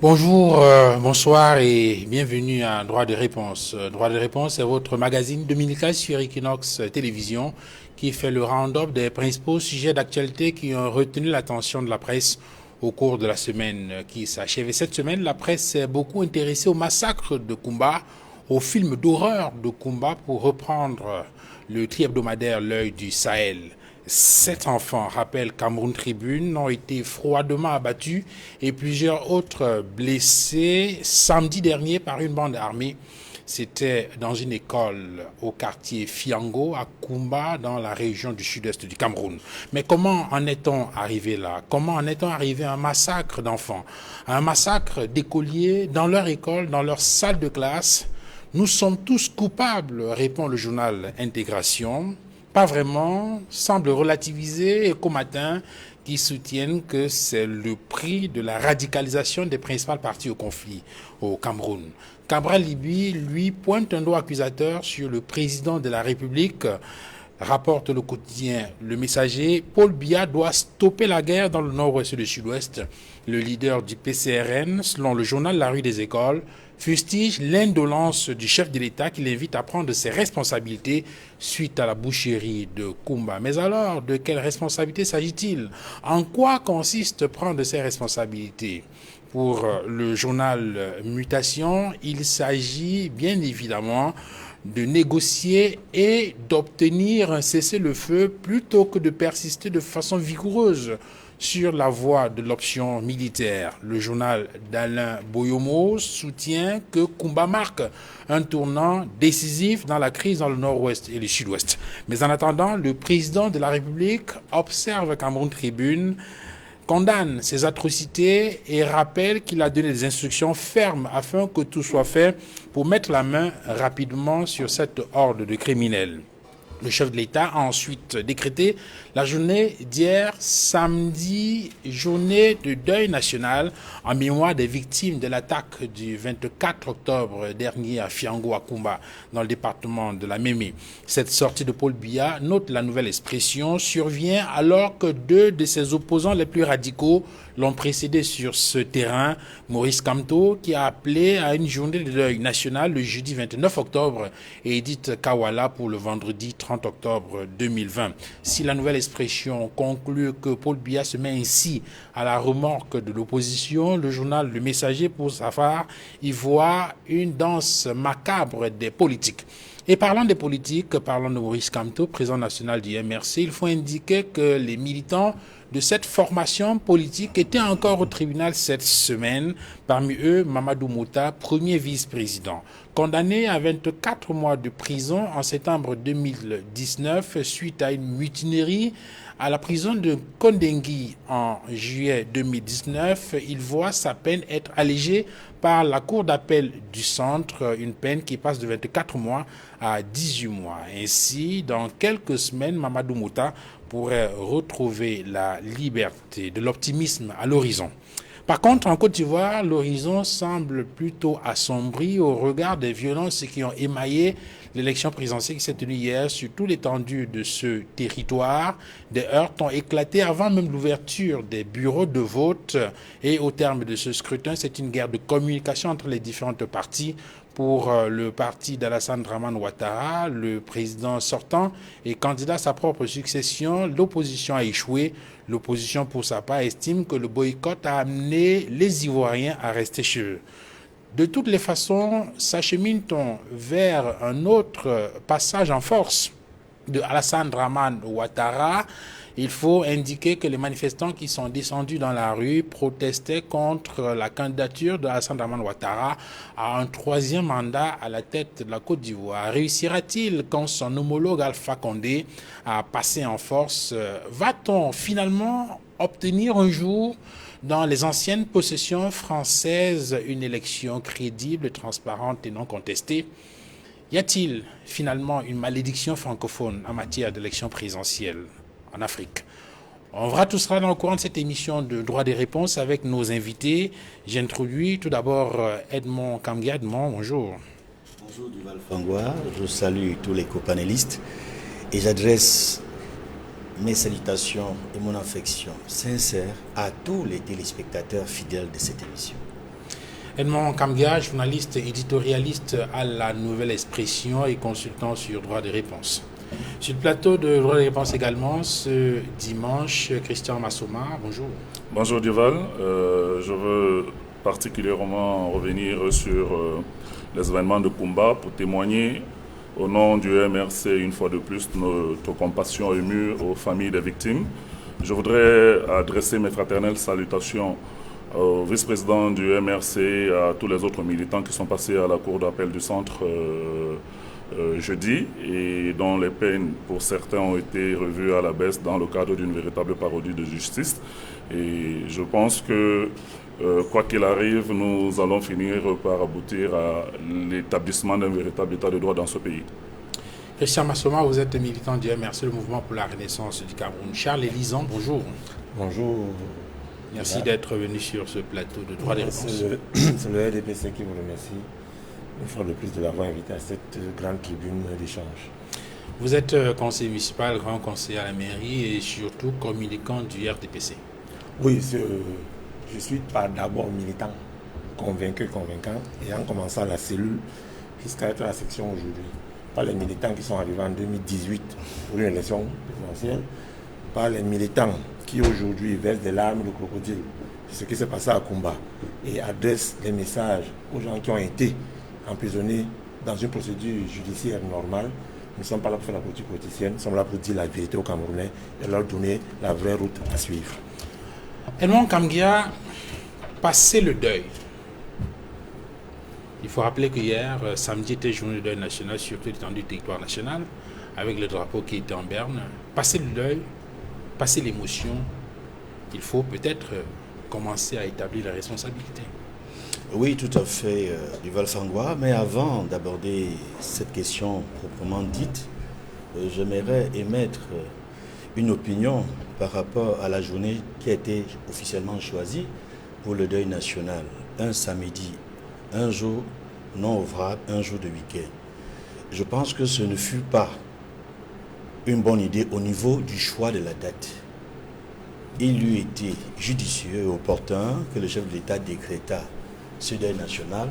Bonjour, bonsoir et bienvenue à Droit de réponse. Droit de réponse est votre magazine dominical sur Equinox Télévision qui fait le round-up des principaux sujets d'actualité qui ont retenu l'attention de la presse au cours de la semaine qui s'achève. Et cette semaine, la presse s'est beaucoup intéressée au massacre de Kumba, au film d'horreur de Kumba pour reprendre le tri-hebdomadaire L'œil du Sahel. 7 enfants, rappelle Cameroun Tribune, ont été froidement abattus et plusieurs autres blessés samedi dernier par une bande armée. C'était dans une école au quartier Fiango, à Kumba, dans la région du sud-est du Cameroun. Mais comment en est-on arrivé là? Comment en est-on arrivé à un massacre d'enfants? À un massacre d'écoliers dans leur école, dans leur salle de classe? Nous sommes tous coupables, répond le journal Intégration. Pas vraiment, semble relativiser Ecomatin qui soutiennent que c'est le prix de la radicalisation des principales parties au conflit au Cameroun. Cabral Libi, lui, pointe un doigt accusateur sur le président de la République, rapporte le quotidien Le Messager. Paul Biya doit stopper la guerre dans le nord-ouest et le sud-ouest. Le leader du PCRN, selon le journal La Rue des Écoles, fustige l'indolence du chef de l'État qui l'invite à prendre ses responsabilités suite à la boucherie de Kumba. Mais alors, de quelle responsabilité s'agit-il? En quoi consiste prendre ses responsabilités? Pour le journal Mutation, il s'agit bien évidemment de négocier et d'obtenir un cessez-le-feu plutôt que de persister de façon vigoureuse sur la voie de l'option militaire. Le journal d'Alain Boyomo soutient que Kumba marque un tournant décisif dans la crise dans le nord-ouest et le sud-ouest. Mais en attendant, le président de la République observe Cameroun Tribune, condamne ces atrocités et rappelle qu'il a donné des instructions fermes afin que tout soit fait pour mettre la main rapidement sur cette horde de criminels. Le chef de l'État a ensuite décrété la journée d'hier, samedi, journée de deuil national en mémoire des victimes de l'attaque du 24 octobre dernier à Fiango, à Kumba, dans le département de la Mémé. Cette sortie de Paul Biya, note la nouvelle expression, survient alors que deux de ses opposants les plus radicaux l'ont précédé sur ce terrain, Maurice Kamto, qui a appelé à une journée de deuil national le jeudi 29 octobre et Edith Kawala pour le vendredi 30 octobre 2020. Si la nouvelle expression conclut que Paul Biya se met ainsi à la remorque de l'opposition, le journal Le Messager, pour sa part, y voit une danse macabre des politiques. Et parlant des politiques, parlant de Maurice Kamto, président national du MRC, il faut indiquer que les militants de cette formation politique étaient encore au tribunal cette semaine. Parmi eux, Mamadou Mouta, premier vice-président, condamné à 24 mois de prison en septembre 2019 suite à une mutinerie à la prison de Kondengui en juillet 2019. Il voit sa peine être allégée par la Cour d'appel du centre, une peine qui passe de 24 mois à 18 mois. Ainsi, dans quelques semaines, Mamadou Mouta pourrait retrouver la liberté, de l'optimisme à l'horizon. Par contre, en Côte d'Ivoire, l'horizon semble plutôt assombri au regard des violences qui ont émaillé l'élection présidentielle qui s'est tenue hier sur toute l'étendue de ce territoire. Des heurts ont éclaté avant même l'ouverture des bureaux de vote et au terme de ce scrutin, c'est une guerre de communication entre les différentes parties. Pour le parti d'Alassane Dramane Ouattara, le président sortant et candidat à sa propre succession, l'opposition a échoué. L'opposition, pour sa part, estime que le boycott a amené les Ivoiriens à rester chez eux. De toutes les façons, s'achemine-t-on vers un autre passage en force de Alassane Dramane Ouattara? Il faut indiquer que les manifestants qui sont descendus dans la rue protestaient contre la candidature de Alassane Dramane Ouattara à un troisième mandat à la tête de la Côte d'Ivoire. Réussira-t-il quand son homologue Alpha Condé a passé en force? Va-t-on finalement obtenir un jour dans les anciennes possessions françaises une élection crédible, transparente et non contestée? Y a-t-il finalement une malédiction francophone en matière d'élection présidentielle en Afrique? On verra tout cela dans le courant de cette émission de Droit des réponses avec nos invités. J'introduis tout d'abord Edmond Kamgia. Edmond, bonjour. Bonjour Duval Fangois, je salue tous les copanélistes et j'adresse mes salutations et mon affection sincère à tous les téléspectateurs fidèles de cette émission. Edmond Kamgia, journaliste éditorialiste à la Nouvelle Expression et consultant sur droit de réponse. Sur le plateau de droit de réponse également, ce dimanche, Christian Massoma, bonjour. Bonjour Duval, je veux particulièrement revenir sur les événements de Kumba pour témoigner au nom du MRC une fois de plus notre compassion émue aux familles des victimes. Je voudrais adresser mes fraternelles salutations au vice-président du MRC et à tous les autres militants qui sont passés à la cour d'appel du centre jeudi et dont les peines pour certains ont été revues à la baisse dans le cadre d'une véritable parodie de justice. Et je pense que quoi qu'il arrive, nous allons finir par aboutir à l'établissement d'un véritable état de droit dans ce pays. Christian Massoma, vous êtes militant du MRC, le mouvement pour la renaissance du Cameroun. Charles Élison, bonjour. Bonjour. Merci d'être venu sur ce plateau de droit des réponses. C'est le RDPC qui vous remercie une fois de plus de l'avoir invité à cette grande tribune d'échange. Vous êtes conseiller municipal, grand conseiller à la mairie et surtout communicant du RDPC. Oui, je suis d'abord militant, convaincant, et en commençant la cellule jusqu'à être à la section aujourd'hui. Pas les militants qui sont arrivés en 2018 pour une élection présidentielle, pas les militants qui aujourd'hui versent des larmes de crocodile. C'est ce qui s'est passé à Kumba et adressent des messages aux gens qui ont été emprisonnés dans une procédure judiciaire normale. Nous ne sommes pas là pour faire la politique politicienne, nous sommes là pour dire la vérité aux Camerounais et leur donner la vraie route à suivre. Edmond Kamgia, passer le deuil. Il faut rappeler que hier, samedi, était journée de deuil national sur toute l'étendue du territoire national, avec le drapeau qui était en berne. Passer le deuil, passer l'émotion, il faut peut-être commencer à établir la responsabilité. Oui, tout à fait, Duval Fangwa. Mais avant d'aborder cette question proprement dite, j'aimerais émettre une opinion par rapport à la journée qui a été officiellement choisie pour le deuil national. Un samedi, un jour non ouvrable, un jour de week-end. Je pense que ce ne fut pas une bonne idée au niveau du choix de la date. Il eût été judicieux et opportun que le chef de l'État décréta ce deuil national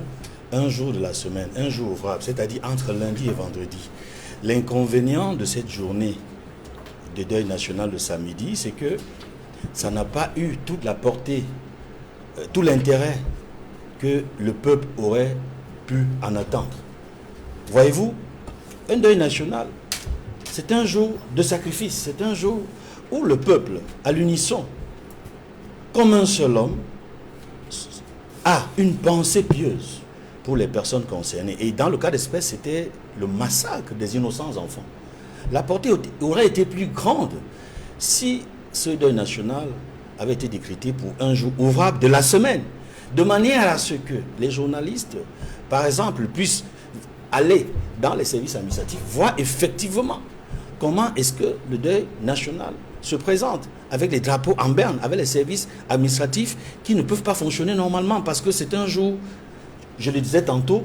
un jour de la semaine, un jour ouvrable, c'est-à-dire entre lundi et vendredi. L'inconvénient de cette journée de deuil national de samedi, c'est que ça n'a pas eu toute la portée, tout l'intérêt que le peuple aurait pu en attendre. Voyez-vous, un deuil national, c'est un jour de sacrifice, c'est un jour où le peuple, à l'unisson, comme un seul homme, a une pensée pieuse pour les personnes concernées. Et dans le cas d'espèce, c'était le massacre des innocents enfants. La portée aurait été plus grande si ce deuil national avait été décrété pour un jour ouvrable de la semaine, de manière à ce que les journalistes, par exemple, puissent aller dans les services administratifs, voir effectivement comment est-ce que le deuil national se présente avec les drapeaux en berne, avec les services administratifs qui ne peuvent pas fonctionner normalement parce que c'est un jour, je le disais tantôt,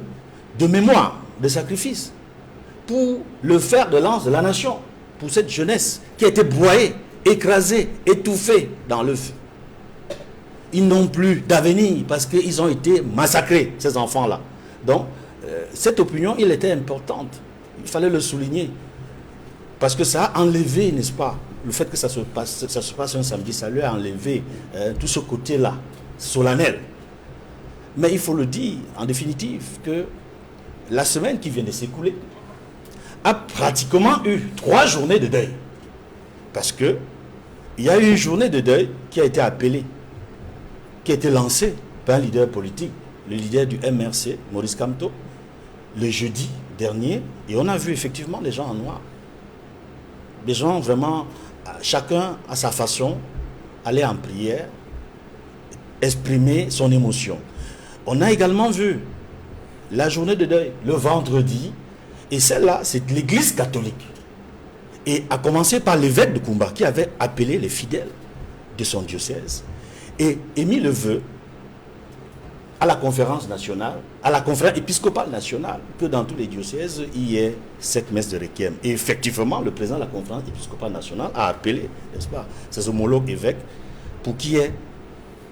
de mémoire, de sacrifice pour le fer de lance de la nation, pour cette jeunesse qui a été broyée, écrasée, étouffée dans le feu. Ils n'ont plus d'avenir parce qu'ils ont été massacrés, ces enfants-là. Donc, cette opinion, il était importante. Il fallait le souligner. Parce que ça a enlevé, n'est-ce pas, le fait que ça se passe un samedi, ça lui a enlevé tout ce côté-là, solennel. Mais il faut le dire, en définitive, que la semaine qui vient de s'écouler a pratiquement eu 3 journées de deuil. Parce que il y a eu une journée de deuil qui a été appelée, qui a été lancée par un leader politique, le leader du MRC, Maurice Kamto, le jeudi dernier, et on a vu effectivement les gens en noir. Des gens vraiment, chacun à sa façon, aller en prière, exprimer son émotion. On a également vu la journée de deuil, le vendredi, et celle-là, c'est l'église catholique. Et à commencer par l'évêque de Kumba, qui avait appelé les fidèles de son diocèse, et émis le vœu à la conférence nationale, à la conférence épiscopale nationale, que dans tous les diocèses, il y ait cette messe de requiem. Et effectivement, le président de la conférence épiscopale nationale a appelé, n'est-ce pas, ses homologues évêques, pour qu'il y ait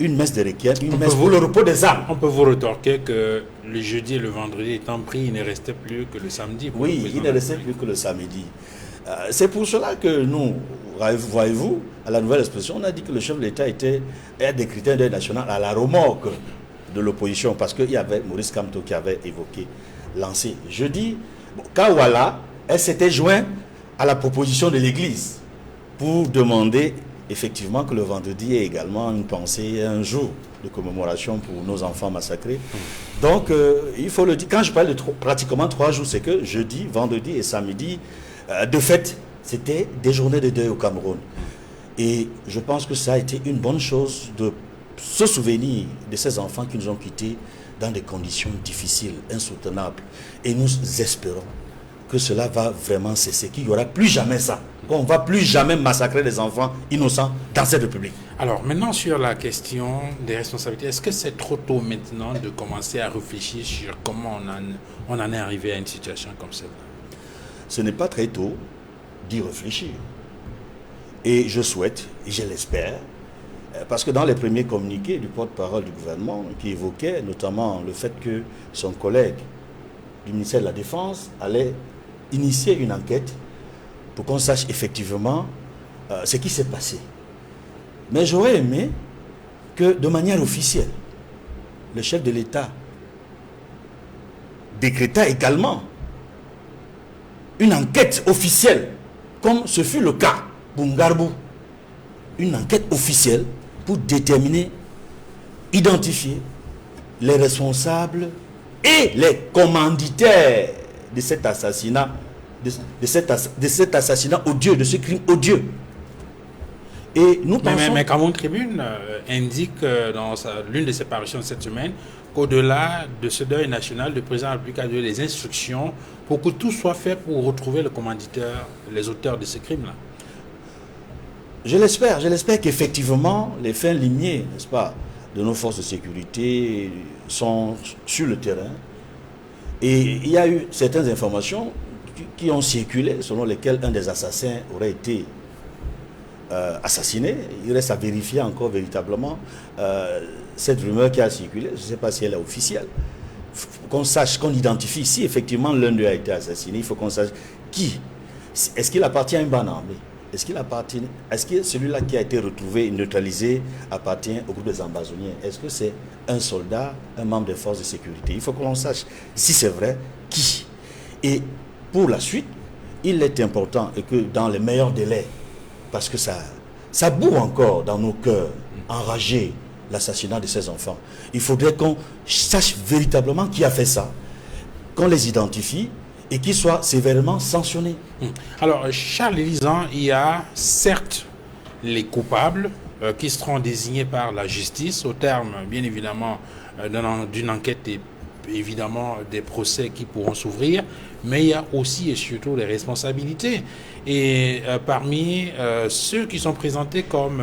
une messe de requiem, une messe pour le repos des âmes. On peut vous retorquer que le jeudi et le vendredi étant pris, il ne restait plus que le samedi. Oui, il ne restait plus que le samedi. C'est pour cela que nous, voyez-vous, à la nouvelle expression, on a dit que le chef de l'État a des critères de deuil national à la remorque de l'opposition, parce qu'il y avait Maurice Kamto qui avait lancé jeudi. Kawala, elle s'était jointe à la proposition de l'Église pour demander effectivement que le vendredi ait également une pensée, un jour de commémoration pour nos enfants massacrés. Donc, il faut le dire, quand je parle de pratiquement 3 jours, c'est que jeudi, vendredi et samedi, de fait, c'était des journées de deuil au Cameroun. Et je pense que ça a été une bonne chose de se souvenir de ces enfants qui nous ont quittés dans des conditions difficiles, insoutenables. Et nous espérons que cela va vraiment cesser, qu'il n'y aura plus jamais ça, qu'on ne va plus jamais massacrer des enfants innocents dans cette République. Alors maintenant sur la question des responsabilités, est-ce que c'est trop tôt maintenant de commencer à réfléchir sur comment on en est arrivé à une situation comme celle-là? Ce n'est pas très tôt d'y réfléchir. Et je souhaite, et je l'espère, parce que dans les premiers communiqués du porte-parole du gouvernement, qui évoquait notamment le fait que son collègue du ministère de la Défense allait initier une enquête pour qu'on sache effectivement ce qui s'est passé. Mais j'aurais aimé que de manière officielle, le chef de l'État décréta également une enquête officielle, comme ce fut le cas pour Ngarbou. Une enquête officielle pour déterminer, identifier les responsables et les commanditaires de cet assassinat, de cet assassinat odieux, de ce crime odieux. Et nous pensons... Mais Cameroun Tribune indique dans l'une de ses parutions cette semaine qu'au-delà de ce deuil national, le président de la République a donné des instructions pour que tout soit fait pour retrouver le commanditaire, les auteurs de ce crime-là. Je l'espère qu'effectivement les fins limiers, n'est-ce pas, de nos forces de sécurité sont sur le terrain. Et il y a eu certaines informations qui ont circulé, selon lesquelles un des assassins aurait été assassiné. Il reste à vérifier encore véritablement cette rumeur qui a circulé. Je ne sais pas si elle est officielle. Il faut qu'on sache, qu'on identifie si effectivement l'un d'eux a été assassiné. Il faut qu'on sache qui. Est-ce qu'il appartient à une bande armée? Est-ce que celui-là qui a été retrouvé, neutralisé, appartient au groupe des ambazoniens? Est-ce que c'est un soldat, un membre des forces de sécurité? Il faut que l'on sache, si c'est vrai, qui. Et pour la suite, il est important et que dans les meilleurs délais, parce que ça boue encore dans nos cœurs, enragés, l'assassinat de ces enfants. Il faudrait qu'on sache véritablement qui a fait ça, qu'on les identifie, et qu'ils soient sévèrement sanctionnés. Alors, Charles Lisan, il y a certes les coupables qui seront désignés par la justice au terme, bien évidemment, d'une enquête et évidemment des procès qui pourront s'ouvrir, mais il y a aussi et surtout les responsabilités. Et parmi ceux qui sont présentés comme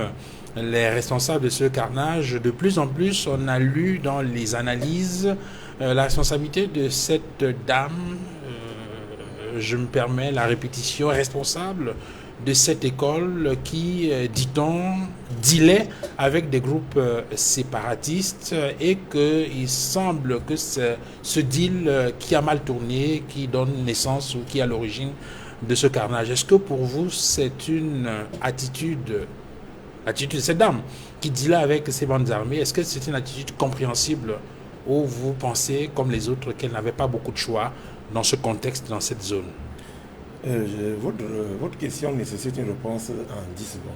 les responsables de ce carnage, de plus en plus, on a lu dans les analyses la responsabilité de cette dame, je me permets la répétition, responsable de cette école qui, dit-on, dealait avec des groupes séparatistes et qu'il semble que ce deal qui a mal tourné, qui donne naissance ou qui est à l'origine de ce carnage. Est-ce que pour vous, c'est une attitude de cette dame qui dealait avec ces bandes armées, est-ce que c'est une attitude compréhensible ou vous pensez, comme les autres, qu'elle n'avait pas beaucoup de choix dans ce contexte, dans cette zone? Votre question nécessite une réponse en 10 secondes.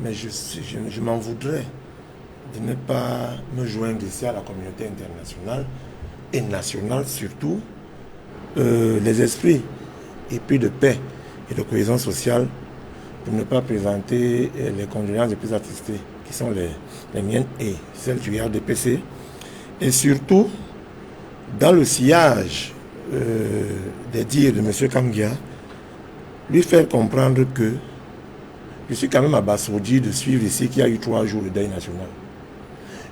Mais je m'en voudrais de ne pas me joindre ici à la communauté internationale et nationale surtout, les esprits épris de paix et de cohésion sociale pour ne pas présenter les condoléances les plus attestées, qui sont les miennes et celles du RDPC. Et surtout, dans le sillage des dires de M. Kamgia, lui faire comprendre que je suis quand même abasourdi de suivre ici qu'il y a eu 3 jours de deuil national.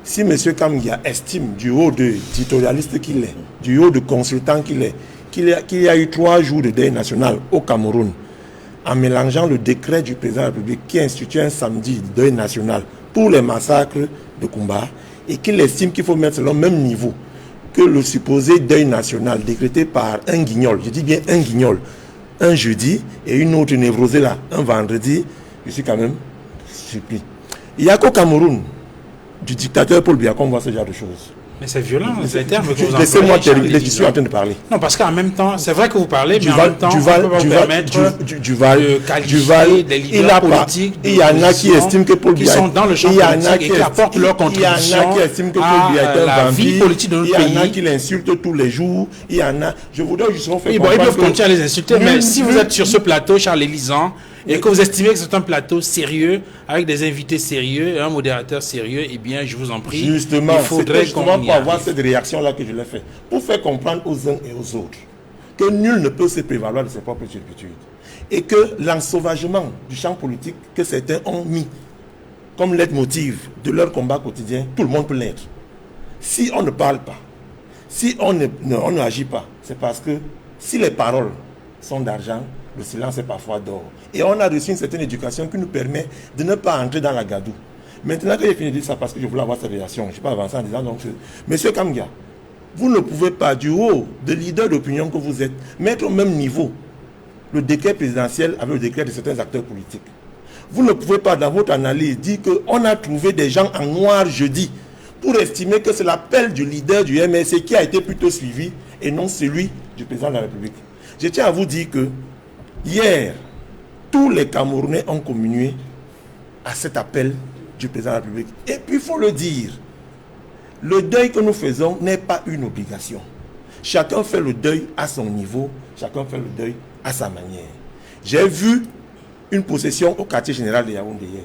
Si M. Kamgia estime, du haut de éditorialiste qu'il est, du haut de consultant qu'il est, qu'il y a eu 3 jours de deuil national au Cameroun, en mélangeant le décret du président de la République qui institue un samedi de deuil national pour les massacres de Kumba et qu'il estime qu'il faut mettre sur le même niveau que le supposé deuil national décrété par un guignol, je dis bien un guignol, un jeudi et une autre névrosée là, un vendredi, je suis quand même surpris. Il n'y a qu'au Cameroun, du dictateur Paul Biya, qu'on voit ce genre de choses. Mais c'est violent, c'est les termes que vous laissez-moi terminer, je suis en train de parler. Non, parce qu'en même temps, c'est vrai que vous parlez, mais en même temps, on peut vous permettre de qualifier des leaders politiques, il y en a qui estiment que Paul Biya qui sont dans le champ politique et qui apportent leur contribution à la vie politique de notre pays. Il y en a qui l'insultent tous les jours, il y en a... Je voudrais justement faire comprendre... Ils peuvent continuer à les insulter, mais si vous êtes sur ce plateau, Charles Élisant, et que vous estimez que c'est un plateau sérieux, avec des invités sérieux, un modérateur sérieux, eh bien, je vous en prie, justement, il faudrait qu'on pour avoir cette réaction-là que je l'ai fait, pour faire comprendre aux uns et aux autres que nul ne peut se prévaloir de ses propres turpitudes. Et que l'ensauvagement du champ politique que certains ont mis comme leitmotiv de leur combat quotidien, tout le monde peut l'être. Si on ne parle pas, si on n'agit pas, c'est parce que si les paroles sont d'argent, le silence est parfois d'or. Et on a reçu une certaine éducation qui nous permet de ne pas entrer dans la gadoue. Maintenant que j'ai fini de dire ça, parce que je voulais avoir cette réaction, je ne suis pas avancé en disant donc, Monsieur Kamgia, vous ne pouvez pas, du haut de leader d'opinion que vous êtes, mettre au même niveau le décret présidentiel avec le décret de certains acteurs politiques. Vous ne pouvez pas, dans votre analyse, dire qu'on a trouvé des gens en noir jeudi pour estimer que c'est l'appel du leader du MSC qui a été plutôt suivi et non celui du président de la République. Je tiens à vous dire que hier, tous les Camerounais ont communié à cet appel du président de la République. Et puis, il faut le dire, le deuil que nous faisons n'est pas une obligation. Chacun fait le deuil à son niveau, chacun fait le deuil à sa manière. J'ai vu une possession au quartier général de Yaoundé hier.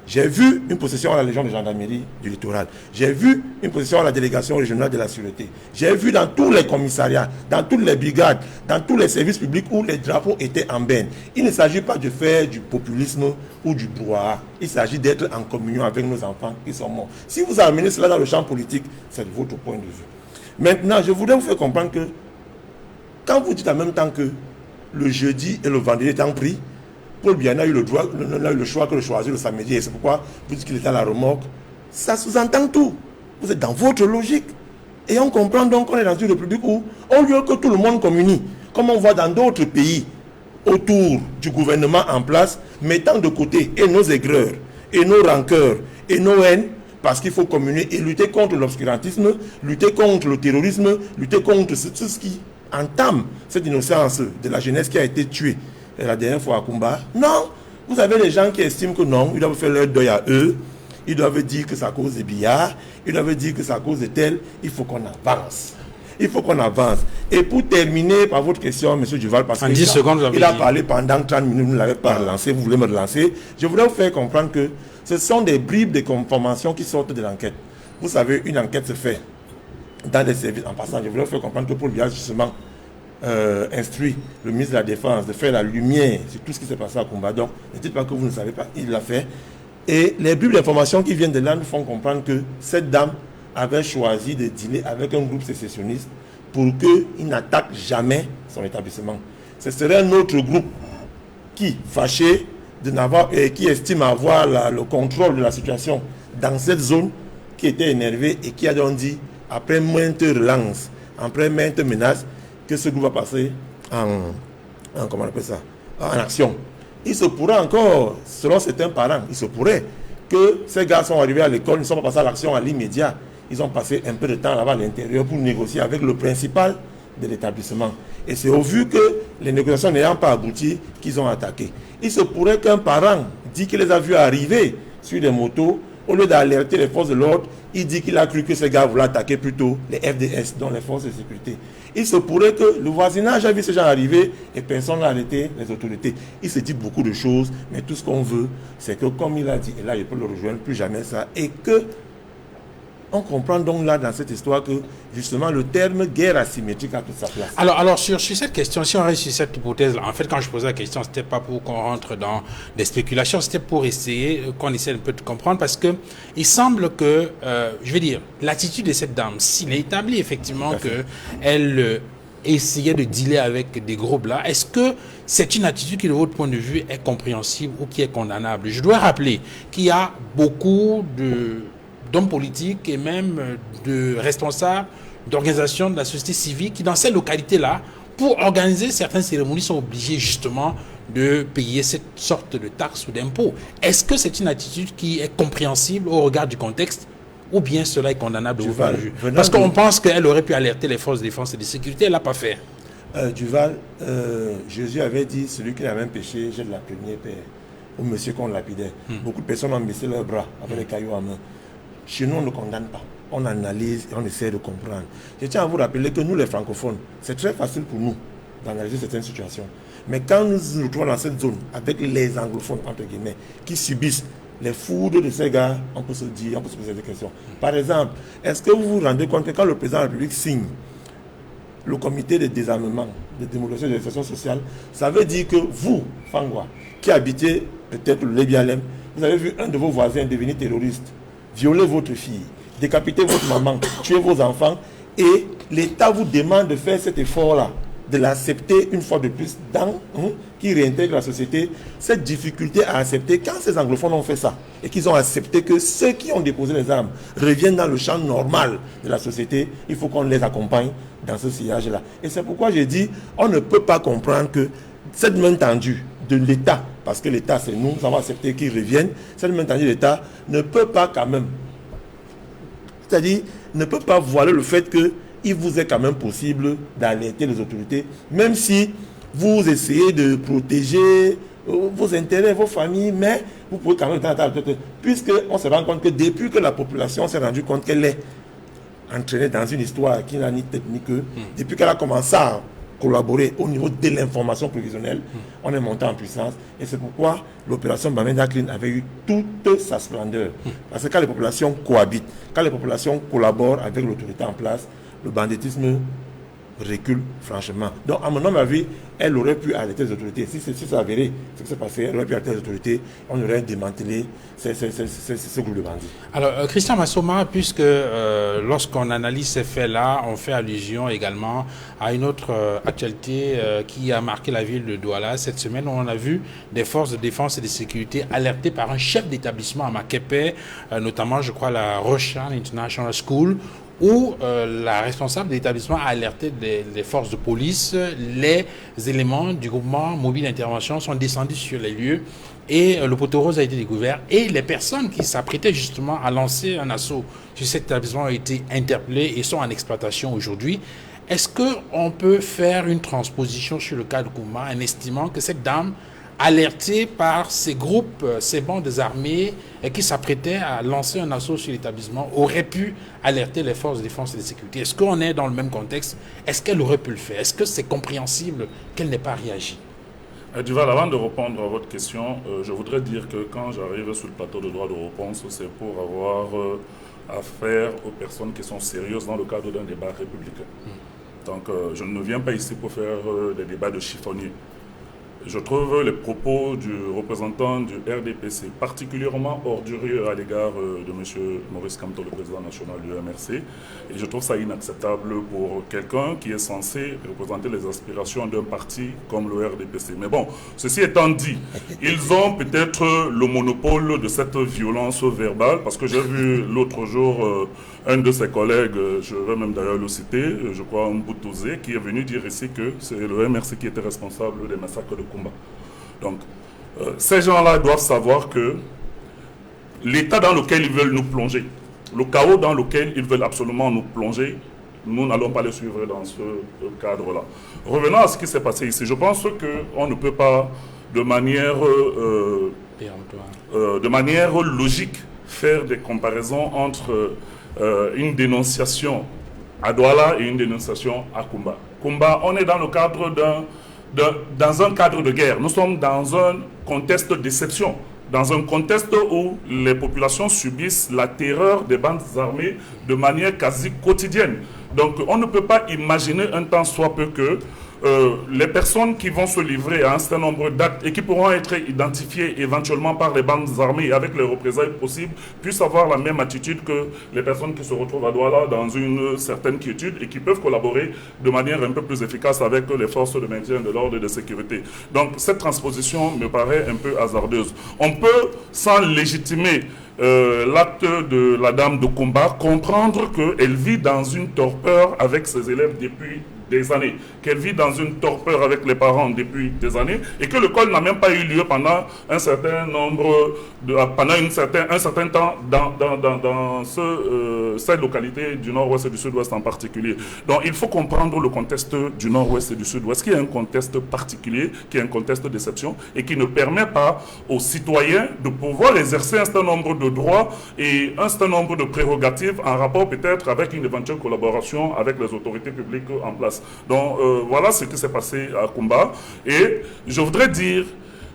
J'ai vu une possession à la Légion de gendarmerie du littoral. J'ai vu une possession à la délégation régionale de la sûreté. J'ai vu dans tous les commissariats, dans toutes les brigades, dans tous les services publics où les drapeaux étaient en berne. Il ne s'agit pas de faire du populisme ou du brouhaha. Il s'agit d'être en communion avec nos enfants qui sont morts. Si vous amenez cela dans le champ politique, c'est de votre point de vue. Maintenant, je voudrais vous faire comprendre que quand vous dites en même temps que le jeudi et le vendredi étant pris, Paul Biya n'a eu le choix que de choisir le samedi. Et c'est pourquoi vous dites qu'il était à la remorque. Ça sous-entend tout. Vous êtes dans votre logique. Et on comprend donc qu'on est dans une république où, au lieu que tout le monde communie, comme on voit dans d'autres pays, autour du gouvernement en place, mettant de côté et nos aigreurs, et nos rancœurs, et nos haines, parce qu'il faut communier et lutter contre l'obscurantisme, lutter contre le terrorisme, lutter contre tout ce qui entame cette innocence de la jeunesse qui a été tuée la dernière fois à Kumba. Non, vous avez des gens qui estiment que non, ils doivent faire leur deuil à eux, ils doivent dire que c'est à cause des billards, ils doivent dire que c'est à cause de tel. Il faut qu'on avance. Il faut qu'on avance. Et pour terminer par votre question, M. Duval, parce qu'il a parlé pendant 30 minutes, vous ne l'avez pas relancé, vous voulez me relancer, je voudrais vous faire comprendre que ce sont des bribes de informations qui sortent de l'enquête. Vous savez, une enquête se fait dans des services. En passant, je voudrais vous faire comprendre que Paul Biya, justement, instruit le ministre de la Défense de faire la lumière sur tout ce qui s'est passé à Kumba. Donc, ne dites pas que vous ne savez pas, il l'a fait. Et les bribes d'informations qui viennent de là nous font comprendre que cette dame avait choisi de dîner avec un groupe sécessionniste pour qu'il n'attaque jamais son établissement. Ce serait un autre groupe qui, fâché de n'avoir et qui estime avoir le contrôle de la situation dans cette zone, qui était énervé et qui a donc dit, après maintes relances, après maintes menaces, que ce groupe va passer comment on appelle ça, en action. Il se pourrait encore, selon certains parents, il se pourrait que ces gars sont arrivés à l'école, ils ne sont pas passés à l'action à l'immédiat. Ils ont passé un peu de temps là-bas à l'intérieur pour négocier avec le principal de l'établissement. Et c'est au vu que les négociations n'ayant pas abouti qu'ils ont attaqué. Il se pourrait qu'un parent dit qu'il les a vus arriver sur des motos, au lieu d'alerter les forces de l'ordre, il dit qu'il a cru que ces gars voulaient attaquer plutôt les FDS, donc les forces de sécurité. Il se pourrait que le voisinage a vu ces gens arriver et personne n'a arrêté les autorités. Il se dit beaucoup de choses, mais tout ce qu'on veut, c'est que comme il a dit, et là il peut le rejoindre, plus jamais ça, et que on comprend donc là dans cette histoire que justement le terme guerre asymétrique a toute sa place. Alors sur cette question, si on reste sur cette hypothèse-là, en fait quand je posais la question, c'était pas pour qu'on rentre dans des spéculations, c'était pour essayer qu'on essaie un peu de comprendre, parce que il semble que, je vais dire, l'attitude de cette dame, s'il est établi effectivement qu'elle essayer de dealer avec des groupes là. Est-ce que c'est une attitude qui, de votre point de vue, est compréhensible ou qui est condamnable? Je dois rappeler qu'il y a beaucoup d'hommes politiques et même de responsables d'organisations de la société civile qui, dans ces localités-là, pour organiser certaines cérémonies, sont obligés justement de payer cette sorte de taxes ou d'impôts. Est-ce que c'est une attitude qui est compréhensible au regard du contexte ou bien cela est condamnable de votre point de vue? Parce qu'on pense qu'elle aurait pu alerter les forces de défense et de sécurité, elle ne l'a pas fait. Duval, Jésus avait dit, celui qui n'a même péché, jette la première pierre. Au monsieur qu'on lapidait. Beaucoup de personnes ont baissé leurs bras avec les cailloux en main. Chez nous, on ne condamne pas. On analyse et on essaie de comprendre. Je tiens à vous rappeler que nous, les francophones, c'est très facile pour nous d'analyser certaines situations. Mais quand nous nous retrouvons dans cette zone avec les anglophones, entre guillemets, qui subissent les foudres de ces gars, on peut se dire, on peut se poser des questions. Par exemple, est-ce que vous vous rendez compte que quand le président de la République signe le comité de désarmement, de démocratie et de réflexion sociale, ça veut dire que vous, Fangwa, qui habitez peut-être le Lébialem, vous avez vu un de vos voisins devenir terroriste, violer votre fille, décapiter votre maman, tuer vos enfants, et l'État vous demande de faire cet effort-là, de l'accepter une fois de plus, qui réintègre la société. Cette difficulté à accepter, quand ces anglophones ont fait ça, et qu'ils ont accepté que ceux qui ont déposé les armes reviennent dans le champ normal de la société, il faut qu'on les accompagne dans ce sillage-là. Et c'est pourquoi j'ai dit, on ne peut pas comprendre que cette main tendue de l'État, parce que l'État c'est nous avons accepté qu'ils reviennent, cette main tendue de l'État ne peut pas quand même, c'est-à-dire ne peut pas voiler le fait qu'il vous est quand même possible d'alerter les autorités, même si vous essayez de protéger vos intérêts, vos familles, mais vous pouvez quand même puisqu'on se rend compte que depuis que la population s'est rendue compte qu'elle est entraînée dans une histoire qui n'a ni tête ni queue, depuis qu'elle a commencé à collaborer au niveau de l'information prévisionnelle, on est monté en puissance, et c'est pourquoi l'opération Bamenda Clean avait eu toute sa splendeur. Parce que quand les populations cohabitent, quand les populations collaborent avec l'autorité en place, le banditisme recule franchement. Donc, à mon avis, elle aurait pu arrêter les autorités. Si ça avéré ce qui s'est passé, elle aurait pu arrêter les autorités, on aurait démantelé ce groupe de bandits. Alors, Christian Massoma, puisque lorsqu'on analyse ces faits-là, on fait allusion également à une autre actualité qui a marqué la ville de Douala. Cette semaine, on a vu des forces de défense et de sécurité alertées par un chef d'établissement à Makepe, notamment, je crois, la Roshan International School, où la responsable de l'établissement a alerté les forces de police. Les éléments du groupement mobile d'intervention sont descendus sur les lieux et le poteau rose a été découvert. Et les personnes qui s'apprêtaient justement à lancer un assaut sur cet établissement ont été interpellées et sont en exploitation aujourd'hui. Est-ce qu'on peut faire une transposition sur le cas de Kouma en estimant que cette dame, alertée par ces groupes, ces bandes armées et qui s'apprêtaient à lancer un assaut sur l'établissement, aurait pu alerter les forces de défense et de sécurité? Est-ce qu'on est dans le même contexte? Est-ce qu'elle aurait pu le faire? Est-ce que c'est compréhensible qu'elle n'ait pas réagi? Duval, avant de répondre à votre question, je voudrais dire que quand j'arrive sur le plateau de droit de réponse, c'est pour avoir affaire aux personnes qui sont sérieuses dans le cadre d'un débat républicain. Donc je ne viens pas ici pour faire des débats de chiffonniers. Je trouve les propos du représentant du RDPC particulièrement ordurieux à l'égard de M. Maurice Kamto, le président national du MRC. Et je trouve ça inacceptable pour quelqu'un qui est censé représenter les aspirations d'un parti comme le RDPC. Mais bon, ceci étant dit, ils ont peut-être le monopole de cette violence verbale, parce que j'ai vu l'autre jour un de ses collègues, je vais même d'ailleurs le citer, je crois Mboutouze, qui est venu dire ici que c'est le MRC qui était responsable des massacres de Koumba. Donc, ces gens-là doivent savoir que l'état dans lequel ils veulent nous plonger, le chaos dans lequel ils veulent absolument nous plonger, nous n'allons pas les suivre dans ce cadre-là. Revenons à ce qui s'est passé ici. Je pense qu'on ne peut pas, de manière logique, faire des comparaisons entre une dénonciation à Douala et une dénonciation à Koumba. Koumba, on est dans le cadre dans un cadre de guerre. Nous sommes dans un contexte d'exception, dans un contexte où les populations subissent la terreur des bandes armées de manière quasi quotidienne. Donc on ne peut pas imaginer un temps soit peu que les personnes qui vont se livrer à un certain nombre d'actes et qui pourront être identifiées éventuellement par les bandes armées avec les représailles possibles puissent avoir la même attitude que les personnes qui se retrouvent à Douala dans une certaine quiétude et qui peuvent collaborer de manière un peu plus efficace avec les forces de maintien de l'ordre et de sécurité. Donc cette transposition me paraît un peu hasardeuse. On peut, sans légitimer l'acte de la dame de combat, comprendre qu'elle vit dans une torpeur avec ses élèves depuis des années, qu'elle vit dans une torpeur avec les parents depuis des années et que l'école n'a même pas eu lieu pendant un certain nombre pendant un certain temps dans cette localité du nord-ouest et du sud-ouest en particulier. Donc il faut comprendre le contexte du nord-ouest et du sud-ouest qui est un contexte particulier, qui est un contexte d'exception et qui ne permet pas aux citoyens de pouvoir exercer un certain nombre de droits et un certain nombre de prérogatives en rapport peut-être avec une éventuelle collaboration avec les autorités publiques en place. Donc voilà ce qui s'est passé à Kumba. Et je voudrais dire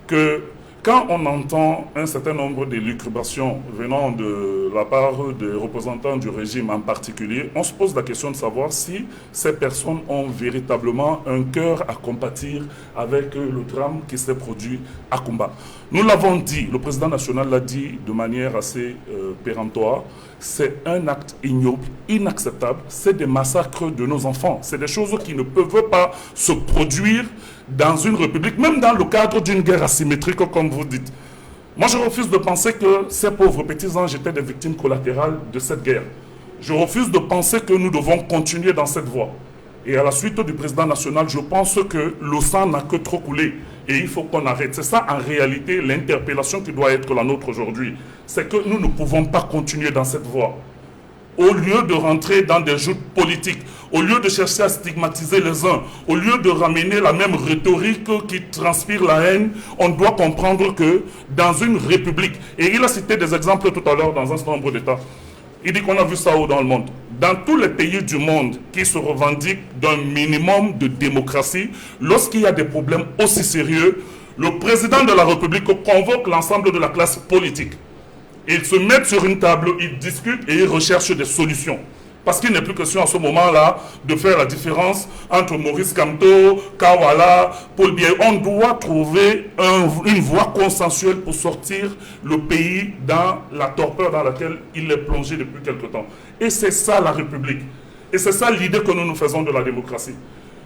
que quand on entend un certain nombre d'élucubrations venant de la part des représentants du régime en particulier, on se pose la question de savoir si ces personnes ont véritablement un cœur à compatir avec le drame qui s'est produit à Kumba. Nous l'avons dit, le président national l'a dit de manière assez péremptoire, c'est un acte ignoble, inacceptable, c'est des massacres de nos enfants, c'est des choses qui ne peuvent pas se produire dans une république, même dans le cadre d'une guerre asymétrique, comme vous dites. Moi, je refuse de penser que ces pauvres petits anges étaient des victimes collatérales de cette guerre. Je refuse de penser que nous devons continuer dans cette voie. Et à la suite du président national, je pense que le sang n'a que trop coulé. Et il faut qu'on arrête. C'est ça, en réalité, l'interpellation qui doit être la nôtre aujourd'hui. C'est que nous ne pouvons pas continuer dans cette voie. Au lieu de rentrer dans des joutes politiques, au lieu de chercher à stigmatiser les uns, au lieu de ramener la même rhétorique qui transpire la haine, on doit comprendre que dans une république, et il a cité des exemples tout à l'heure dans un certain nombre d'États, il dit qu'on a vu ça dans le monde. Dans tous les pays du monde qui se revendiquent d'un minimum de démocratie, lorsqu'il y a des problèmes aussi sérieux, le président de la République convoque l'ensemble de la classe politique. Ils se mettent sur une table, ils discutent et ils recherchent des solutions. Parce qu'il n'est plus question à ce moment-là de faire la différence entre Maurice Kamto, Kawala, Paul Biya. On doit trouver une voie consensuelle pour sortir le pays dans la torpeur dans laquelle il est plongé depuis quelque temps. Et c'est ça la République. Et c'est ça l'idée que nous nous faisons de la démocratie.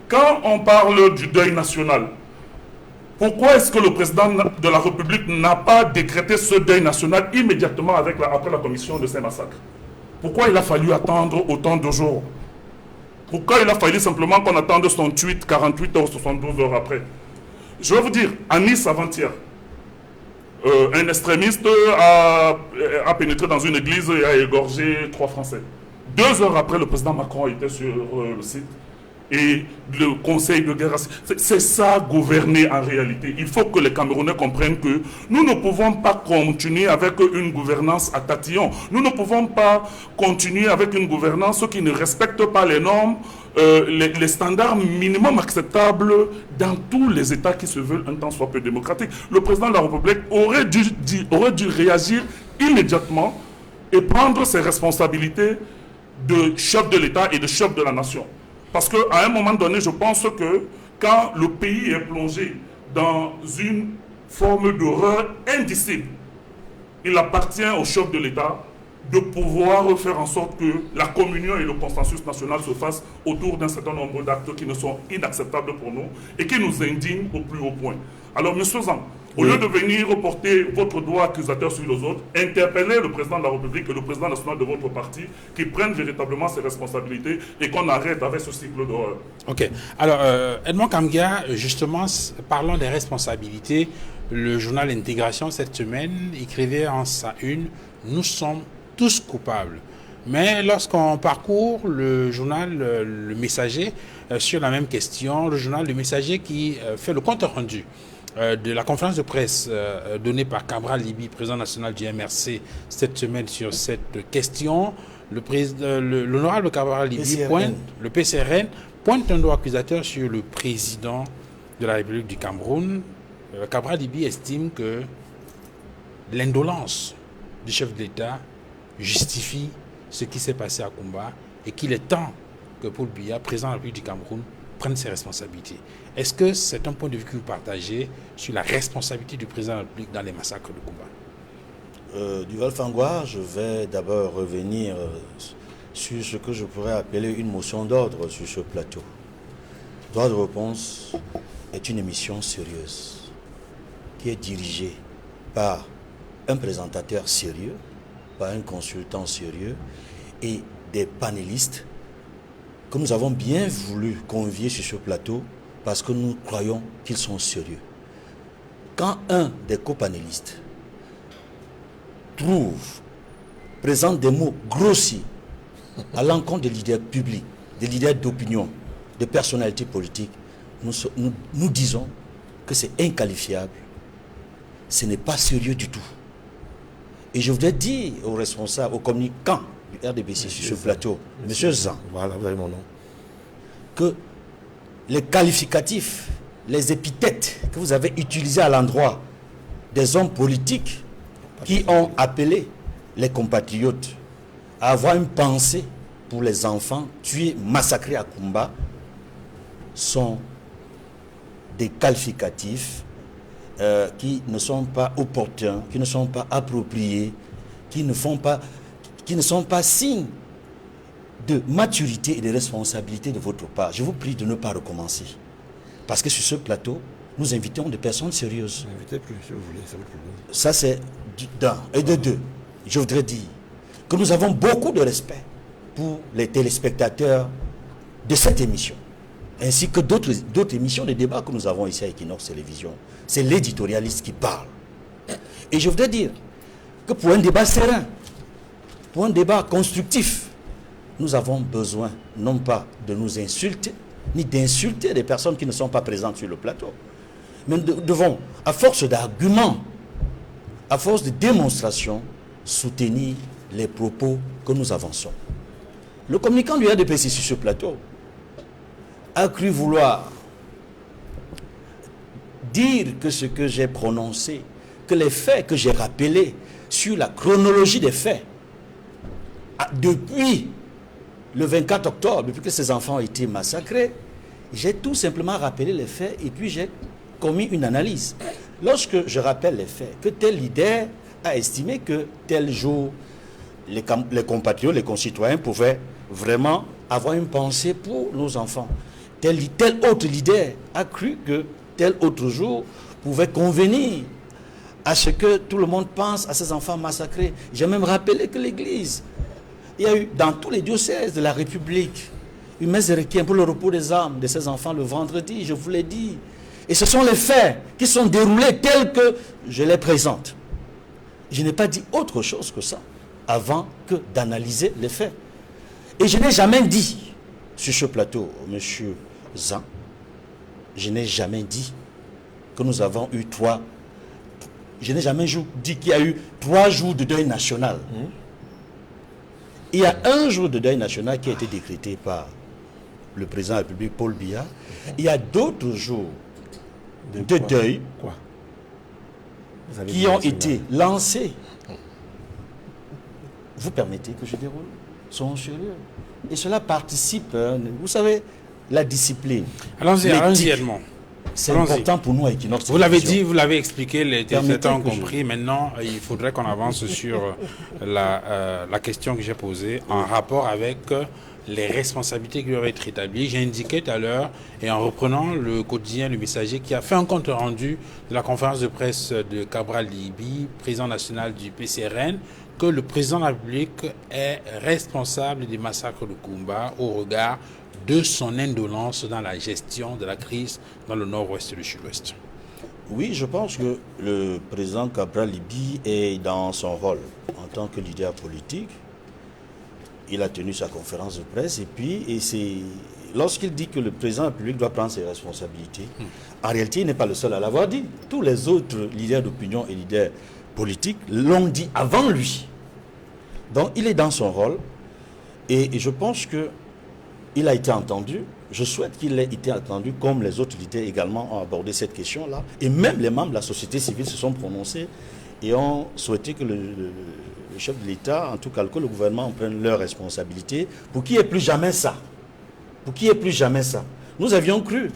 Quand on parle du deuil national, pourquoi est-ce que le président de la République n'a pas décrété ce deuil national immédiatement après la commission de ces massacres? Pourquoi il a fallu attendre autant de jours? Pourquoi il a fallu simplement qu'on attende 68, 48 heures, 72 heures après? Je vais vous dire, à Nice avant-hier, un extrémiste a pénétré dans une église et a égorgé 3 Français. 2 heures après, le président Macron était sur le site. Et le conseil de guerre, c'est ça gouverner en réalité. Il faut que les Camerounais comprennent que nous ne pouvons pas continuer avec une gouvernance à tatillon. Nous ne pouvons pas continuer avec une gouvernance qui ne respecte pas les normes, les standards minimum acceptables dans tous les États qui se veulent un temps soit peu démocratiques. Le président de la République aurait dû réagir immédiatement et prendre ses responsabilités de chef de l'État et de chef de la nation. Parce qu'à un moment donné, je pense que quand le pays est plongé dans une forme d'horreur indicible, il appartient au chef de l'État de pouvoir faire en sorte que la communion et le consensus national se fassent autour d'un certain nombre d'actes qui ne sont inacceptables pour nous et qui nous indignent au plus haut point. Alors, M. Zang, au lieu de venir porter votre doigt accusateur sur les autres, interpellez le président de la République et le président national de votre parti qui prennent véritablement ses responsabilités et qu'on arrête avec ce cycle d'horreur. Ok. Alors, Edmond Kamgia, justement, parlant des responsabilités, le journal Intégration cette semaine écrivait en sa une « Nous sommes tous coupables ». Mais lorsqu'on parcourt le journal Le Messager sur la même question, le journal Le Messager qui fait le compte rendu de la conférence de presse donnée par Cabral Libby, président national du MRC, cette semaine sur cette question, l'honorable Cabral Libby le PCRN pointe un doigt accusateur sur le président de la République du Cameroun. Cabral Libby estime que l'indolence du chef de l'État justifie ce qui s'est passé à Kumba et qu'il est temps que Paul Biya, président de la République du Cameroun, prenne ses responsabilités. Est-ce que c'est un point de vue que vous partagez sur la responsabilité du président de la République dans les massacres de Kumba? Duval Fangwa, je vais d'abord revenir sur ce que je pourrais appeler une motion d'ordre sur ce plateau. Droit de réponse est une émission sérieuse qui est dirigée par un présentateur sérieux, par un consultant sérieux et des panélistes que nous avons bien voulu convier sur ce plateau parce que nous croyons qu'ils sont sérieux. Quand un des copanélistes présente des mots grossiers à l'encontre des leaders publics, des leaders d'opinion, des personnalités politiques, nous disons que c'est inqualifiable, ce n'est pas sérieux du tout. Et je voudrais dire aux responsables, aux communicants du RDPC sur ce plateau, Monsieur Zan, voilà, vous avez mon nom, que les qualificatifs, les épithètes que vous avez utilisés à l'endroit des hommes politiques qui ont appelé les compatriotes à avoir une pensée pour les enfants tués, massacrés à Kumba, sont des qualificatifs qui ne sont pas opportuns, qui ne sont pas appropriés, qui ne sont pas signes de maturité et de responsabilité de votre part. Je vous prie de ne pas recommencer. Parce que sur ce plateau, nous invitons des personnes sérieuses. N'invitez plus, si vous voulez, c'est votre problème. Ça, c'est d'un. Et de deux, je voudrais dire que nous avons beaucoup de respect pour les téléspectateurs de cette émission, ainsi que d'autres émissions de débat que nous avons ici à Equinox Télévision. C'est l'éditorialiste qui parle. Et je voudrais dire que pour un débat serein, pour un débat constructif, nous avons besoin non pas de nous insulter, ni d'insulter des personnes qui ne sont pas présentes sur le plateau, mais nous devons, à force d'arguments, à force de démonstrations, soutenir les propos que nous avançons. Le communicant du RDPC sur ce plateau a cru vouloir dire que ce que j'ai prononcé, que les faits que j'ai rappelés sur la chronologie des faits, depuis le 24 octobre, depuis que ces enfants ont été massacrés, j'ai tout simplement rappelé les faits et puis j'ai commis une analyse. Lorsque je rappelle les faits, que tel leader a estimé que tel jour, les compatriotes, les concitoyens pouvaient vraiment avoir une pensée pour nos enfants. Tel autre leader a cru que tel autre jour pouvait convenir à ce que tout le monde pense à ces enfants massacrés. J'ai même rappelé que l'Église, il y a eu dans tous les diocèses de la République une messe de requiem pour le repos des âmes de ces enfants le vendredi, je vous l'ai dit. Et ce sont les faits qui sont déroulés tels que je les présente. Je n'ai pas dit autre chose que ça avant que d'analyser les faits. Et je n'ai jamais dit sur ce plateau, monsieur Zan, je n'ai jamais dit que nous avons eu je n'ai jamais dit qu'il y a eu 3 jours de deuil national. Il y a un jour de deuil national qui a été décrété par le président de la République, Paul Biya. Il y a d'autres jours de deuil qui ont été lancés. Vous permettez que je déroule? Sont sérieux. Et cela participe, vous savez, la discipline. Allons-y, Edmond. C'est important pour nous à Equinox. Vous l'avez dit, vous l'avez expliqué, les téléspectateurs ont compris. Maintenant, il faudrait qu'on avance sur la question que j'ai posée en rapport avec les responsabilités qui doivent être établies. J'ai indiqué tout à l'heure, et en reprenant le quotidien Le Messager, qui a fait un compte rendu de la conférence de presse de Cabral Libi, président national du PCRN, que le président de la République est responsable des massacres de Kumba au regard de son indolence dans la gestion de la crise dans le nord-ouest et le sud-ouest. Oui, je pense que le président Cabral Libi est dans son rôle en tant que leader politique. Il a tenu sa conférence de presse et c'est lorsqu'il dit que le président de la République doit prendre ses responsabilités, en réalité, il n'est pas le seul à l'avoir dit. Tous les autres leaders d'opinion et leaders politiques l'ont dit avant lui. Donc, il est dans son rôle et je pense qu'il a été entendu. Je souhaite qu'il ait été entendu comme les autres leaders également ont abordé cette question-là. Et même les membres de la société civile se sont prononcés et ont souhaité que le chef de l'État, en tout cas que le gouvernement prenne leurs responsabilités pour qu'il n'y ait plus jamais ça. Pour qu'il n'y ait plus jamais ça. Nous avions cru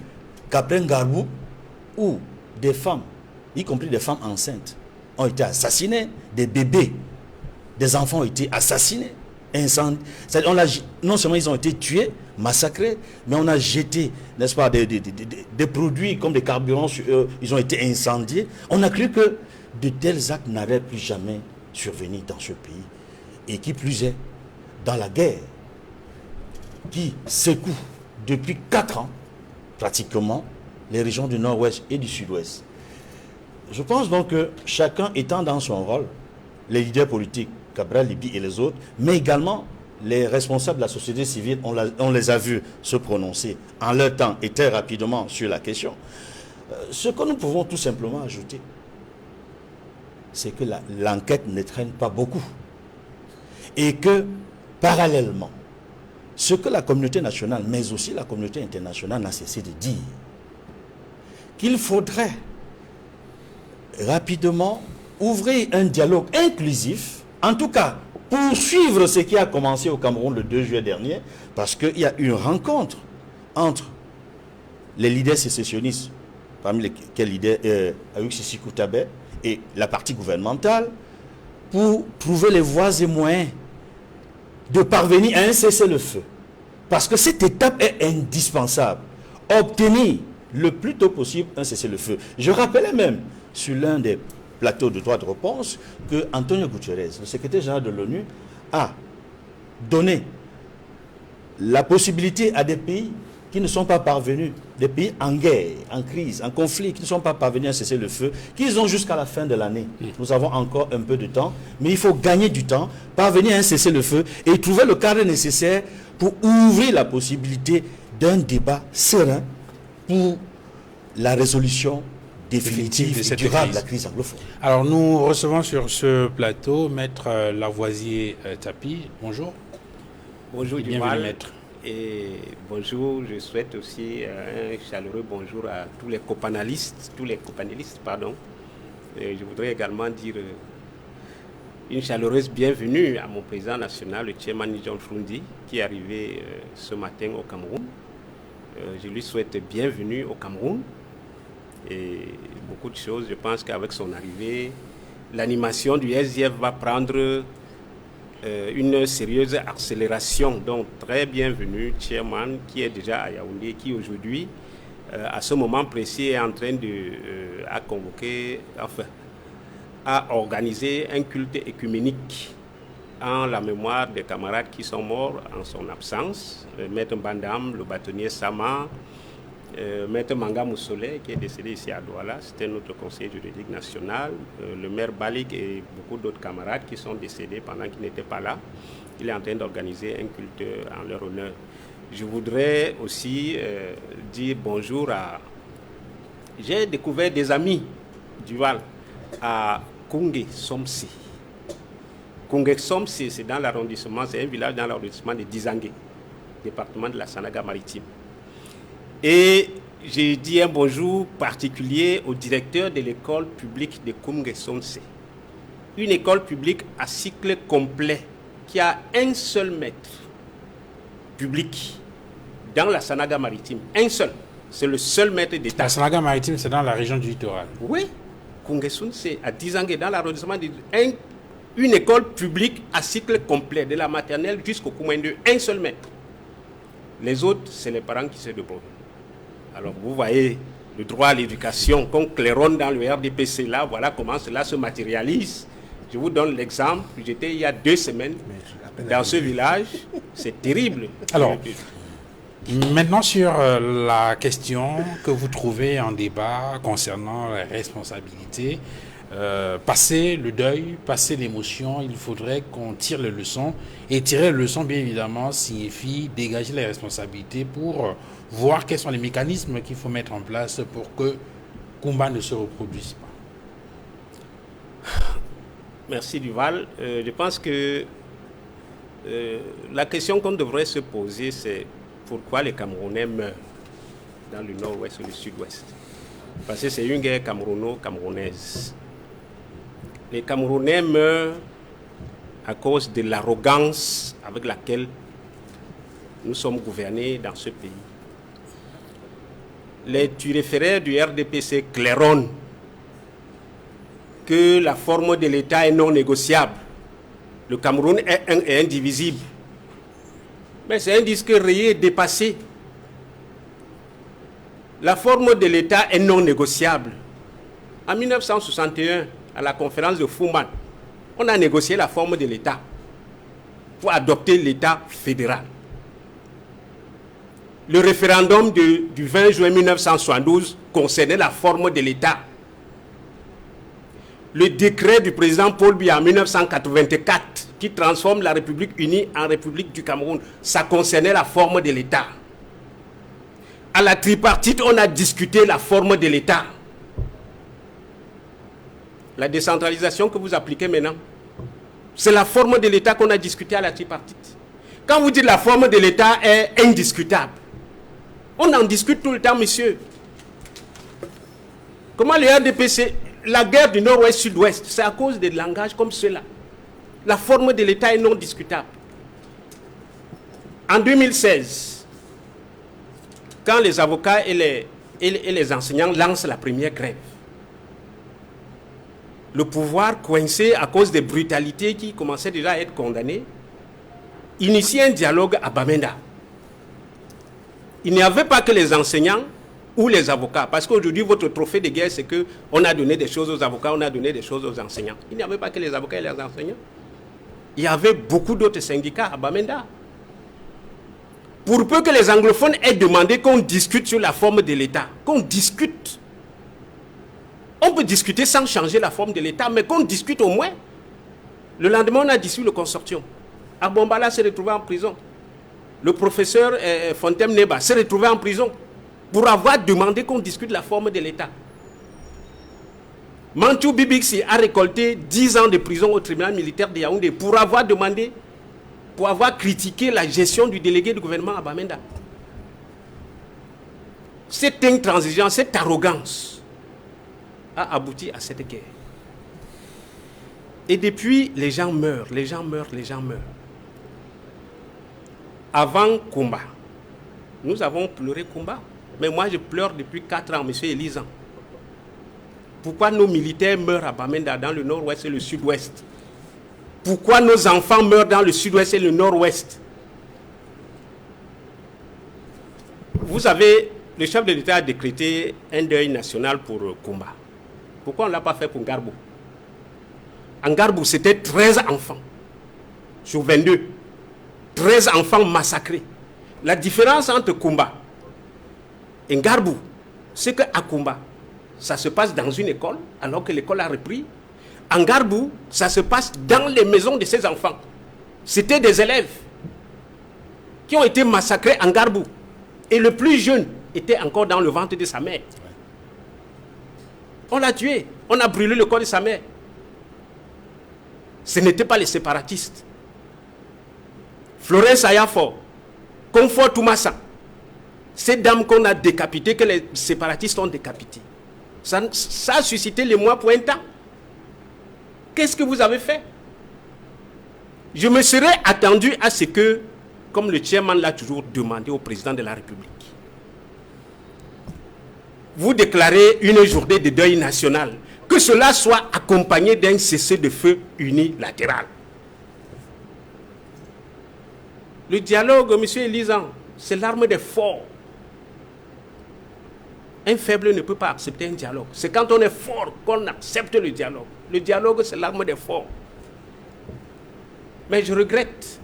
qu'après Ngarbou, où des femmes, y compris des femmes enceintes, ont été assassinées, des bébés, des enfants ont été assassinés, non seulement ils ont été tués, massacrés, mais on a jeté, n'est-ce pas, des produits comme des carburants sur eux, ils ont été incendiés. On a cru que de tels actes n'avaient plus jamais survenu dans ce pays. Et qui plus est, dans la guerre qui secoue depuis 4 ans, pratiquement, les régions du nord-ouest et du sud-ouest. Je pense donc que chacun étant dans son rôle, les leaders politiques, Cabral, Libye et les autres, mais également les responsables de la société civile, on les a vus se prononcer en leur temps et très rapidement sur la question. Ce que nous pouvons tout simplement ajouter, c'est que l'enquête ne traîne pas beaucoup. Et que, parallèlement, ce que la communauté nationale, mais aussi la communauté internationale n'a cessé de dire, qu'il faudrait rapidement ouvrir un dialogue inclusif, en tout cas, poursuivre ce qui a commencé au Cameroun le 2 juillet dernier, parce qu'il y a eu une rencontre entre les leaders sécessionnistes, parmi lesquels leader Ayoub Sissi Koutabé, et la partie gouvernementale, pour trouver les voies et moyens de parvenir à un cessez-le-feu. Parce que cette étape est indispensable. Obtenir le plus tôt possible un cessez-le-feu. Je rappelais même sur l'un des plateaux de droit de réponse que Antonio Guterres, le secrétaire général de l'ONU, a donné la possibilité à des pays qui ne sont pas parvenus, des pays en guerre, en crise, en conflit, qui ne sont pas parvenus à cesser le feu, qu'ils ont jusqu'à la fin de l'année. Nous avons encore un peu de temps, mais il faut gagner du temps, parvenir à un cessez-le-feu et trouver le cadre nécessaire pour ouvrir la possibilité d'un débat serein pour la résolution définitive et durable de la crise anglophone. Alors nous recevons sur ce plateau Maître Lavoisier Tapi. Bonjour. Bonjour, bienvenue Maître. Et bonjour, je souhaite aussi un chaleureux bonjour à tous les copanélistes, Et je voudrais également dire une chaleureuse bienvenue à mon président national, le Chairman John Frundi, qui est arrivé ce matin au Cameroun. Je lui souhaite bienvenue au Cameroun. Et beaucoup de choses, je pense qu'avec son arrivée, l'animation du SDF va prendre une sérieuse accélération. Donc, très bienvenue, Chairman, qui est déjà à Yaoundé, qui aujourd'hui, à ce moment précis, est en train à organiser un culte écuménique en la mémoire des camarades qui sont morts en son absence. Maître Bandam, le bâtonnier Sama, Maître Manga Moussolé, qui est décédé ici à Douala, c'était notre conseiller juridique national, le maire Balik et beaucoup d'autres camarades qui sont décédés pendant qu'ils n'étaient pas là. Il est en train d'organiser un culte en leur honneur. Je voudrais aussi dire bonjour à... J'ai découvert des amis du Val à Koungé Somsi. Koungé Somsi, c'est dans l'arrondissement, c'est un village dans l'arrondissement de Dizangué, département de la Sanaga-Maritime. Et j'ai dit un bonjour particulier au directeur de l'école publique de Koungé Somsi. Une école publique à cycle complet qui a un seul maître public dans la Sanaga-Maritime. Un seul. C'est le seul maître d'État. La Sanaga-Maritime, c'est dans la région du littoral. Oui. Koungé Somsi, à Dizangué, dans l'arrondissement de... Une école publique à cycle complet, de la maternelle jusqu'au Koumendeux. Un seul maître. Les autres, c'est les parents qui se débrouillent. Alors, vous voyez le droit à l'éducation qu'on claironne dans le RDPC là, voilà comment cela se matérialise. Je vous donne l'exemple. J'étais il y a 2 semaines dans ce village. C'est terrible. Alors, maintenant sur la question que vous trouvez en débat concernant les responsabilités, passer le deuil, passer l'émotion, il faudrait qu'on tire les leçons. Et tirer les leçons, bien évidemment, signifie dégager les responsabilités pour voir quels sont les mécanismes qu'il faut mettre en place pour que Kumba ne se reproduise pas. Merci Duval. Je pense que la question qu'on devrait se poser, c'est pourquoi les Camerounais meurent dans le nord-ouest ou le sud-ouest. Parce que c'est une guerre camerouno-camerounaise. Les Camerounais meurent à cause de l'arrogance avec laquelle nous sommes gouvernés dans ce pays. les turiféraires du RDPC claironnent que la forme de l'État est non négociable. Le Cameroun est un et indivisible. Mais c'est un disque rayé et dépassé. La forme de l'État est non négociable. En 1961, à la conférence de Fouman, on a négocié la forme de l'État pour adopter l'État fédéral. Le référendum du 20 juin 1972 concernait la forme de l'État. Le décret du président Paul Biya en 1984 qui transforme la République unie en République du Cameroun, ça concernait la forme de l'État. À la tripartite, on a discuté la forme de l'État. La décentralisation que vous appliquez maintenant, c'est la forme de l'État qu'on a discuté à la tripartite. Quand vous dites la forme de l'État est indiscutable, on en discute tout le temps, monsieur. Comment le RDPC, la guerre du Nord-Ouest-Sud-Ouest, c'est à cause des langages comme ceux-là. La forme de l'État est non discutable. En 2016, quand les avocats et les enseignants lancent la première grève, le pouvoir, coincé à cause des brutalités qui commençaient déjà à être condamnées, initie un dialogue à Bamenda. Il n'y avait pas que les enseignants ou les avocats, parce qu'aujourd'hui, votre trophée de guerre, c'est qu'on a donné des choses aux avocats, on a donné des choses aux enseignants. Il n'y avait pas que les avocats et les enseignants. Il y avait beaucoup d'autres syndicats à Bamenda. Pour peu que les anglophones aient demandé qu'on discute sur la forme de l'État, qu'on discute. On peut discuter sans changer la forme de l'État, mais qu'on discute au moins. Le lendemain, on a dissous le consortium. Abombala s'est retrouvé en prison. Le professeur Fontem Neba s'est retrouvé en prison pour avoir demandé qu'on discute la forme de l'État. Mantou Bibixi a récolté 10 ans de prison au tribunal militaire de Yaoundé pour avoir demandé, pour avoir critiqué la gestion du délégué du gouvernement à Bamenda. Cette intransigeance, cette arrogance a abouti à cette guerre. Et depuis, les gens meurent, les gens meurent, les gens meurent. Avant Kumba, nous avons pleuré Kumba. Mais moi, je pleure depuis 4 ans, M. Elisan. Pourquoi nos militaires meurent à Bamenda, dans le nord-ouest et le sud-ouest? Pourquoi nos enfants meurent dans le sud-ouest et le nord-ouest? Vous savez, le chef de l'État a décrété un deuil national pour Kumba. Pourquoi on ne l'a pas fait pour Ngarbou? En Ngarbou, c'était 13 enfants sur 22. 13 enfants massacrés. La différence entre Kumba et Ngarbou, c'est qu'à Kumba, ça se passe dans une école, alors que l'école a repris. En Ngarbou, ça se passe dans les maisons de ces enfants. C'était des élèves qui ont été massacrés en Ngarbou. Et le plus jeune était encore dans le ventre de sa mère. On l'a tué, on a brûlé le corps de sa mère. Ce n'étaient pas les séparatistes. Florence Ayafor, Comfort Toumassa, ces dames qu'on a décapitées, que les séparatistes ont décapitées. Ça a suscité l'émoi pour un temps. Qu'est-ce que vous avez fait? Je me serais attendu à ce que, comme le chairman l'a toujours demandé au président de la République, vous déclarez une journée de deuil national, que cela soit accompagné d'un cessez-le-feu unilatéral. Le dialogue, M. Elisan, c'est l'arme des forts. Un faible ne peut pas accepter un dialogue. C'est quand on est fort qu'on accepte le dialogue. Le dialogue, c'est l'arme des forts. Mais je regrette.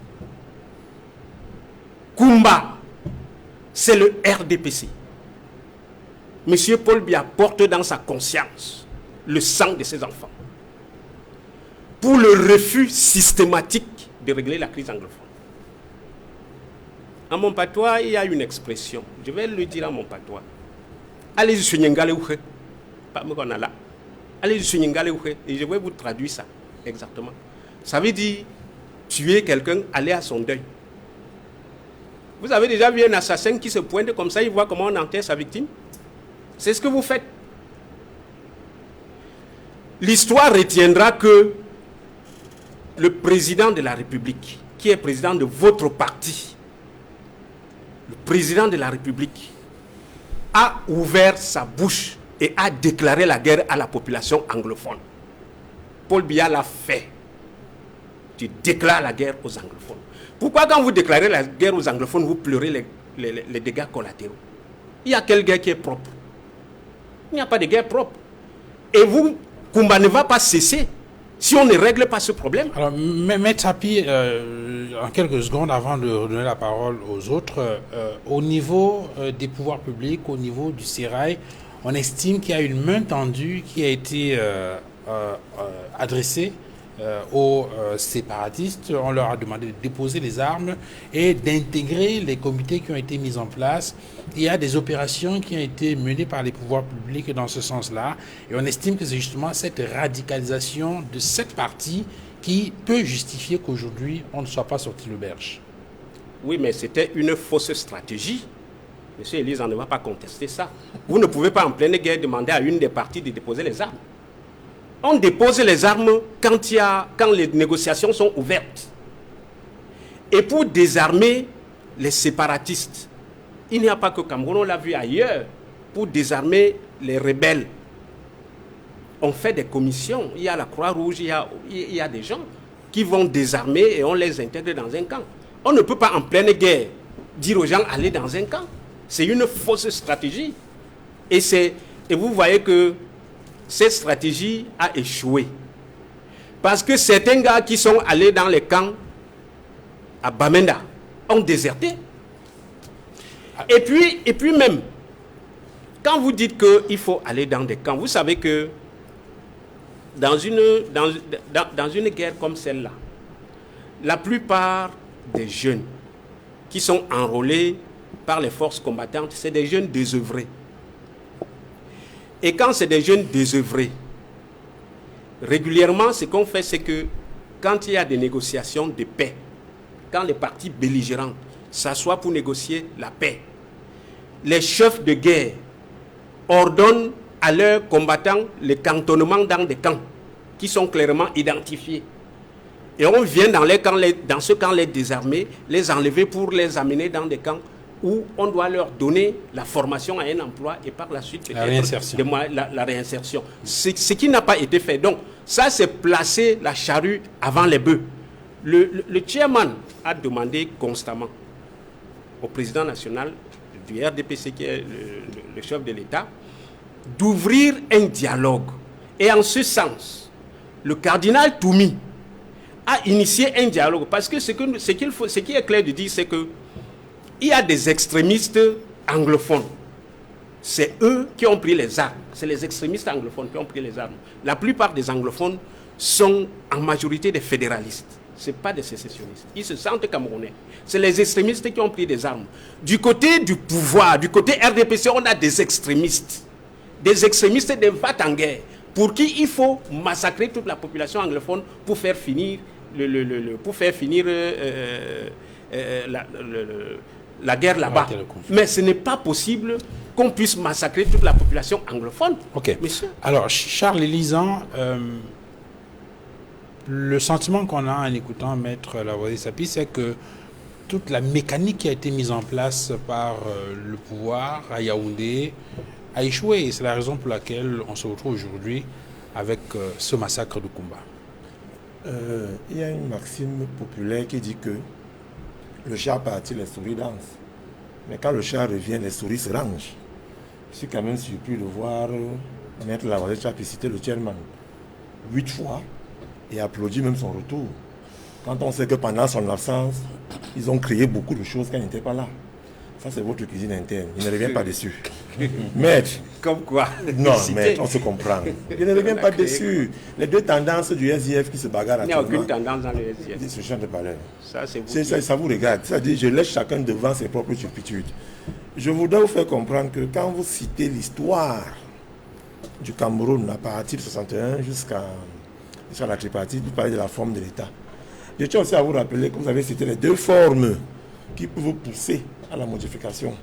Kumba, c'est le RDPC. M. Paul Biya porte dans sa conscience le sang de ses enfants pour le refus systématique de régler la crise anglophone. En mon patois, il y a une expression. Je vais le dire en mon patois. Allez-y sur Nyengaleuche. Allez-y sur Nyengaleuche. Et je vais vous traduire ça exactement. Ça veut dire tuer quelqu'un, aller à son deuil. Vous avez déjà vu un assassin qui se pointe comme ça, il voit comment on enterre sa victime? C'est ce que vous faites. L'histoire retiendra que le président de la République, qui est président de votre parti, le président de la République, a ouvert sa bouche et a déclaré la guerre à la population anglophone. Paul Biya l'a fait. Tu déclares la guerre aux anglophones. Pourquoi quand vous déclarez la guerre aux anglophones, vous pleurez les dégâts collatéraux? Il y a quelle guerre qui est propre? Il n'y a pas de guerre propre. Et vous, Kumba ne va pas cesser si on ne règle pas ce problème. Alors, Maître Api, en quelques secondes avant de redonner la parole aux autres, au niveau des pouvoirs publics, au niveau du Sérail, on estime qu'il y a une main tendue qui a été adressée aux séparatistes. On leur a demandé de déposer les armes et d'intégrer les comités qui ont été mis en place. Il y a des opérations qui ont été menées par les pouvoirs publics dans ce sens-là. Et on estime que c'est justement cette radicalisation de cette partie qui peut justifier qu'aujourd'hui, on ne soit pas sorti l'auberge. Oui, mais c'était une fausse stratégie. Monsieur Élise, on ne va pas contester ça. Vous ne pouvez pas en pleine guerre demander à une des parties de déposer les armes. On dépose les armes quand les négociations sont ouvertes. Et pour désarmer les séparatistes, il n'y a pas que Cameroun, on l'a vu ailleurs, pour désarmer les rebelles. On fait des commissions, il y a la Croix-Rouge, il y a des gens qui vont désarmer et on les intègre dans un camp. On ne peut pas en pleine guerre dire aux gens allez dans un camp. C'est une fausse stratégie. Et vous voyez que cette stratégie a échoué. Parce que certains gars qui sont allés dans les camps à Bamenda ont déserté. Et puis même, quand vous dites qu'il faut aller dans des camps, vous savez que dans une guerre comme celle-là, la plupart des jeunes qui sont enrôlés par les forces combattantes, c'est des jeunes désœuvrés. Et quand c'est des jeunes désœuvrés, régulièrement, ce qu'on fait, c'est que quand il y a des négociations de paix, quand les parties belligérantes s'assoient pour négocier la paix, les chefs de guerre ordonnent à leurs combattants le cantonnement dans des camps qui sont clairement identifiés. Et on vient dans ce camp les désarmer, les enlever pour les amener dans des camps où on doit leur donner la formation à un emploi et par la suite la réinsertion. La réinsertion. Ce qui n'a pas été fait. Donc ça, c'est placer la charrue avant les bœufs. Le chairman a demandé constamment au président national du RDPC, qui est le chef de l'État, d'ouvrir un dialogue. Et en ce sens, le cardinal Toumi a initié un dialogue. Parce que ce qui est clair de dire, c'est que il y a des extrémistes anglophones. C'est eux qui ont pris les armes. C'est les extrémistes anglophones qui ont pris les armes. La plupart des anglophones sont en majorité des fédéralistes. Ce n'est pas des sécessionnistes. Ils se sentent camerounais. C'est les extrémistes qui ont pris des armes. Du côté du pouvoir, du côté RDPC, on a des extrémistes. Des extrémistes des va-t-en-guerre pour qui il faut massacrer toute la population anglophone pour faire finir la guerre là-bas. Mais ce n'est pas possible qu'on puisse massacrer toute la population anglophone. Ok. Monsieur. Alors, Charles Élisant, le sentiment qu'on a en écoutant Maître Lavoisier Sapi, c'est que toute la mécanique qui a été mise en place par le pouvoir à Yaoundé a échoué. Et c'est la raison pour laquelle on se retrouve aujourd'hui avec ce massacre de Kumba. Il y a une maxime populaire qui dit que le chat partit, les souris dansent. Mais quand le chat revient, les souris se rangent. Je suis quand même surpris de voir Maître Lavoisier Sapi citer le chairman 8 fois et applaudir même son retour. Quand on sait que pendant son absence, ils ont créé beaucoup de choses quand il n'était pas là. Ça, c'est votre cuisine interne. Il ne revient pas dessus. Maître. Comme quoi? Non, maître, on se comprend. Il ne revient pas dessus. Les deux tendances du SIF qui se bagarrent. Il n'y a aucune tendance dans le SIF. C'est ce genre de parler. Ça, c'est vous. Ça vous regarde. C'est-à-dire, je laisse chacun devant ses propres turpitudes. Je voudrais vous faire comprendre que quand vous citez l'histoire du Cameroun à partir de 61 jusqu'à la tripartite, vous parlez de la forme de l'État. Je tiens aussi à vous rappeler que vous avez cité les deux formes qui peuvent vous pousser à la modification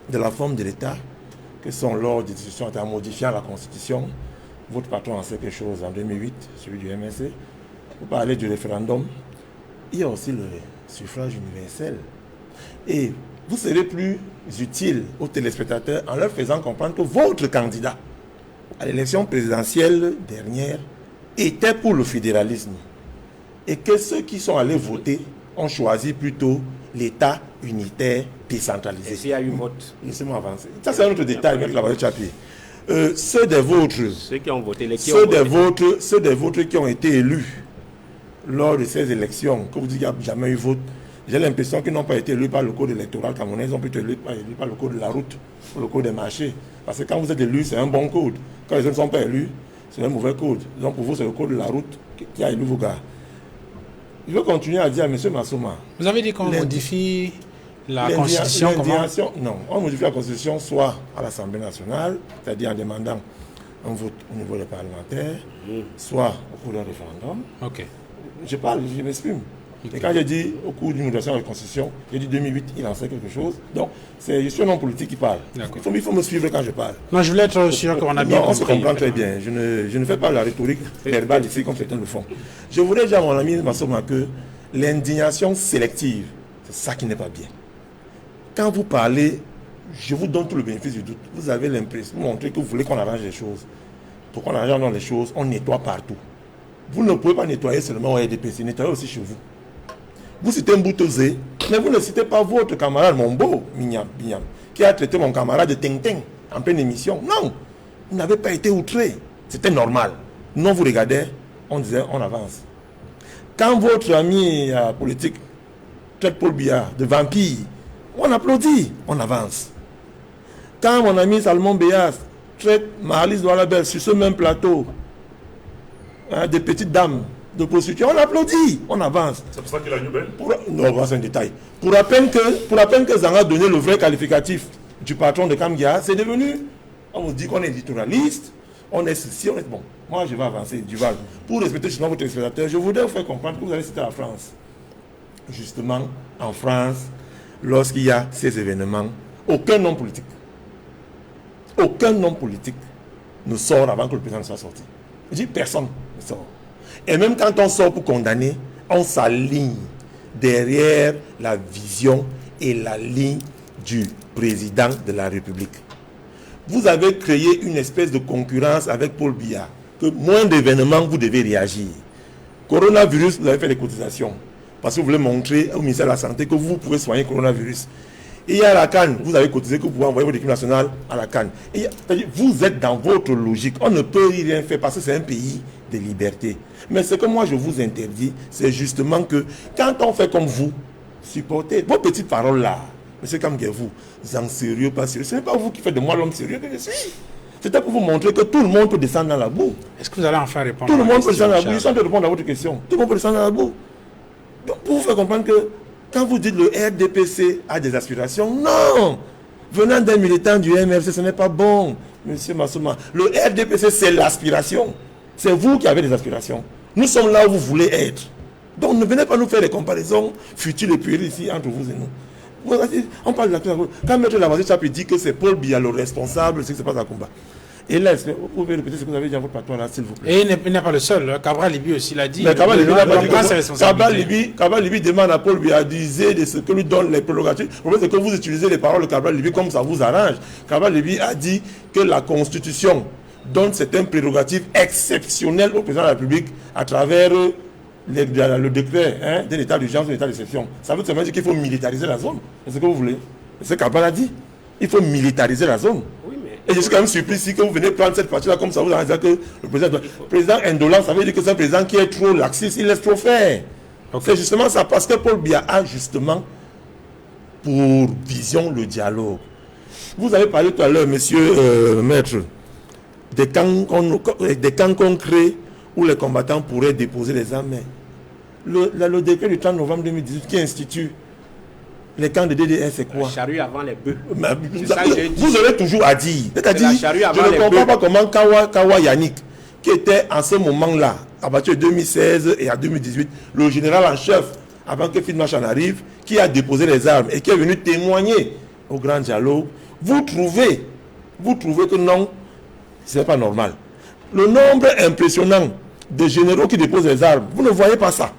de la forme de l'État, que sont lors des discussions en modifiant la Constitution. Votre patron en sait quelque chose en 2008, celui du MSC. Vous parlez du référendum. Il y a aussi le suffrage universel. Et vous serez plus utile aux téléspectateurs en leur faisant comprendre que votre candidat à l'élection présidentielle dernière était pour le fédéralisme et que ceux qui sont allés voter ont choisi plutôt l'État unitaire décentralisé. Et s'il y a eu vote? Laissez-moi avancer. Ça, c'est un autre détail, avec la voiture Chapier. Ceux des vôtres, ceux qui ont voté, ceux des vôtres qui ont été élus lors de ces élections, que vous dites qu'il n'y a jamais eu vote, j'ai l'impression qu'ils n'ont pas été élus par le code électoral camerounais, ils ont plutôt été élus par le code de la route, ou le code des marchés. Parce que quand vous êtes élu, c'est un bon code. Quand les autres ne sont pas élus, c'est un mauvais code. Donc pour vous, c'est le code de la route qui a élu vos gars. Je veux continuer à dire à M. Massouma. Vous avez dit qu'on modifie la Constitution, comment? Non, on modifie la Constitution soit à l'Assemblée nationale, c'est-à-dire en demandant un vote au niveau des parlementaires, soit au cours d'un référendum. Ok. Je parle, je m'exprime. Okay. Et quand j'ai dit au cours d'une modification de la Constitution, j'ai dit 2008, il en sait quelque chose. Donc, je suis un homme politique qui parle. Il faut me suivre quand je parle. Non, je voulais être sûr qu'on a bien compris. On se comprend très bien. Je ne fais pas la rhétorique verbale ici comme certains le font. Je voudrais dire à mon ami Massouma que l'indignation sélective, c'est ça qui n'est pas bien. Quand vous parlez, je vous donne tout le bénéfice du doute. Vous avez l'impression, vous montrez que vous voulez qu'on arrange les choses. Pour qu'on arrange les choses, on nettoie partout. Vous ne pouvez pas nettoyer seulement au RDPC, nettoyer aussi chez vous. Vous citez Mboutozé, mais vous ne citez pas votre camarade Mombo, Mignam, qui a traité mon camarade de Tintin en pleine émission. Non, vous n'avez pas été outré. C'était normal. Non, vous regardez, on disait, on avance. Quand votre ami politique traite Paul Biya de vampire, on applaudit, on avance. Quand mon ami Salomon Béas traite Marlise Doualabel sur ce même plateau, des petites dames de prostitution, on applaudit, on avance. C'est pour ça qu'il a une belle. Non, c'est un détail. Pour la peine que Zanga a donné le vrai qualificatif du patron de Kamgia, c'est devenu, on vous dit qu'on est éditorialiste, on est ceci, on est bon. Moi, je vais avancer, Duval. Pour respecter justement votre téléspectateur, je voudrais vous faire comprendre que vous avez cité la France. Justement, en France, lorsqu'il y a ces événements, aucun homme politique ne sort avant que le président ne soit sorti. Je dis personne ne sort. Et même quand on sort pour condamner, on s'aligne derrière la vision et la ligne du président de la République. Vous avez créé une espèce de concurrence avec Paul Biya, que moins d'événements, vous devez réagir. Coronavirus, vous avez fait des cotisations, parce que vous voulez montrer au ministère de la Santé que vous pouvez soigner le coronavirus. Et à la CAN, vous avez cotisé que vous pouvez envoyer votre équipe nationale à la CAN. Vous êtes dans votre logique. On ne peut rien faire parce que c'est un pays de liberté. Mais ce que moi je vous interdis, c'est justement que quand on fait comme vous, supportez vos petites paroles là. Monsieur Kamguevou, vous en sérieux, pas sérieux. Ce n'est pas vous qui faites de moi l'homme sérieux que je suis. C'était pour vous montrer que tout le monde peut descendre dans la boue. Est-ce que vous allez enfin répondre? Tout le monde peut descendre dans la boue. Je suis en train de répondre à votre question. Tout le monde peut descendre dans la boue. Donc pour vous faire comprendre que quand vous dites le RDPC a des aspirations, non. Venant d'un militant du MRC, ce n'est pas bon, monsieur Massouma. Le RDPC, c'est l'aspiration. C'est vous qui avez des aspirations. Nous sommes là où vous voulez être. Donc ne venez pas nous faire des comparaisons futiles et puériles ici entre vous et nous. On parle de la... Quand M. Lavoisier Chapi dit que c'est Paul Biya le responsable, c'est que ce n'est pas un combat. Et là, vous pouvez répéter ce que vous avez dit à votre patron là, s'il vous plaît. Et il n'est pas le seul. Cabral Libi aussi l'a dit. Mais Cabral Libi demande à Paul Biya d'user de ce que lui donne les prérogatives. Le problème, c'est que vous utilisez les paroles de Cabral Libi comme ça vous arrange. Cabral Libi a dit que la Constitution donne certaines prérogatives exceptionnelles au président de la République à travers le décret d'un état d'urgence ou d'un état d'exception. Ça veut dire qu'il faut militariser la zone. C'est ce que vous voulez. C'est ce que Cabral a dit. Il faut militariser la zone. Et je suis quand même surpris si que vous venez prendre cette partie-là comme ça, vous allez dire que le président indolent, ça veut dire que c'est un président qui est trop laxiste, il laisse trop faire. Okay. C'est justement ça, parce que Paul Biya a justement pour vision le dialogue. Vous avez parlé tout à l'heure, monsieur Maître, des camps qu'on crée où les combattants pourraient déposer les armes. Le décret du 30 novembre 2018 qui institue les camps de DDR, c'est quoi? La charrue avant les bœufs. Vous aurez toujours à dire. C'est-à-dire, je ne comprends pas comment Kawa Yannick, qui était en ce moment-là, à partir de 2016 et à 2018, le général en chef, avant que Fidmach en arrive, qui a déposé les armes et qui est venu témoigner au grand dialogue, vous trouvez que non, ce n'est pas normal. Le nombre impressionnant de généraux qui déposent les armes, vous ne voyez pas ça.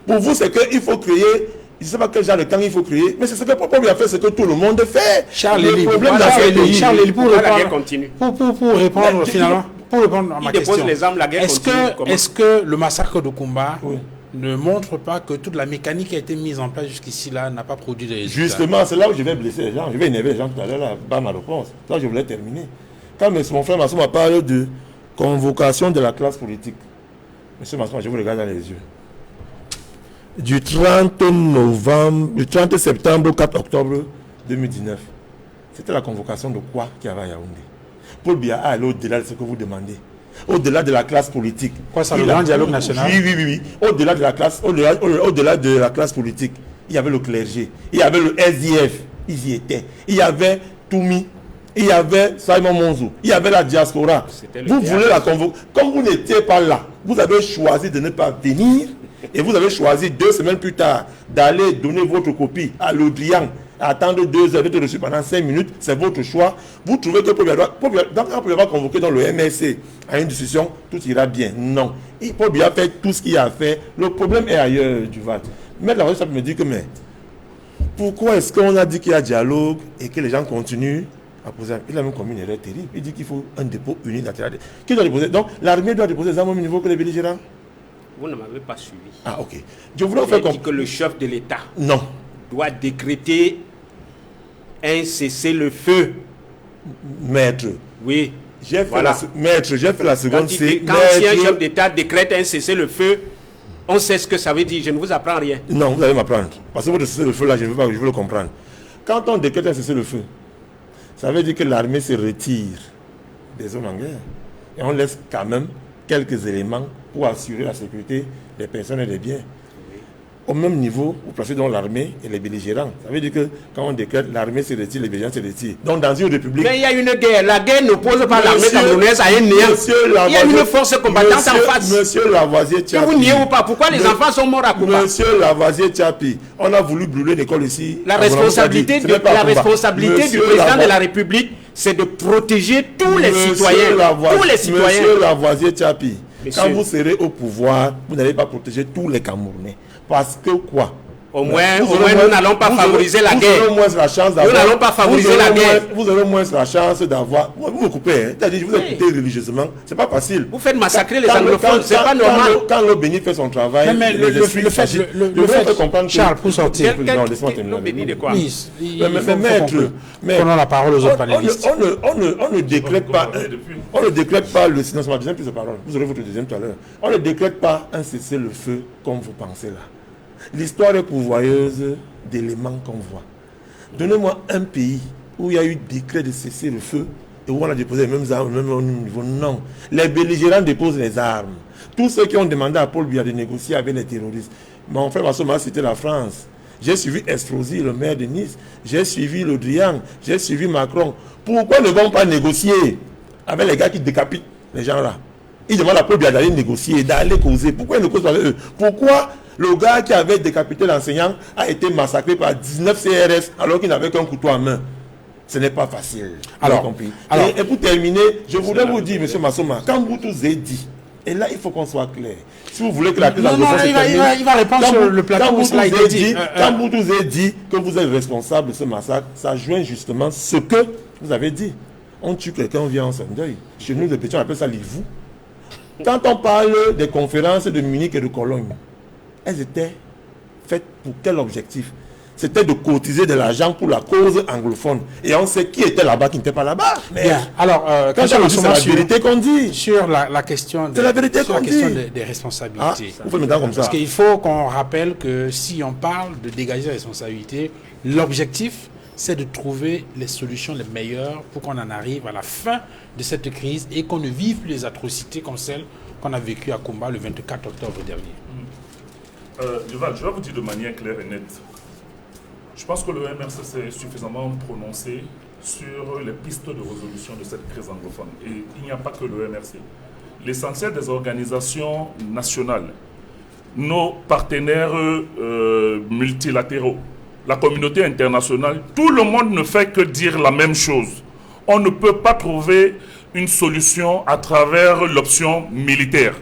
Pour vous, c'est qu'il faut créer Je ne sais pas quel genre de camp il faut créer, mais c'est ce que Paul Biya fait, ce que tout le monde fait. Charles le Elie, problème voilà, dans ce pays, Charles Elie, pour la guerre répondre, continue. Pour répondre Mais, finalement, pour répondre à ma Il dépose question, les armes, la guerre continue. Comment? est-ce que le massacre de Kumba Oui. ne montre pas que toute la mécanique qui a été mise en place jusqu'ici là n'a pas produit de résultats? Justement, c'est là où je vais blesser les gens, je vais énerver les gens tout à l'heure, là, bas ma réponse. Là, je voulais terminer. Quand mon frère Massouma parle de convocation de la classe politique, monsieur Massouma, je vous regarde dans les yeux. Du 30 septembre au 4 octobre 2019, c'était la convocation de quoi qui avait à Yaoundé? Paul Biya a allé au-delà de ce que vous demandez. Au-delà de la classe politique. Quoi, ça, le grand dialogue national? Oui. Au-delà de la classe, au-delà de la classe politique, il y avait le clergé, il y avait le SDF, ils y étaient. Il y avait Toumi, il y avait Simon Monzo, il y avait la diaspora. Vous voulez la convoquer. Comme vous n'étiez pas là, vous avez choisi de ne pas venir et vous avez choisi 2 semaines plus tard d'aller donner votre copie à l'Audrian. Attendre 2 heures, d'être reçu pendant 5 minutes, c'est votre choix. Vous trouvez que Paul Biya va convoquer dans le MRC à une discussion, tout ira bien. Non. Et Paul Biya fait tout ce qu'il a fait. Le problème est ailleurs, Duval. Mais la ça me dit que, mais pourquoi est-ce qu'on a dit qu'il y a dialogue et que les gens continuent à poser? Il a même commis une erreur terrible. Il dit qu'il faut un dépôt unilatéral. Qui doit déposer? Donc l'armée doit déposer les armes au même niveau que les belligérants. Vous ne m'avez pas suivi. Ah, ok. Je voulais faire dit que le chef de l'État non. doit décréter un cessez-le-feu. Maître. Oui. J'ai fait la seconde C. Quand si un chef d'État décrète un cessez-le-feu, on sait ce que ça veut dire. Je ne vous apprends rien. Non, vous allez m'apprendre. Parce que votre cessez-le-feu là, je veux le comprendre. Quand on décrète un cessez-le-feu, ça veut dire que l'armée se retire des zones en guerre. Et on laisse quand même quelques éléments pour assurer la sécurité des personnes et des biens. Au même niveau, vous placez donc l'armée et les belligérants. Ça veut dire que quand on décrète, l'armée se retire, les belligérants se retirent. Donc dans une république... Mais il y a une guerre. La guerre n'oppose pas l'armée camerounaise à un néant. Il y a une force combattante en face. Monsieur Lavoisier Tchapi. Que vous niez ou pas? Pourquoi les enfants sont morts à Kumba? Monsieur Lavoisier Tchapi, on a voulu brûler l'école ici. La responsabilité du président de la République, c'est de protéger tous les citoyens. Monsieur Lavoisier Tchapi, quand vous serez au pouvoir, vous n'allez pas protéger tous les Camerounais. Parce que quoi? Au moins, nous n'allons pas favoriser la guerre. Vous aurez moins la chance d'avoir. Nous n'allons pas favoriser la guerre. Vous aurez moins la chance d'avoir. Vous me coupez, hein? C'est-à-dire, je vous ai coupé religieusement. C'est pas facile. Vous faites massacrer les anglophones, c'est pas normal. Quand le Béni fait son travail, mais le fait comprendre. Charles, pour sortir. Non, laisse-moi terminer. Béni de quoi? Mais maître, prenons la parole aux autres panélistes. On ne décrète pas. On ne décrète pas le silence. Ma deuxième prise de parole. Vous aurez votre deuxième tout à l'heure. On ne décrète pas un cessez-le-feu comme vous pensez là. L'histoire est pourvoyeuse d'éléments qu'on voit. Donnez-moi un pays où il y a eu décret de cesser le feu et où on a déposé les mêmes armes, même au niveau. Non. Les belligérants déposent les armes. Tous ceux qui ont demandé à Paul Biya de négocier avec les terroristes. Mon frère Massouma a cité la France. J'ai suivi Estrosi, le maire de Nice. J'ai suivi Le Drian. J'ai suivi Macron. Pourquoi ne vont pas négocier avec les gars qui décapitent les gens là? Ils demandent à Paul Biya d'aller négocier, d'aller causer. Pourquoi ils ne causent pas avec eux? Pourquoi le gars qui avait décapité l'enseignant a été massacré par 19 CRS alors qu'il n'avait qu'un couteau en main? Ce n'est pas facile. Et pour terminer, je voudrais vous dire, M. Massouma, quand vous tous avez dit, et là il faut qu'on soit clair, si vous voulez que la crise anglophone se termine, il va répondre sur le plateau où cela a été dit. Quand vous tous avez dit que vous êtes responsable de ce massacre, ça joint justement ce que vous avez dit. On tue quelqu'un, on vient en son deuil. Chez nous, les petits, on appelle ça les vous. Quand on parle des conférences de Munich et de Cologne, elles étaient faites pour quel objectif? C'était de cotiser de l'argent pour la cause anglophone. Et on sait qui était là-bas, qui n'était pas là-bas. Mais bien. Alors, quand c'est la vérité qu'on dit. Sur la question des responsabilités. Vous faites maintenant comme ça. Parce qu'il faut qu'on rappelle que si on parle de dégager les responsabilités, l'objectif, c'est de trouver les solutions les meilleures pour qu'on en arrive à la fin de cette crise et qu'on ne vive plus les atrocités comme celles qu'on a vécues à Kumba le 24 octobre dernier. Duval, je vais vous dire de manière claire et nette. Je pense que le MRC s'est suffisamment prononcé sur les pistes de résolution de cette crise anglophone. Et il n'y a pas que le MRC. L'essentiel des organisations nationales, nos partenaires multilatéraux, la communauté internationale, tout le monde ne fait que dire la même chose. On ne peut pas trouver une solution à travers l'option militaire.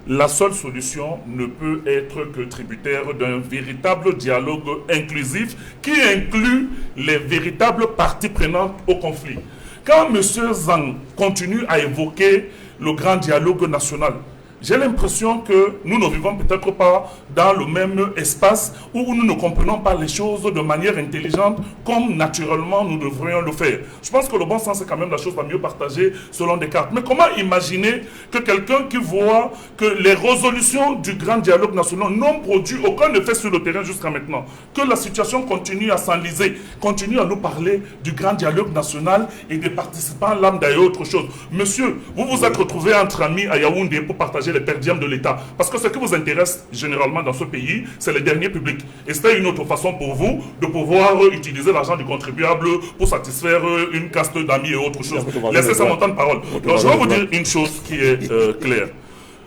la seule solution ne peut être que tributaire d'un véritable dialogue inclusif qui inclut les véritables parties prenantes au conflit. Quand M. Zhang continue à évoquer le grand dialogue national, j'ai l'impression que nous ne vivons peut-être pas dans le même espace où nous ne comprenons pas les choses de manière intelligente comme naturellement nous devrions le faire. Je pense que le bon sens est quand même la chose la mieux partagée selon Descartes. Mais comment imaginer que quelqu'un qui voit que les résolutions du grand dialogue national n'ont produit aucun effet sur le terrain jusqu'à maintenant, que la situation continue à s'enliser, continue à nous parler du grand dialogue national et des participants lambda et autre chose. Monsieur, vous vous êtes retrouvé entre amis à Yaoundé pour partager les perdièmes de l'État. Parce que ce qui vous intéresse généralement dans ce pays, c'est les derniers publics. Et c'était une autre façon pour vous de pouvoir utiliser l'argent du contribuable pour satisfaire une caste d'amis et autre chose. Laissez ça mon temps de parole. Donc je vais vous dire une chose qui est claire.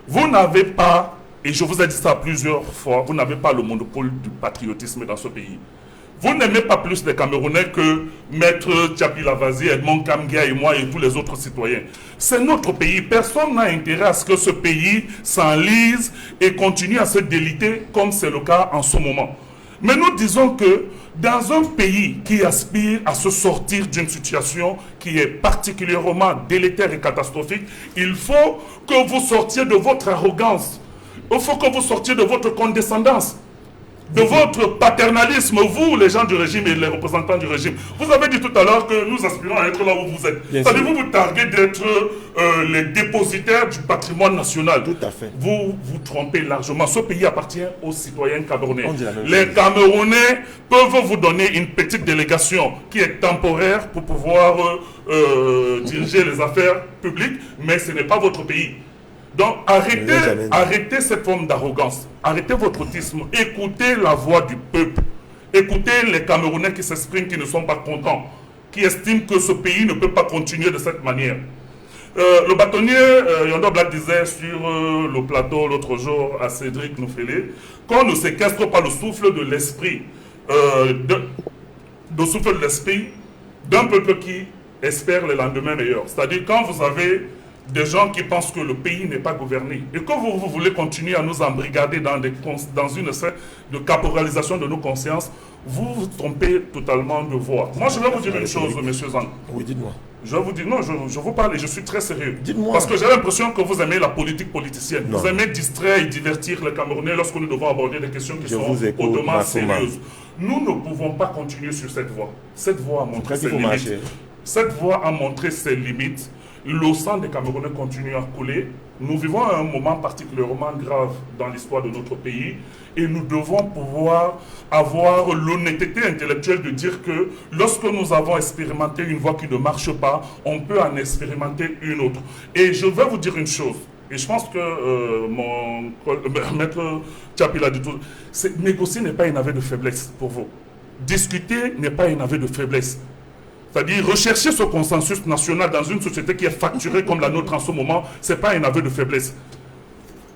Vous n'avez pas, et je vous ai dit ça plusieurs fois, vous n'avez pas le monopole du patriotisme dans ce pays. Vous n'aimez pas plus les Camerounais que Maître Tchapi Lavazi, Edmond Kamgia et moi et tous les autres citoyens. C'est notre pays. Personne n'a intérêt à ce que ce pays s'enlise et continue à se déliter comme c'est le cas en ce moment. Mais nous disons que dans un pays qui aspire à se sortir d'une situation qui est particulièrement délétère et catastrophique, il faut que vous sortiez de votre arrogance. Il faut que vous sortiez de votre condescendance, de votre paternalisme, vous, les gens du régime et les représentants du régime. Vous avez dit tout à l'heure que nous aspirons à être là où vous êtes. C'est-à-dire vous vous targuez d'être les dépositaires du patrimoine national. Tout à fait. Vous vous trompez largement. Ce pays appartient aux citoyens camerounais. Les Camerounais peuvent vous donner une petite délégation qui est temporaire pour pouvoir diriger les affaires publiques, mais ce n'est pas votre pays. Donc arrêtez cette forme d'arrogance, arrêtez votre autisme, écoutez la voix du peuple, écoutez les Camerounais qui s'expriment, qui ne sont pas contents, qui estiment que ce pays ne peut pas continuer de cette manière. Le bâtonnier Yondo Black disait sur le plateau l'autre jour à Cédric Noufélé qu'on ne séquestre pas le souffle de l'esprit, le souffle de l'esprit d'un peuple qui espère le lendemain meilleur. C'est-à-dire quand vous avez des gens qui pensent que le pays n'est pas gouverné et que vous voulez continuer à nous embrigader dans une sorte de caporalisation de nos consciences, vous vous trompez totalement de voie. Moi, je vais vous dire une chose, M. Zhang. Oui, dites-moi. Je vais vous dire, non, je vous parle et je suis très sérieux. Dites-moi. Parce que j'ai l'impression que vous aimez la politique politicienne. Non. Vous aimez distraire et divertir les Camerounais lorsque nous devons aborder des questions qui sont hautement sérieuses. Nous ne pouvons pas continuer sur cette voie. Cette voie a montré ses limites. Cette voie a montré ses limites. Le sang des Camerounais continue à couler. Nous vivons à un moment particulièrement grave dans l'histoire de notre pays et nous devons pouvoir avoir l'honnêteté intellectuelle de dire que lorsque nous avons expérimenté une voie qui ne marche pas, on peut en expérimenter une autre. Et je vais vous dire une chose, et je pense que mon maître Tchapi l'a dit tout, négocier n'est pas un aveu de faiblesse pour vous. Discuter n'est pas un aveu de faiblesse. C'est-à-dire rechercher ce consensus national dans une société qui est facturée comme la nôtre en ce moment, ce n'est pas un aveu de faiblesse.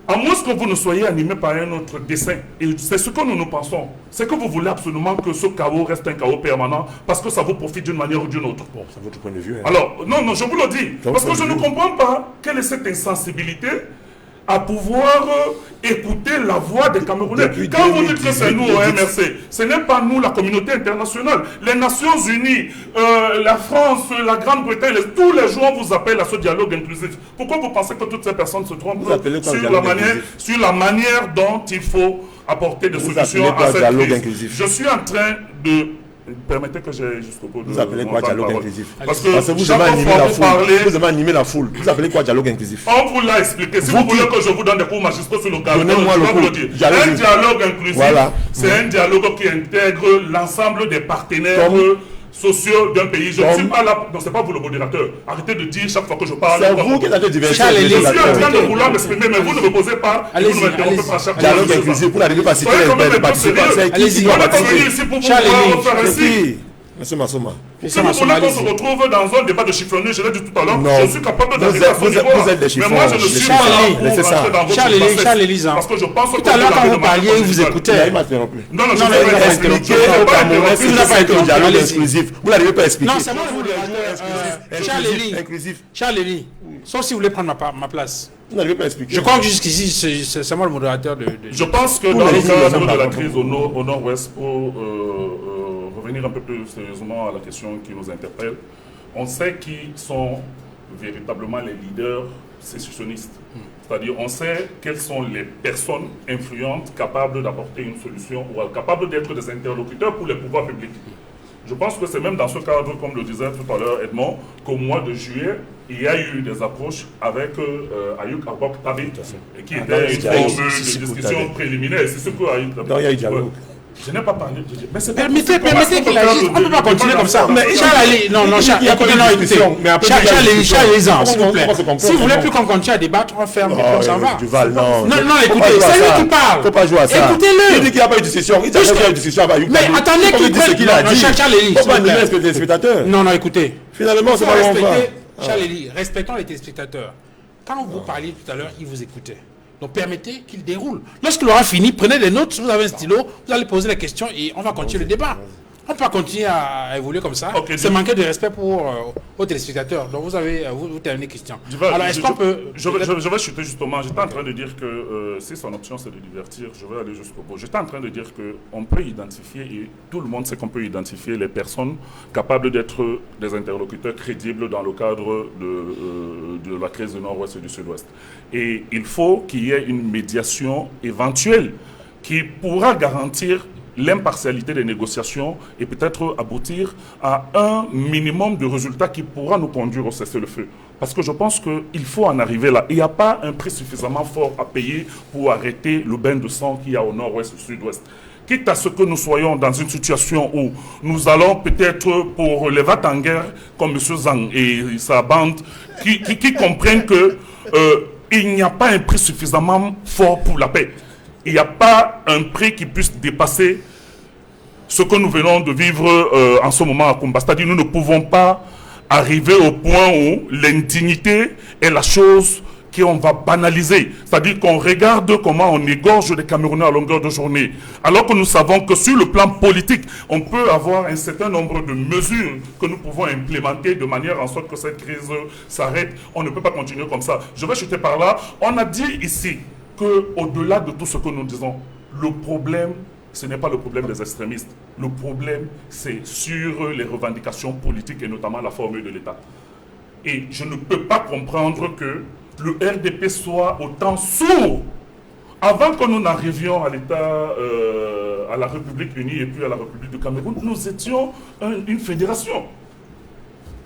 À moins que vous ne soyez animé par un autre dessein, et c'est ce que nous pensons, c'est que vous voulez absolument que ce chaos reste un chaos permanent parce que ça vous profite d'une manière ou d'une autre. Bon, c'est votre point de vue. Hein. Alors, non, je vous le dis, parce que je ne comprends pas quelle est cette insensibilité à pouvoir écouter la voix des Camerounais. Quand vous dites que c'est nous au MRC, ce n'est pas nous, la communauté internationale. Les Nations Unies, la France, la Grande-Bretagne, tous les jours vous appellent à ce dialogue inclusif. Pourquoi vous pensez que toutes ces personnes se trompent sur la manière dont il faut apporter des solutions à cette crise? Je suis en train de... Permettez que j'aille jusqu'au bout de... Vous appelez quoi dialogue inclusif? Parce que vous avez animé la foule. Vous avez animé la foule. Vous appelez quoi dialogue inclusif? On vous l'a expliqué. Si vous voulez que je vous donne des cours magistraux sur le cadre, donnez-moi le vous le dire. Un dialogue inclusif, voilà. C'est un dialogue qui intègre l'ensemble des partenaires sociaux d'un pays. Je ne suis pas là... Non, ce n'est pas vous le modérateur. Arrêtez de dire chaque fois que je parle... C'est vous qui êtes en train de divertir. Je suis en train de vouloir m'exprimer, mais vous ne me posez pas... Allez-y, vous ne m'interrompez pas chaque fois. Dialogue inclusif, vous n'arrivez pas à citer les participants. Allez-y, on est venu ici pour pouvoir faire ainsi. Monsieur Massoma. Si vous voulez qu'on se retrouve dans un débat de chiffonnier, je l'ai dit tout à l'heure, je suis capable d'arriver à ce niveau. Mais moi, je ne suis pas là pour rentrer dans votre Charles, parce que je pense que tout à l'heure, quand vous parliez, vous écoutez. Non, je ne vais pas expliquer. Vous n'avez pas été au dialogue exclusif. Vous n'arrivez pas à expliquer. Non, c'est moi Charles Elie, sauf si vous voulez prendre ma place. Vous n'arrivez pas à expliquer. Je crois que jusqu'ici, c'est moi le modérateur de... Je pense que dans le cadre de la crise au nord-ouest, pour revenir un peu plus sérieusement à la question qui nous interpelle, on sait qui sont véritablement les leaders sécessionnistes. C'est-à-dire, on sait quelles sont les personnes influentes capables d'apporter une solution ou capables d'être des interlocuteurs pour les pouvoirs publics. Je pense que c'est même dans ce cadre, comme le disait tout à l'heure Edmond, qu'au mois de juillet, il y a eu des approches avec Ayouk Arbok Tabé, qui était une forme de discussion préliminaire. C'est ce que Ayouk Tabé. Non, il y a eu dialogue. Je n'ai pas parlé. Permettez qu'il agisse. On ne peut pas continuer comme ça. Mais Charles Ali, écoutez. Charles, s'il vous plaît. Si vous voulez plus qu'on continue à débattre, on ferme et puis on s'en va. Duval, non, écoutez, c'est lui qui parle. Il ne faut pas jouer à ça. Écoutez-le. Il dit qu'il n'y a pas eu de discussion. Il dit qu'il y a eu une discussion avec Ayouk Tabé. Mais attendez qu'il dise ce qu'il a dit. Charles Ali, il ne faut pas animer les téléspectateurs. Non, écoutez. Finalement, c'est pas où on va. Charles Ali, respectons les téléspectateurs. Quand vous parliez tout à l'heure, ils vous écoutaient. Donc permettez qu'il déroule. Lorsqu'il aura fini, prenez des notes, vous avez un stylo, vous allez poser la question et on va continuer le débat. On ne peut pas continuer à évoluer comme ça. C'est manquer de respect pour aux téléspectateurs. Donc vous terminez question. Alors est-ce qu'on peut... Je vais chuter justement. J'étais en train de dire que si son option c'est de divertir, je vais aller jusqu'au bout. J'étais en train de dire qu'on peut identifier, et tout le monde sait qu'on peut identifier les personnes capables d'être des interlocuteurs crédibles dans le cadre de la crise du Nord-Ouest et du Sud-Ouest. Et il faut qu'il y ait une médiation éventuelle qui pourra garantir l'impartialité des négociations et peut-être aboutir à un minimum de résultats qui pourra nous conduire au cessez-le-feu. Parce que je pense qu'il faut en arriver là. Il n'y a pas un prix suffisamment fort à payer pour arrêter le bain de sang qu'il y a au nord-ouest et au sud-ouest. Quitte à ce que nous soyons dans une situation où nous allons peut-être pour les va-t-en-guerre comme M. Zhang et sa bande qui comprennent qu'il n'y a pas un prix suffisamment fort pour la paix. Il n'y a pas un prix qui puisse dépasser ce que nous venons de vivre en ce moment à Kumba. C'est-à-dire nous ne pouvons pas arriver au point où l'indignité est la chose qu'on va banaliser. C'est-à-dire qu'on regarde comment on égorge les Camerounais à longueur de journée. Alors que nous savons que sur le plan politique, on peut avoir un certain nombre de mesures que nous pouvons implémenter de manière en sorte que cette crise s'arrête. On ne peut pas continuer comme ça. Je vais chuter par là. On a dit ici qu'au-delà de tout ce que nous disons, le problème, ce n'est pas le problème des extrémistes. Le problème, c'est sur les revendications politiques et notamment la formule de l'État. Et je ne peux pas comprendre que le RDP soit autant sourd. Avant que nous n'arrivions à l'État, à la République unie et puis à la République du Cameroun, nous étions une fédération.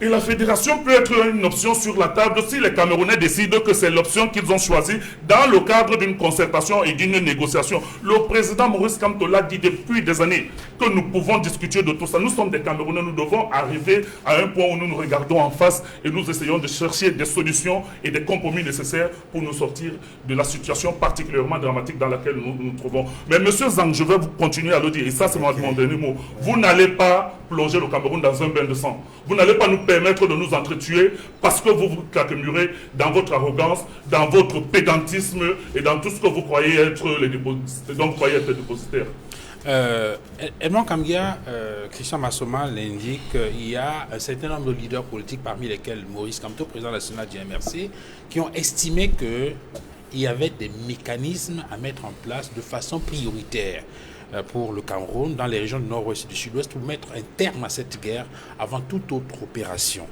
Et la fédération peut être une option sur la table si les Camerounais décident que c'est l'option qu'ils ont choisie dans le cadre d'une concertation et d'une négociation. Le président Maurice Kamto l'a dit depuis des années que nous pouvons discuter de tout ça. Nous sommes des Camerounais, nous devons arriver à un point où nous nous regardons en face et nous essayons de chercher des solutions et des compromis nécessaires pour nous sortir de la situation particulièrement dramatique dans laquelle nous nous trouvons. Mais M. Zhang, je vais vous continuer à le dire, et ça c'est mon dernier mot, vous n'allez pas plonger le Cameroun dans un bain de sang. Vous n'allez pas nous permettre de nous entretuer parce que vous vous claquemurez dans votre arrogance, dans votre pédantisme et dans tout ce que vous croyez être les dépositaires. Edmond Kamgia, Christian Massoma l'indique, il y a un certain nombre de leaders politiques, parmi lesquels Maurice Kamto, président national du MRC, qui ont estimé qu'il y avait des mécanismes à mettre en place de façon prioritaire pour le Cameroun, dans les régions du nord-ouest et du sud-ouest, pour mettre un terme à cette guerre avant toute autre opération.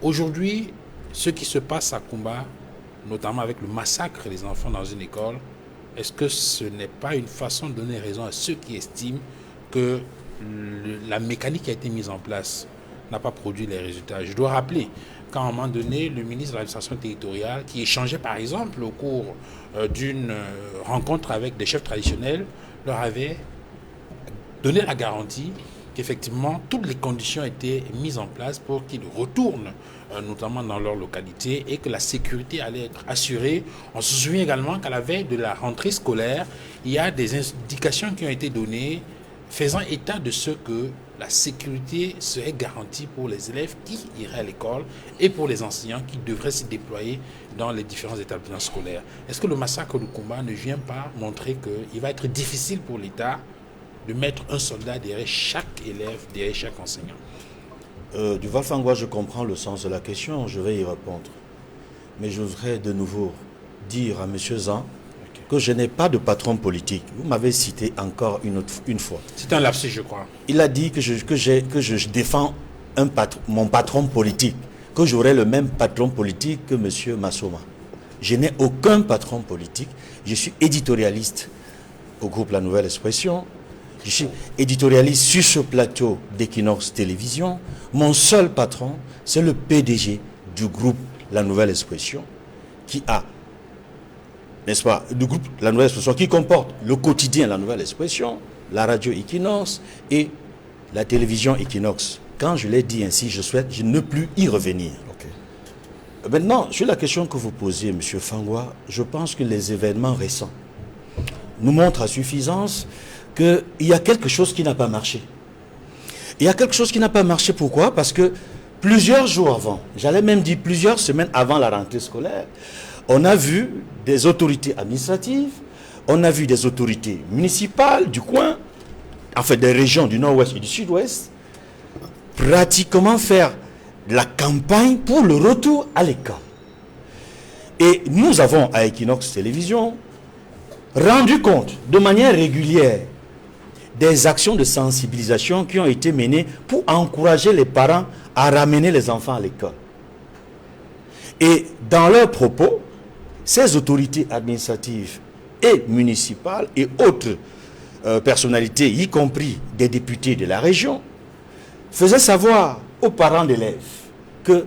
Aujourd'hui, ce qui se passe à Kumba, notamment avec le massacre des enfants dans une école, est-ce que ce n'est pas une façon de donner raison à ceux qui estiment que la mécanique qui a été mise en place n'a pas produit les résultats? Je dois rappeler qu'à un moment donné, le ministre de l'administration territoriale, qui échangeait par exemple au cours d'une rencontre avec des chefs traditionnels, leur avait donné la garantie qu'effectivement toutes les conditions étaient mises en place pour qu'ils retournent notamment dans leur localité et que la sécurité allait être assurée. On se souvient également qu'à la veille de la rentrée scolaire, il y a des indications qui ont été données faisant état de ce que la sécurité serait garantie pour les élèves qui iraient à l'école et pour les enseignants qui devraient se déployer dans les différents établissements scolaires. Est-ce que le massacre de Koumba ne vient pas montrer qu'il va être difficile pour l'État de mettre un soldat derrière chaque élève, derrière chaque enseignant? Du Val-Fangwa, je comprends le sens de la question, je vais y répondre. Mais je voudrais de nouveau dire à M. Zan que je n'ai pas de patron politique. Vous m'avez cité encore une fois. C'est un lapsus, je crois. Il a dit que je défends mon patron politique, que j'aurai le même patron politique que M. Massoma. Je n'ai aucun patron politique. Je suis éditorialiste au groupe La Nouvelle Expression. Je suis éditorialiste sur ce plateau d'Equinox Télévision. Mon seul patron, c'est le PDG du groupe La Nouvelle Expression, qui a, n'est-ce pas, du groupe La Nouvelle Expression, qui comporte le quotidien La Nouvelle Expression, la radio Equinox et la télévision Equinox. Quand je l'ai dit ainsi, je ne plus y revenir. Okay. Maintenant, sur la question que vous posez, M. Fangwa, je pense que les événements récents nous montrent à suffisance qu'il y a quelque chose qui n'a pas marché. Il y a quelque chose qui n'a pas marché, pourquoi? Parce que plusieurs jours avant, j'allais même dire plusieurs semaines avant la rentrée scolaire, on a vu des autorités administratives, on a vu des autorités municipales du coin, en fait des régions du nord-ouest et du sud-ouest, pratiquement faire la campagne pour le retour à l'école. Et nous avons à Equinox Télévision rendu compte de manière régulière des actions de sensibilisation qui ont été menées pour encourager les parents à ramener les enfants à l'école. Et dans leurs propos, ces autorités administratives et municipales et autres personnalités, y compris des députés de la région, faisaient savoir aux parents d'élèves que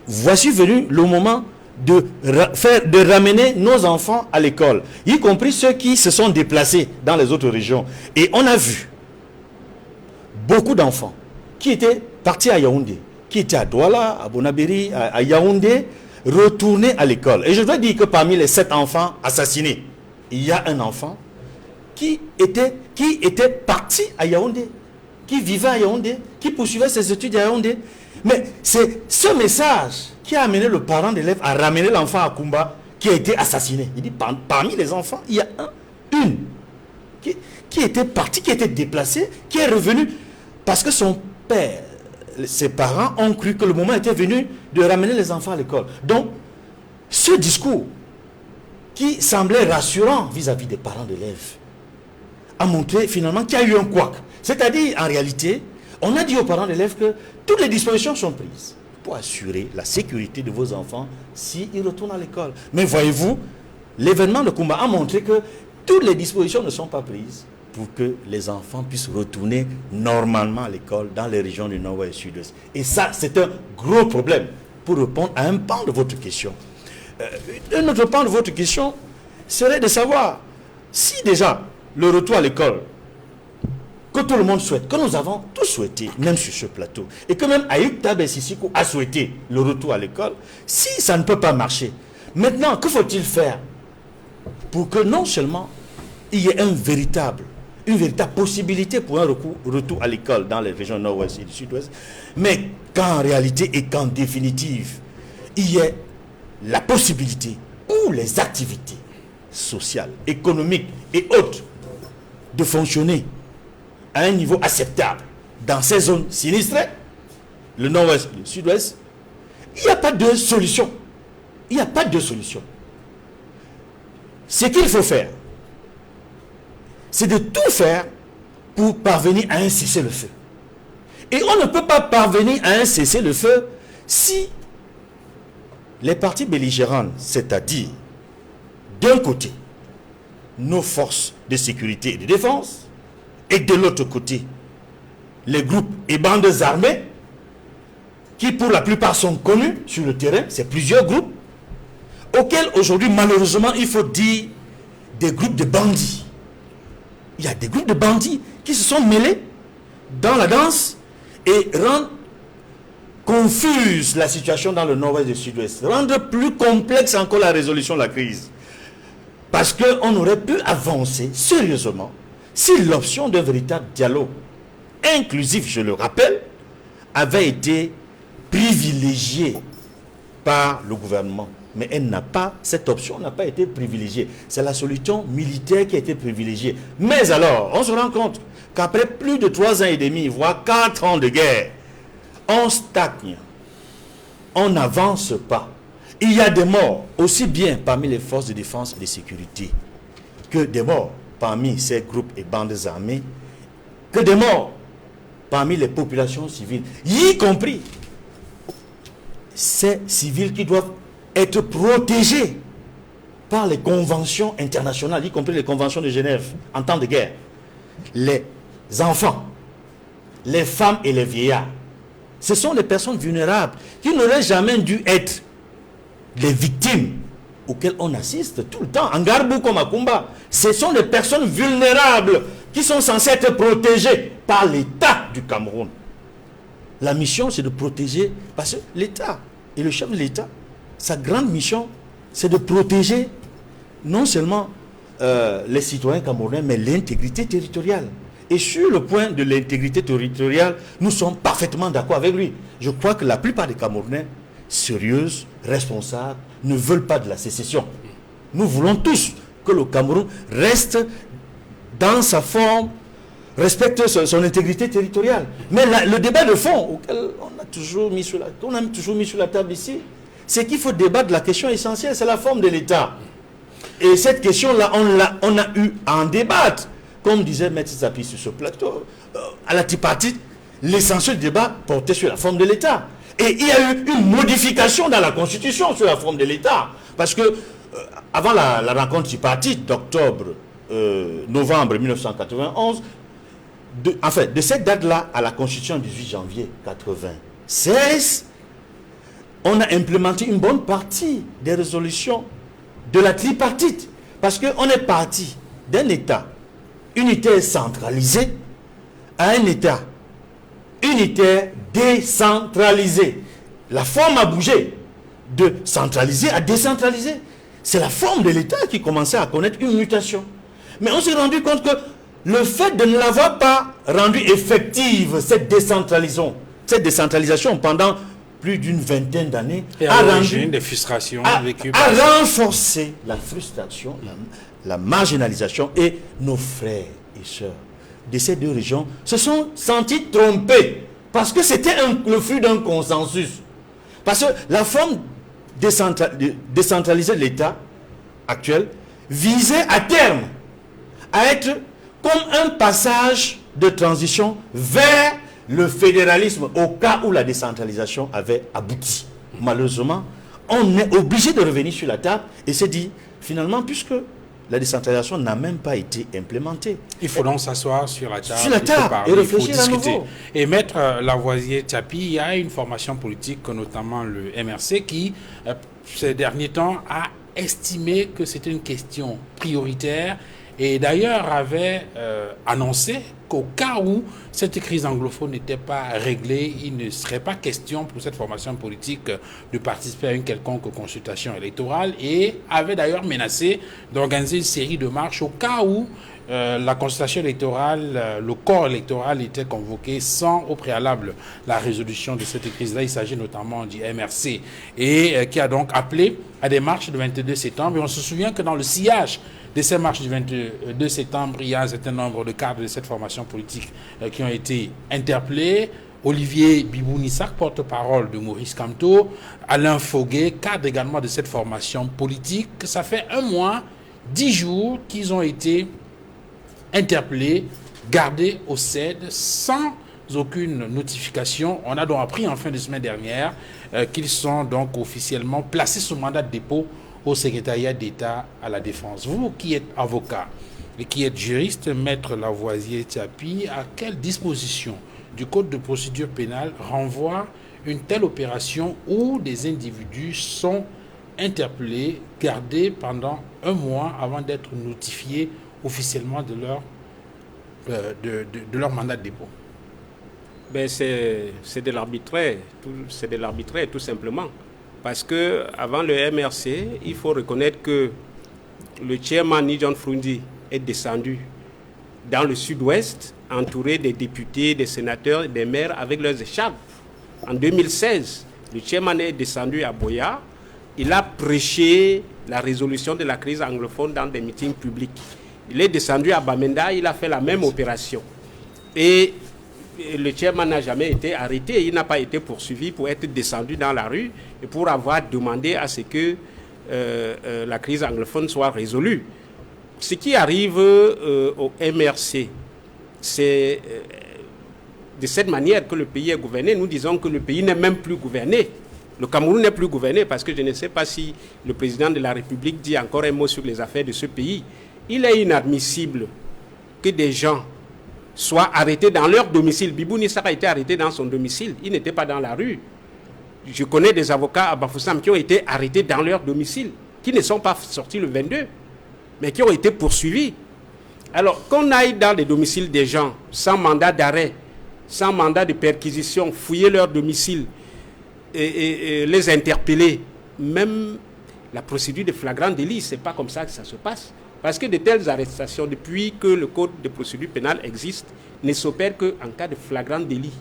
voici venu le moment de ramener nos enfants à l'école, y compris ceux qui se sont déplacés dans les autres régions. Et on a vu beaucoup d'enfants qui étaient partis à Yaoundé, qui étaient à Douala, à Bonabéry, à Yaoundé, retourner à l'école. Et je dois dire que parmi les 7 enfants assassinés, il y a un enfant qui était parti à Yaoundé, qui vivait à Yaoundé, qui poursuivait ses études à Yaoundé. Mais c'est ce message qui a amené le parent d'élève à ramener l'enfant à Koumba qui a été assassiné. Il dit, parmi les enfants, il y a une qui était partie, qui était déplacée, qui est revenue parce que son père, ses parents ont cru que le moment était venu de ramener les enfants à l'école. Donc, ce discours qui semblait rassurant vis-à-vis des parents d'élèves a montré finalement qu'il y a eu un couac. C'est-à-dire, en réalité, on a dit aux parents d'élèves que toutes les dispositions sont prises pour assurer la sécurité de vos enfants s'ils retournent à l'école. Mais voyez-vous, l'événement de Koumba a montré que toutes les dispositions ne sont pas prises pour que les enfants puissent retourner normalement à l'école dans les régions du nord-ouest et du sud-ouest. Et ça, c'est un gros problème pour répondre à un pan de votre question. Un autre pan de votre question serait de savoir si déjà le retour à l'école que tout le monde souhaite, que nous avons tous souhaité, même sur ce plateau, et que même Ayoub Tabé Sissiko a souhaité le retour à l'école, si ça ne peut pas marcher, maintenant, que faut-il faire pour que non seulement il y ait une véritable possibilité pour un retour à l'école dans les régions nord-ouest et du sud-ouest, mais qu'en réalité et qu'en définitive, il y ait la possibilité où les activités sociales, économiques et autres de fonctionner à un niveau acceptable dans ces zones sinistrées, le nord-ouest et le sud-ouest, il n'y a pas de solution. Il n'y a pas de solution. Ce qu'il faut faire, c'est de tout faire pour parvenir à un cessez-le-feu. Et on ne peut pas parvenir à un cessez-le-feu si les parties belligérantes, c'est-à-dire d'un côté, nos forces de sécurité et de défense, et de l'autre côté, les groupes et bandes armées, qui pour la plupart sont connus sur le terrain, c'est plusieurs groupes, auxquels aujourd'hui, malheureusement, il faut dire des groupes de bandits. Il y a des groupes de bandits qui se sont mêlés dans la danse et rendent confuse la situation dans le nord-ouest et le sud-ouest, rendre plus complexe encore la résolution de la crise. Parce qu'on aurait pu avancer sérieusement si l'option d'un véritable dialogue inclusif, je le rappelle, avait été privilégiée par le gouvernement. Mais cette option n'a pas été privilégiée. C'est la solution militaire qui a été privilégiée. Mais alors, on se rend compte qu'après plus de 3 ans et demi, voire 4 ans de guerre, on stagne. On n'avance pas. Il y a des morts, aussi bien parmi les forces de défense et de sécurité, que des morts parmi ces groupes et bandes armées, que des morts parmi les populations civiles, y compris ces civils qui doivent être protégés par les conventions internationales, y compris les conventions de Genève en temps de guerre. Les enfants, les femmes et les vieillards, ce sont les personnes vulnérables qui n'auraient jamais dû être les victimes auxquelles on assiste tout le temps, en Garbou comme à Kumba. Ce sont les personnes vulnérables qui sont censées être protégées par l'État du Cameroun. La mission, c'est de protéger, parce que l'État et le chef de l'État, sa grande mission, c'est de protéger non seulement les citoyens camerounais, mais l'intégrité territoriale. Et sur le point de l'intégrité territoriale, nous sommes parfaitement d'accord avec lui. Je crois que la plupart des Camerounais sérieux, responsables, ne veulent pas de la sécession. Nous voulons tous que le Cameroun reste dans sa forme, respecte son intégrité territoriale. Mais le débat de fond auquel on a toujours mis sur la table ici, c'est qu'il faut débattre de la question essentielle, c'est la forme de l'État. Et cette question-là, on a eu à en débattre. Comme disait Maître Zapi sur ce plateau, à la tripartite, l'essentiel du débat portait sur la forme de l'État. Et il y a eu une modification dans la Constitution sur la forme de l'État. Parce que, avant la rencontre tripartite d'octobre-novembre 1991, de cette date-là à la Constitution du 18 janvier 1996, on a implémenté une bonne partie des résolutions de la tripartite. Parce qu'on est parti d'un État unitaire centralisé à un État unitaire décentralisé. La forme a bougé de centraliser à décentraliser. C'est la forme de l'État qui commençait à connaître une mutation. Mais on s'est rendu compte que le fait de ne l'avoir pas rendu effective, cette décentralisation pendant plus d'une vingtaine d'années, a rendu des frustrations vécues par renforcé la frustration, la marginalisation, et nos frères et sœurs de ces deux régions se sont sentis trompés parce que c'était le fruit d'un consensus. Parce que la forme décentralisée de l'État actuel visait à terme à être comme un passage de transition vers le fédéralisme au cas où la décentralisation avait abouti. Malheureusement, on est obligé de revenir sur la table et se dire, finalement, puisque la décentralisation n'a même pas été implémentée. Il faut donc s'asseoir sur la table, et réfléchir à nouveau. Et Maître Lavoisier-Tchapi, il y a une formation politique, notamment le MRC, qui, ces derniers temps, a estimé que c'était une question prioritaire et d'ailleurs avait annoncé qu'au cas où cette crise anglophone n'était pas réglée, il ne serait pas question pour cette formation politique de participer à une quelconque consultation électorale et avait d'ailleurs menacé d'organiser une série de marches au cas où la consultation électorale, le corps électoral était convoqué sans au préalable la résolution de cette crise-là. Il s'agit notamment du MRC et qui a donc appelé à des marches le 22 septembre. Et on se souvient que dans le sillage de ces marches du 22 septembre, il y a un certain nombre de cadres de cette formation politique qui ont été interpellés. Olivier Bibou-Nissak, porte-parole de Maurice Kamto, Alain Foguet, cadre également de cette formation politique. Ça fait 1 mois, 10 jours qu'ils ont été interpellés, gardés au CED sans aucune notification. On a donc appris en fin de semaine dernière qu'ils sont donc officiellement placés sous mandat de dépôt au secrétariat d'État à la Défense. Vous qui êtes avocat et qui êtes juriste, Maître Lavoisier-Tchapi, à quelle disposition du Code de procédure pénale renvoie une telle opération où des individus sont interpellés, gardés pendant 1 mois avant d'être notifiés officiellement de leur mandat de dépôt? C'est de l'arbitraire, tout simplement. Parce que avant le MRC, il faut reconnaître que le chairman Nijon Frundi est descendu dans le sud-ouest, entouré des députés, des sénateurs, des maires avec leurs écharpes. En 2016, le chairman est descendu à Boya. Il a prêché la résolution de la crise anglophone dans des meetings publics. Il est descendu à Bamenda, il a fait la même opération. Et le chairman n'a jamais été arrêté, il n'a pas été poursuivi pour être descendu dans la rue et pour avoir demandé à ce que la crise anglophone soit résolue. Ce qui arrive au MRC, c'est de cette manière que le pays est gouverné. Nous disons que le pays n'est même plus gouverné. Le Cameroun n'est plus gouverné parce que je ne sais pas si le président de la République dit encore un mot sur les affaires de ce pays. Il est inadmissible que des gens soient arrêtés dans leur domicile. Bibou Nissa a été arrêté dans son domicile. Il n'était pas dans la rue. Je connais des avocats à Bafoussam qui ont été arrêtés dans leur domicile, qui ne sont pas sortis le 22, mais qui ont été poursuivis. Alors, qu'on aille dans les domiciles des gens sans mandat d'arrêt, sans mandat de perquisition, fouiller leur domicile et les interpeller, même la procédure de flagrant délit, ce n'est pas comme ça que ça se passe. Parce que de telles arrestations, depuis que le code de procédure pénale existe, ne s'opèrent qu'en cas de flagrant délit.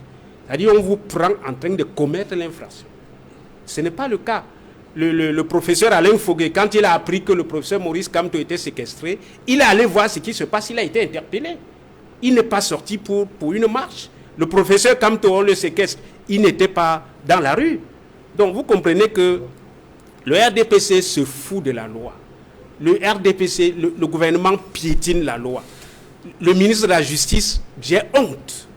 C'est-à-dire on vous prend en train de commettre l'infraction. Ce n'est pas le cas. Le professeur Alain Foguet, quand il a appris que le professeur Maurice Kamto était séquestré, il est allé voir ce qui se passe, il a été interpellé. Il n'est pas sorti pour une marche. Le professeur Kamto, on le séquestre, il n'était pas dans la rue. Donc vous comprenez que le RDPC se fout de la loi. Le RDPC, le gouvernement piétine la loi. Le ministre de la Justice, j'ai honte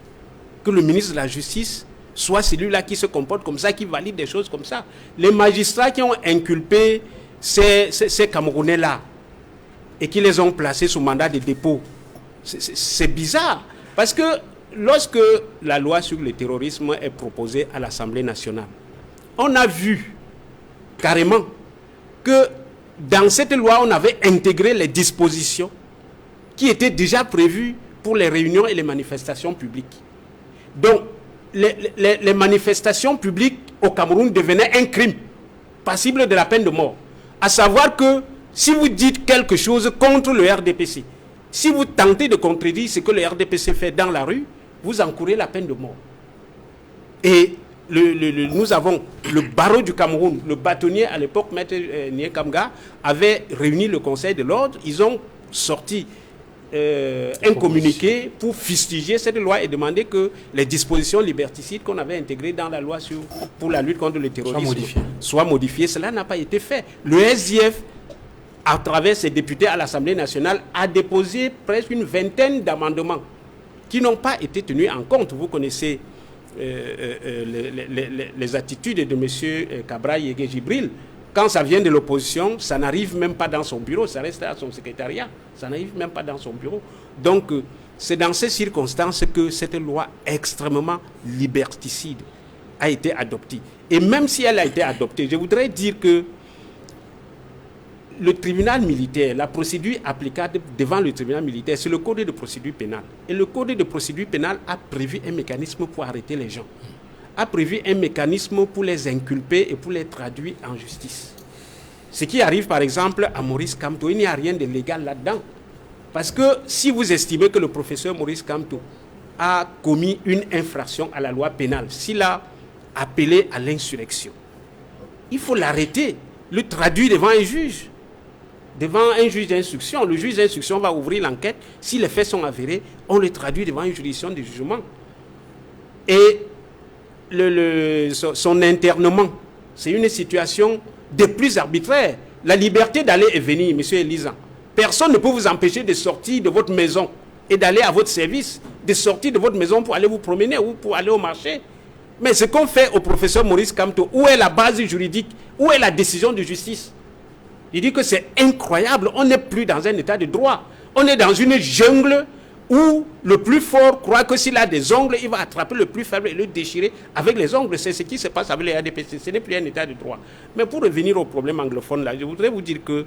que le ministre de la Justice soit celui-là qui se comporte comme ça, qui valide des choses comme ça. Les magistrats qui ont inculpé ces Camerounais-là et qui les ont placés sous mandat de dépôt, c'est bizarre. Parce que lorsque la loi sur le terrorisme est proposée à l'Assemblée nationale, on a vu carrément que dans cette loi, on avait intégré les dispositions qui étaient déjà prévues pour les réunions et les manifestations publiques. Donc, les manifestations publiques au Cameroun devenaient un crime passible de la peine de mort. À savoir que si vous dites quelque chose contre le RDPC, si vous tentez de contredire ce que le RDPC fait dans la rue, vous encourez la peine de mort. Et nous avons le barreau du Cameroun, le bâtonnier à l'époque, Maître Niekamga, avait réuni le Conseil de l'ordre. Ils ont sorti un communiqué pour fustiger cette loi et demander que les dispositions liberticides qu'on avait intégrées dans la loi pour la lutte contre le terrorisme soient modifiées. Cela n'a pas été fait. Le SDF, à travers ses députés à l'Assemblée nationale, a déposé presque une vingtaine d'amendements qui n'ont pas été tenus en compte. Vous connaissez les attitudes de M. Cabra Yégué Gibril. Quand ça vient de l'opposition, ça n'arrive même pas dans son bureau, ça reste à son secrétariat, ça n'arrive même pas dans son bureau. Donc, c'est dans ces circonstances que cette loi extrêmement liberticide a été adoptée. Et même si elle a été adoptée, je voudrais dire que le tribunal militaire, la procédure applicable devant le tribunal militaire, c'est le code de procédure pénale. Et le code de procédure pénale a prévu un mécanisme pour arrêter les gens, a prévu un mécanisme pour les inculper et pour les traduire en justice. Ce qui arrive par exemple à Maurice Kamto, il n'y a rien de légal là-dedans. Parce que si vous estimez que le professeur Maurice Kamto a commis une infraction à la loi pénale, s'il a appelé à l'insurrection, il faut l'arrêter, le traduire devant un juge. Devant un juge d'instruction, le juge d'instruction va ouvrir l'enquête. Si les faits sont avérés, on le traduit devant une juridiction de jugement. Et son internement, c'est une situation des plus arbitraires. La liberté d'aller et venir, M. Elisan. Personne ne peut vous empêcher de sortir de votre maison et d'aller à votre service, de sortir de votre maison pour aller vous promener ou pour aller au marché. Mais ce qu'on fait au professeur Maurice Kamto, où est la base juridique, où est la décision de justice? Il dit que c'est incroyable, on n'est plus dans un état de droit. On est dans une jungle où le plus fort croit que s'il a des ongles, il va attraper le plus faible et le déchirer avec les ongles. C'est ce qui se passe avec les RDPC. Ce n'est plus un état de droit. Mais pour revenir au problème anglophone, là, je voudrais vous dire que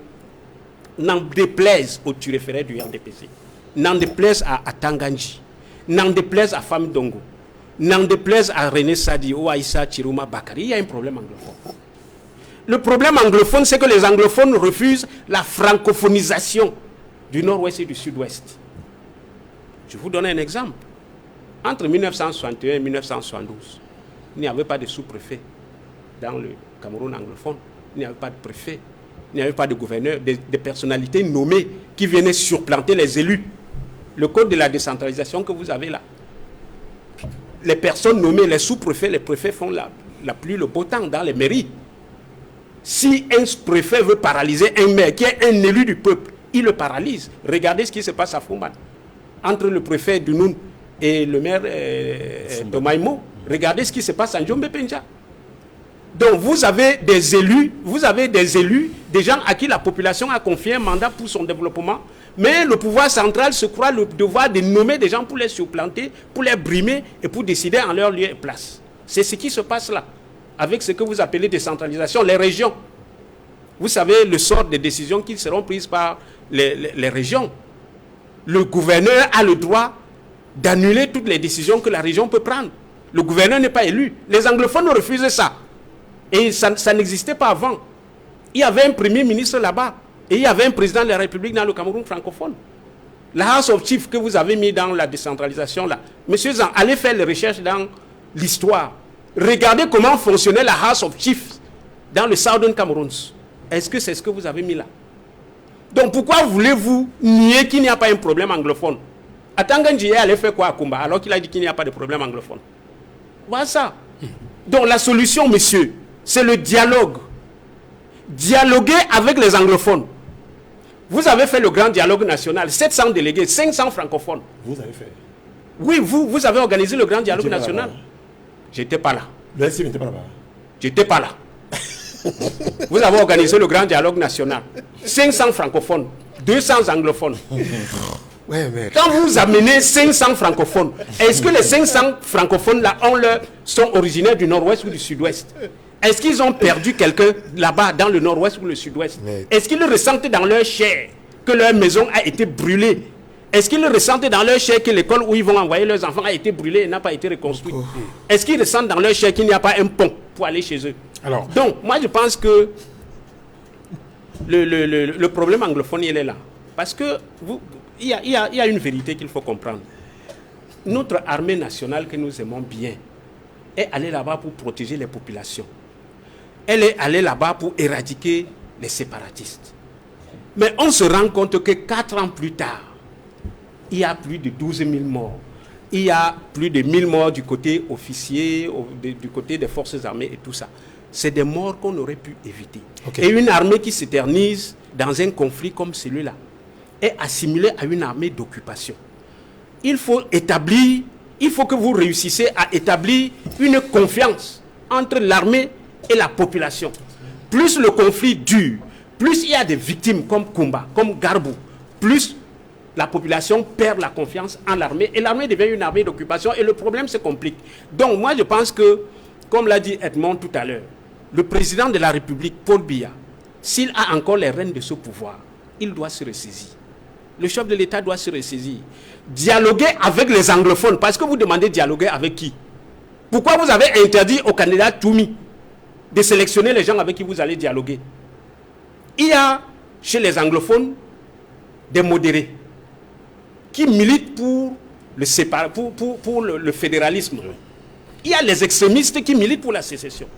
n'en déplaise au turéféré du RDPC, n'en déplaise à Tanganji, n'en déplaise à Fam Dongo, n'en déplaise à René Sadi ou à Issa Chiruma Bakari, il y a un problème anglophone. Le problème anglophone, c'est que les anglophones refusent la francophonisation du nord-ouest et du sud-ouest. Je vous donne un exemple. Entre 1961 et 1972, il n'y avait pas de sous-préfet dans le Cameroun anglophone. Il n'y avait pas de préfet. Il n'y avait pas de gouverneur, des personnalités nommées qui venaient surplanter les élus. Le code de la décentralisation que vous avez là. Les personnes nommées, les sous-préfets, les préfets font la pluie, le beau temps dans les mairies. Si un préfet veut paralyser un maire qui est un élu du peuple, il le paralyse. Regardez ce qui se passe à Fumban. Entre le préfet Dunoun et le maire de Maïmo, regardez ce qui se passe à Djombe Penja. Donc vous avez des élus, des gens à qui la population a confié un mandat pour son développement, mais le pouvoir central se croit le devoir de nommer des gens pour les supplanter, pour les brimer et pour décider en leur lieu et place. C'est ce qui se passe là, avec ce que vous appelez décentralisation, les régions. Vous savez le sort des décisions qui seront prises par les régions. Le gouverneur a le droit d'annuler toutes les décisions que la région peut prendre. Le gouverneur n'est pas élu. Les anglophones refusent ça. Et ça n'existait pas avant. Il y avait un premier ministre là-bas. Et il y avait un président de la République dans le Cameroun francophone. La House of Chiefs que vous avez mis dans la décentralisation là. Monsieur Zan, allez faire les recherches dans l'histoire. Regardez comment fonctionnait la House of Chiefs dans le Southern Cameroun. Est-ce que c'est ce que vous avez mis là? Donc pourquoi voulez-vous nier qu'il n'y a pas un problème anglophone? Atanganjiye allait faire quoi à Kumba alors qu'il a dit qu'il n'y a pas de problème anglophone? Voilà ça. Donc la solution, monsieur, c'est le dialogue. Dialoguer avec les anglophones. Vous avez fait le grand dialogue national, 700 délégués, 500 francophones. Vous avez fait? Oui, vous avez organisé le grand dialogue national. J'étais pas là. Le SC n'était pas là-bas. J'étais pas là. Vous avez organisé le grand dialogue national. 500 francophones, 200 anglophones. Ouais, mais... Quand vous amenez 500 francophones, est-ce que les 500 francophones là sont originaires du nord-ouest ou du sud-ouest? Est-ce qu'ils ont perdu quelqu'un là-bas dans le nord-ouest ou le sud-ouest? Est-ce qu'ils ressentent dans leur chair que leur maison a été brûlée? Est-ce qu'ils ressentent dans leur chair que l'école où ils vont envoyer leurs enfants a été brûlée et n'a pas été reconstruite? Est-ce qu'ils ressentent dans leur chair qu'il n'y a pas un pont pour aller chez eux? Alors, donc, moi je pense que le problème anglophone, il est là. Parce que il y a une vérité qu'il faut comprendre. Notre armée nationale que nous aimons bien est allée là-bas pour protéger les populations. Elle est allée là-bas pour éradiquer les séparatistes. Mais on se rend compte que 4 ans plus tard, il y a plus de 12 000 morts. Il y a plus de 1000 morts du côté officier, du côté des forces armées et tout ça. C'est des morts qu'on aurait pu éviter. Okay. Et une armée qui s'éternise dans un conflit comme celui-là est assimilée à une armée d'occupation. Il faut que vous réussissiez à établir une confiance entre l'armée et la population. Plus le conflit dure, plus il y a des victimes comme Kumba, comme Garbou, plus la population perd la confiance en l'armée et l'armée devient une armée d'occupation et le problème se complique. Donc moi je pense que, comme l'a dit Edmond tout à l'heure, le président de la République, Paul Biya, s'il a encore les rênes de ce pouvoir, il doit se ressaisir. Le chef de l'État doit se ressaisir. Dialoguer avec les anglophones, parce que vous demandez dialoguer avec qui? Pourquoi vous avez interdit au candidat Toumi de sélectionner les gens avec qui vous allez dialoguer? Il y a chez les anglophones des modérés qui militent pour le fédéralisme. Il y a les extrémistes qui militent pour la sécession.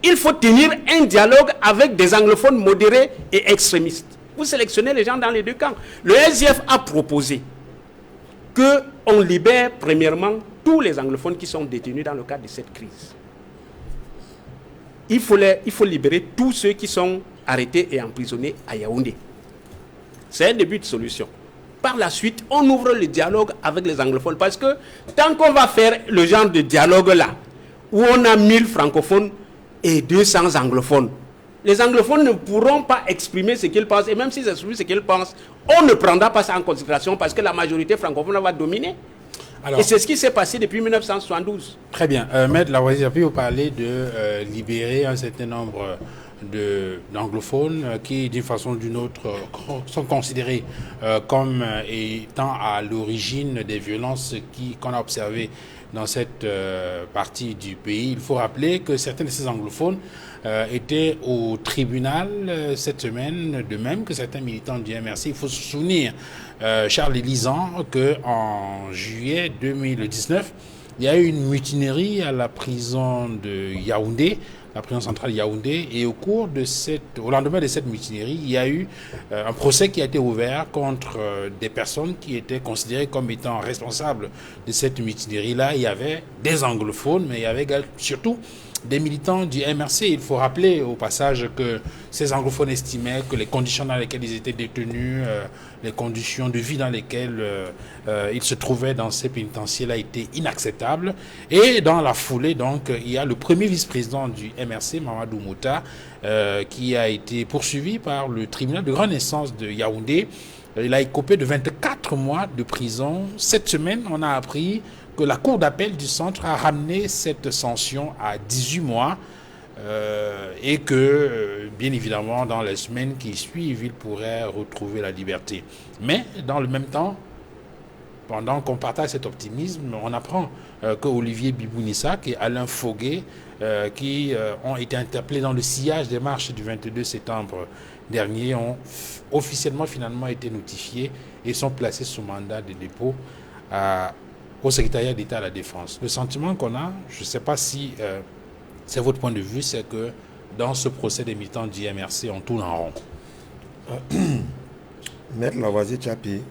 Il faut tenir un dialogue avec des anglophones modérés et extrémistes. Vous sélectionnez les gens dans les deux camps. Le SDF a proposé qu'on libère premièrement tous les anglophones qui sont détenus dans le cadre de cette crise. Il faut libérer tous ceux qui sont arrêtés et emprisonnés à Yaoundé. C'est un début de solution. Par la suite, on ouvre le dialogue avec les anglophones. Parce que tant qu'on va faire le genre de dialogue-là, où on a 1000 francophones et 200 anglophones, les anglophones ne pourront pas exprimer ce qu'ils pensent. Et même s'ils expriment ce qu'ils pensent, on ne prendra pas ça en considération parce que la majorité francophone va dominer. Alors, et c'est ce qui s'est passé depuis 1972. Très bien. Maître Lavoisier, puis vous parlez de libérer un certain nombre d'anglophones qui, d'une façon ou d'une autre, sont considérés comme étant à l'origine des violences qu'on a observées dans cette partie du pays. Il faut rappeler que certains de ces anglophones étaient au tribunal cette semaine, de même que certains militants du MRC. Il faut se souvenir, Charles Lisan, qu'en juillet 2019, il y a eu une mutinerie à la prison de Yaoundé, la prison centrale Yaoundé, et au lendemain de cette mutinerie, il y a eu un procès qui a été ouvert contre des personnes qui étaient considérées comme étant responsables de cette mutinerie-là. Il y avait des anglophones, mais il y avait surtout des militants du MRC. Il faut rappeler au passage que ces anglophones estimaient que les conditions dans lesquelles ils étaient détenus, les conditions de vie dans lesquelles ils se trouvaient dans ces pénitenciers-là étaient inacceptables. Et dans la foulée, donc, il y a le premier vice-président du MRC, Mamadou Mouta, qui a été poursuivi par le tribunal de grande instance de Yaoundé. Il a écopé de 24 mois de prison. Cette semaine, on a appris que la cour d'appel du centre a ramené cette sanction à 18 mois et que, bien évidemment, dans les semaines qui suivent, il pourrait retrouver la liberté. Mais, dans le même temps, pendant qu'on partage cet optimisme, on apprend que Olivier Bibounissak et Alain Foguet, qui ont été interpellés dans le sillage des marches du 22 septembre dernier, ont officiellement finalement été notifiés et sont placés sous mandat de dépôt au secrétariat d'État à la Défense. Le sentiment qu'on a, je ne sais pas si c'est votre point de vue, c'est que dans ce procès des militants du MRC, on tourne en rond. Maître Lavoisier Tchapi,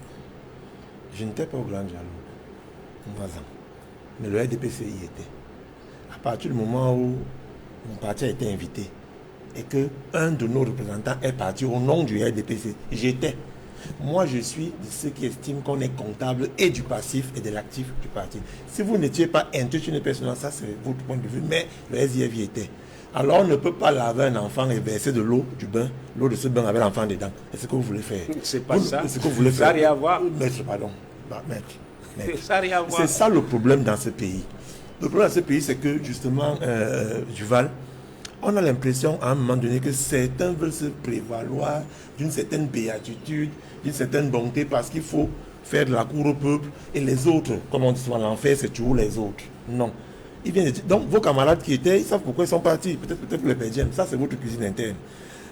je n'étais pas au Grand Dialogue, mais le RDPC y était. À partir du moment où mon parti a été invité et qu'un de nos représentants est parti au nom du RDPC, j'étais. Moi, je suis de ceux qui estiment qu'on est comptable et du passif et de l'actif du parti. Si vous n'étiez pas intitulé personnel, ça c'est votre point de vue, mais le SIF y était. Alors on ne peut pas laver un enfant et verser de l'eau du bain, l'eau de ce bain avec l'enfant dedans. C'est ce que vous voulez faire. C'est pas ça. C'est ce que vous voulez faire. Ça n'a rien à voir. Maître, pardon. Maître. Ça n'a rien à voir. C'est ça le problème dans ce pays. Le problème dans ce pays, c'est que justement, Duval, on a l'impression à un moment donné que certains veulent se prévaloir d'une certaine béatitude, d'une certaine bonté, parce qu'il faut faire de la cour au peuple, et les autres, comme on dit souvent, l'enfer, c'est toujours les autres. Non. Il vient de dire, donc vos camarades qui étaient, ils savent pourquoi ils sont partis. Peut-être pour les pédiens. Ça, c'est votre cuisine interne.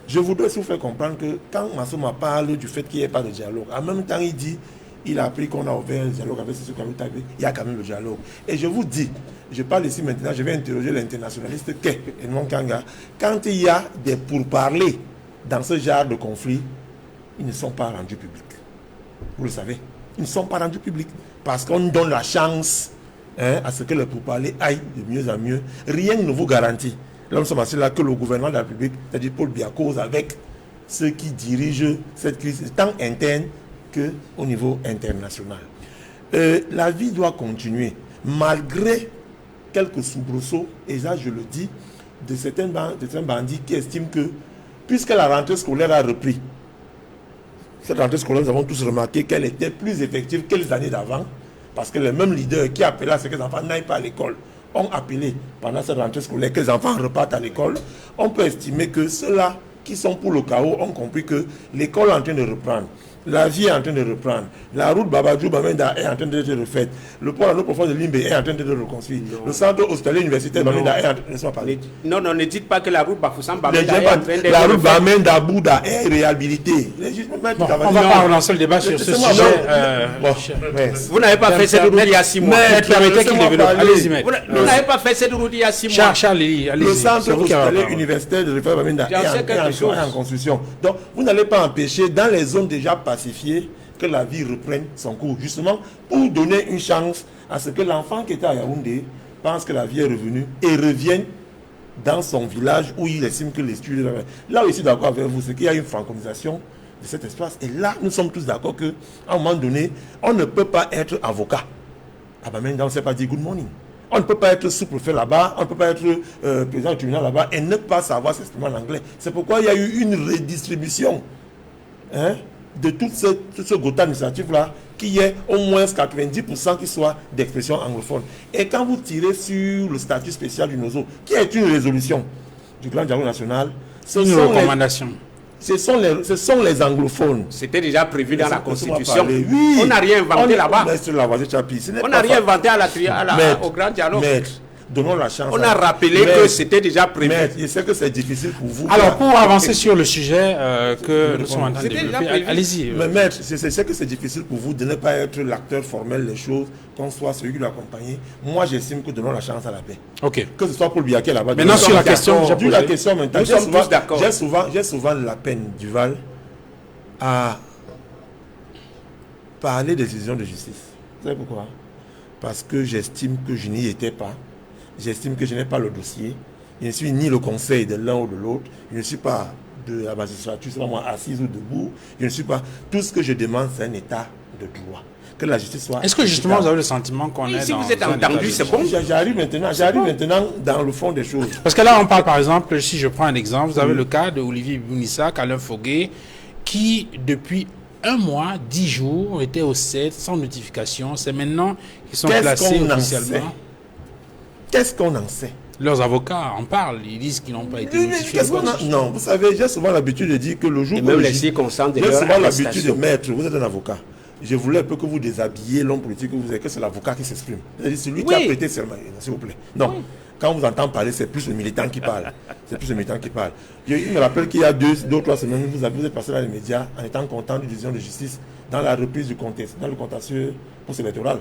Je voudrais vous faire comprendre que quand Massouma parle du fait qu'il n'y ait pas de dialogue, en même temps, il dit, il a appris qu'on a ouvert le dialogue avec ceux qui ont tapé, il y a quand même le dialogue. Et je vous dis, je parle ici maintenant, je vais interroger l'internationaliste Ké et non Kanga. Quand il y a des pourparlers dans ce genre de conflit, ils ne sont pas rendus publics. Vous le savez, ils ne sont pas rendus publics parce qu'on donne la chance à ce que les pourparlers aillent de mieux en mieux. Rien ne vous garantit. Là, nous sommes assis là que le gouvernement de la République, c'est-à-dire Paul Biya, cause avec ceux qui dirigent cette crise, tant interne qu'au niveau international. La vie doit continuer, malgré quelques soubresauts, et là je le dis, de certains bandits qui estiment que, puisque la rentrée scolaire a repris, cette rentrée scolaire, nous avons tous remarqué qu'elle était plus effective que les années d'avant, parce que les mêmes leaders qui appelaient à ce que les enfants n'aillent pas à l'école ont appelé pendant cette rentrée scolaire que les enfants repartent à l'école. On peut estimer que ceux-là qui sont pour le chaos ont compris que l'école est en train de reprendre. La vie est en train de reprendre. La route Babadjou-Bamenda est en train d'être refaite. Le pont à l'eau profond de Limbe est en train d'être reconstruit. Non. Le centre hospitalier universitaire Bamenda est en train de parler. Non, ne dites pas que la route Bafoussam-Bamenda est en train d'être La route Bamenda-Bouda est réhabilitée. Bon, on va pas relancer le débat sur ce sujet. Vous n'avez pas fait cette route il y a 6 mois. Permettez qu'il développe. Allez-y, maître. Vous n'avez pas fait cette route il y a 6 mois. Allez-y. Le centre hospitalier universitaire de réforme Bamenda est en construction. Donc, vous n'allez pas empêcher dans les zones déjà pacifié, que la vie reprenne son cours, justement pour donner une chance à ce que l'enfant qui était à Yaoundé pense que la vie est revenue et revienne dans son village où il estime que les études... Là où je suis d'accord avec vous, c'est qu'il y a une franconisation de cet espace. Et là, nous sommes tous d'accord qu'à un moment donné, on ne peut pas être avocat. Ah ben maintenant, on ne sait pas dire good morning. On ne peut pas être sous-préfet là-bas, on ne peut pas être président du tribunal là-bas et ne pas savoir s'exprimer en anglais. C'est pourquoi il y a eu une redistribution de tout ce gotha administratif-là, qui est au moins 90% qui soit d'expression anglophone. Et quand vous tirez sur le statut spécial du NOZO, qui est une résolution du Grand Dialogue national, Une recommandation. Ce sont les anglophones. C'était déjà prévu dans la Constitution. Oui. On n'a rien inventé là-bas. On n'a rien inventé au grand dialogue. Maître, donnons la chance. On a rappelé que c'était déjà prévu. Maître, je sais que c'est difficile pour vous. Alors, pour avancer sur le sujet que nous sommes en train de développer, allez-y. Mais maître, je sais que c'est difficile pour vous de ne pas être l'acteur formel des choses, qu'on soit celui qui l'accompagne. Moi, j'estime que donnons la chance à la paix. Ok. Que ce soit pour le Biaké là-bas. Maintenant, sur la question, nous sommes tous d'accord. J'ai souvent la peine, Duval, à parler des décisions de justice. Vous savez pourquoi? Parce que j'estime que je n'y étais pas. J'estime que je n'ai pas le dossier. Je ne suis ni le conseil de l'un ou de l'autre. Je ne suis pas de la magistrature, c'est pas moi assise ou debout. Je ne suis pas. Tout ce que je demande, c'est un état de droit. Que la justice soit. Est-ce que justement vous avez le sentiment qu'on est si dans vous êtes un entendu, état c'est bon. J'arrive maintenant dans le fond des choses. Parce que là, on parle par exemple, si je prends un exemple, vous avez le cas de Olivier Bounissa, Alain Foguet, qui depuis 1 mois, 10 jours, était au CED sans notification. C'est maintenant qu'ils sont placés officiellement. Qu'est-ce qu'on en sait? Leurs avocats en parlent, ils disent qu'ils n'ont pas été notifiés. Non, vous savez, j'ai souvent l'habitude de dire que le jour et même les circonstances de j'ai leur souvent l'habitude arrestation. de mettre, vous êtes un avocat. Je voulais un peu que vous déshabillez l'homme politique que vous êtes, que c'est l'avocat qui s'exprime. C'est celui qui a prêté serment, s'il vous plaît. Non, quand vous entendez parler, c'est plus le militant qui parle. C'est plus le militant qui parle. Il me rappelle qu'il y a 2 ou 3 semaines, vous êtes passé dans les médias en étant content d'une décision de justice dans la reprise du contexte, dans le contentieux post-électoral.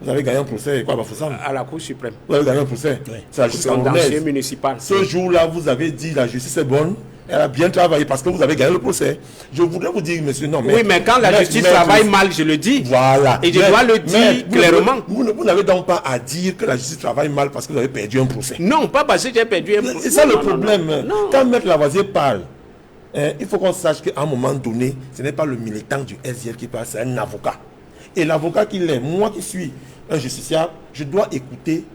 Vous avez gagné un procès, quoi, Bafoussam? À la Cour suprême. Vous avez gagné un procès. Oui. C'est la justice camerounaise. Municipal. Ce jour-là, vous avez dit la justice est bonne, elle a bien travaillé parce que vous avez gagné le procès. Je voudrais vous dire, monsieur, non, mais... Oui, mais quand la justice travaille mal, je le dis. Voilà. Et je dois le dire clairement. Vous n'avez donc pas à dire que la justice travaille mal parce que vous avez perdu un procès. Non, pas parce que j'ai perdu un procès. C'est ça le problème. Non. Quand Maître Lavoisier parle, il faut qu'on sache qu'à un moment donné, ce n'est pas le militant du SDF qui parle, c'est un avocat. Et l'avocat qu'il est, moi qui suis un justiciable, je dois écouter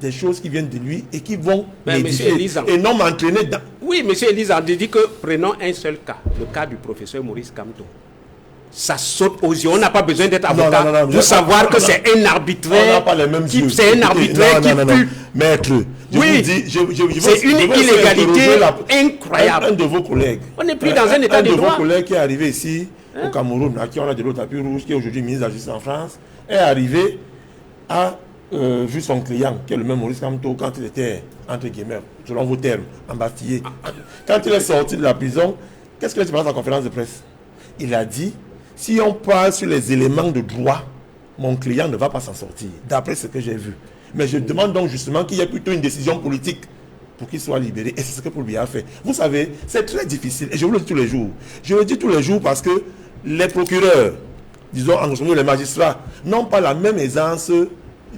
des choses qui viennent de lui et qui vont m'édifier et non m'entraîner dans... Oui, monsieur Élise, on dit que prenons un seul cas, le cas du professeur Maurice Kamto. Ça saute aux yeux. On n'a pas besoin d'être avocat pour savoir que c'est un arbitraire. C'est un arbitraire qui pue. Maître, oui, c'est une illégalité incroyable. Un de vos collègues. On n'est plus dans un état de droit. Un de vos collègues qui est arrivé ici, au Cameroun, à qui on a de l'eau tapis rouge, qui est aujourd'hui ministre de la Justice en France, est arrivé à vu son client, qui est le même Maurice Kamto, quand il était, entre guillemets, selon vos termes, embastillé. Quand il est sorti de la prison, qu'est-ce qu'il a dit pendant sa conférence de presse? Il a dit, si on parle sur les éléments de droit, mon client ne va pas s'en sortir, d'après ce que j'ai vu. Mais je demande donc justement qu'il y ait plutôt une décision politique pour qu'il soit libéré. Et c'est ce que Paul a fait. Vous savez, c'est très difficile. Et je vous le dis tous les jours. Je le dis tous les jours parce que les procureurs, disons en gros les magistrats, n'ont pas la même aisance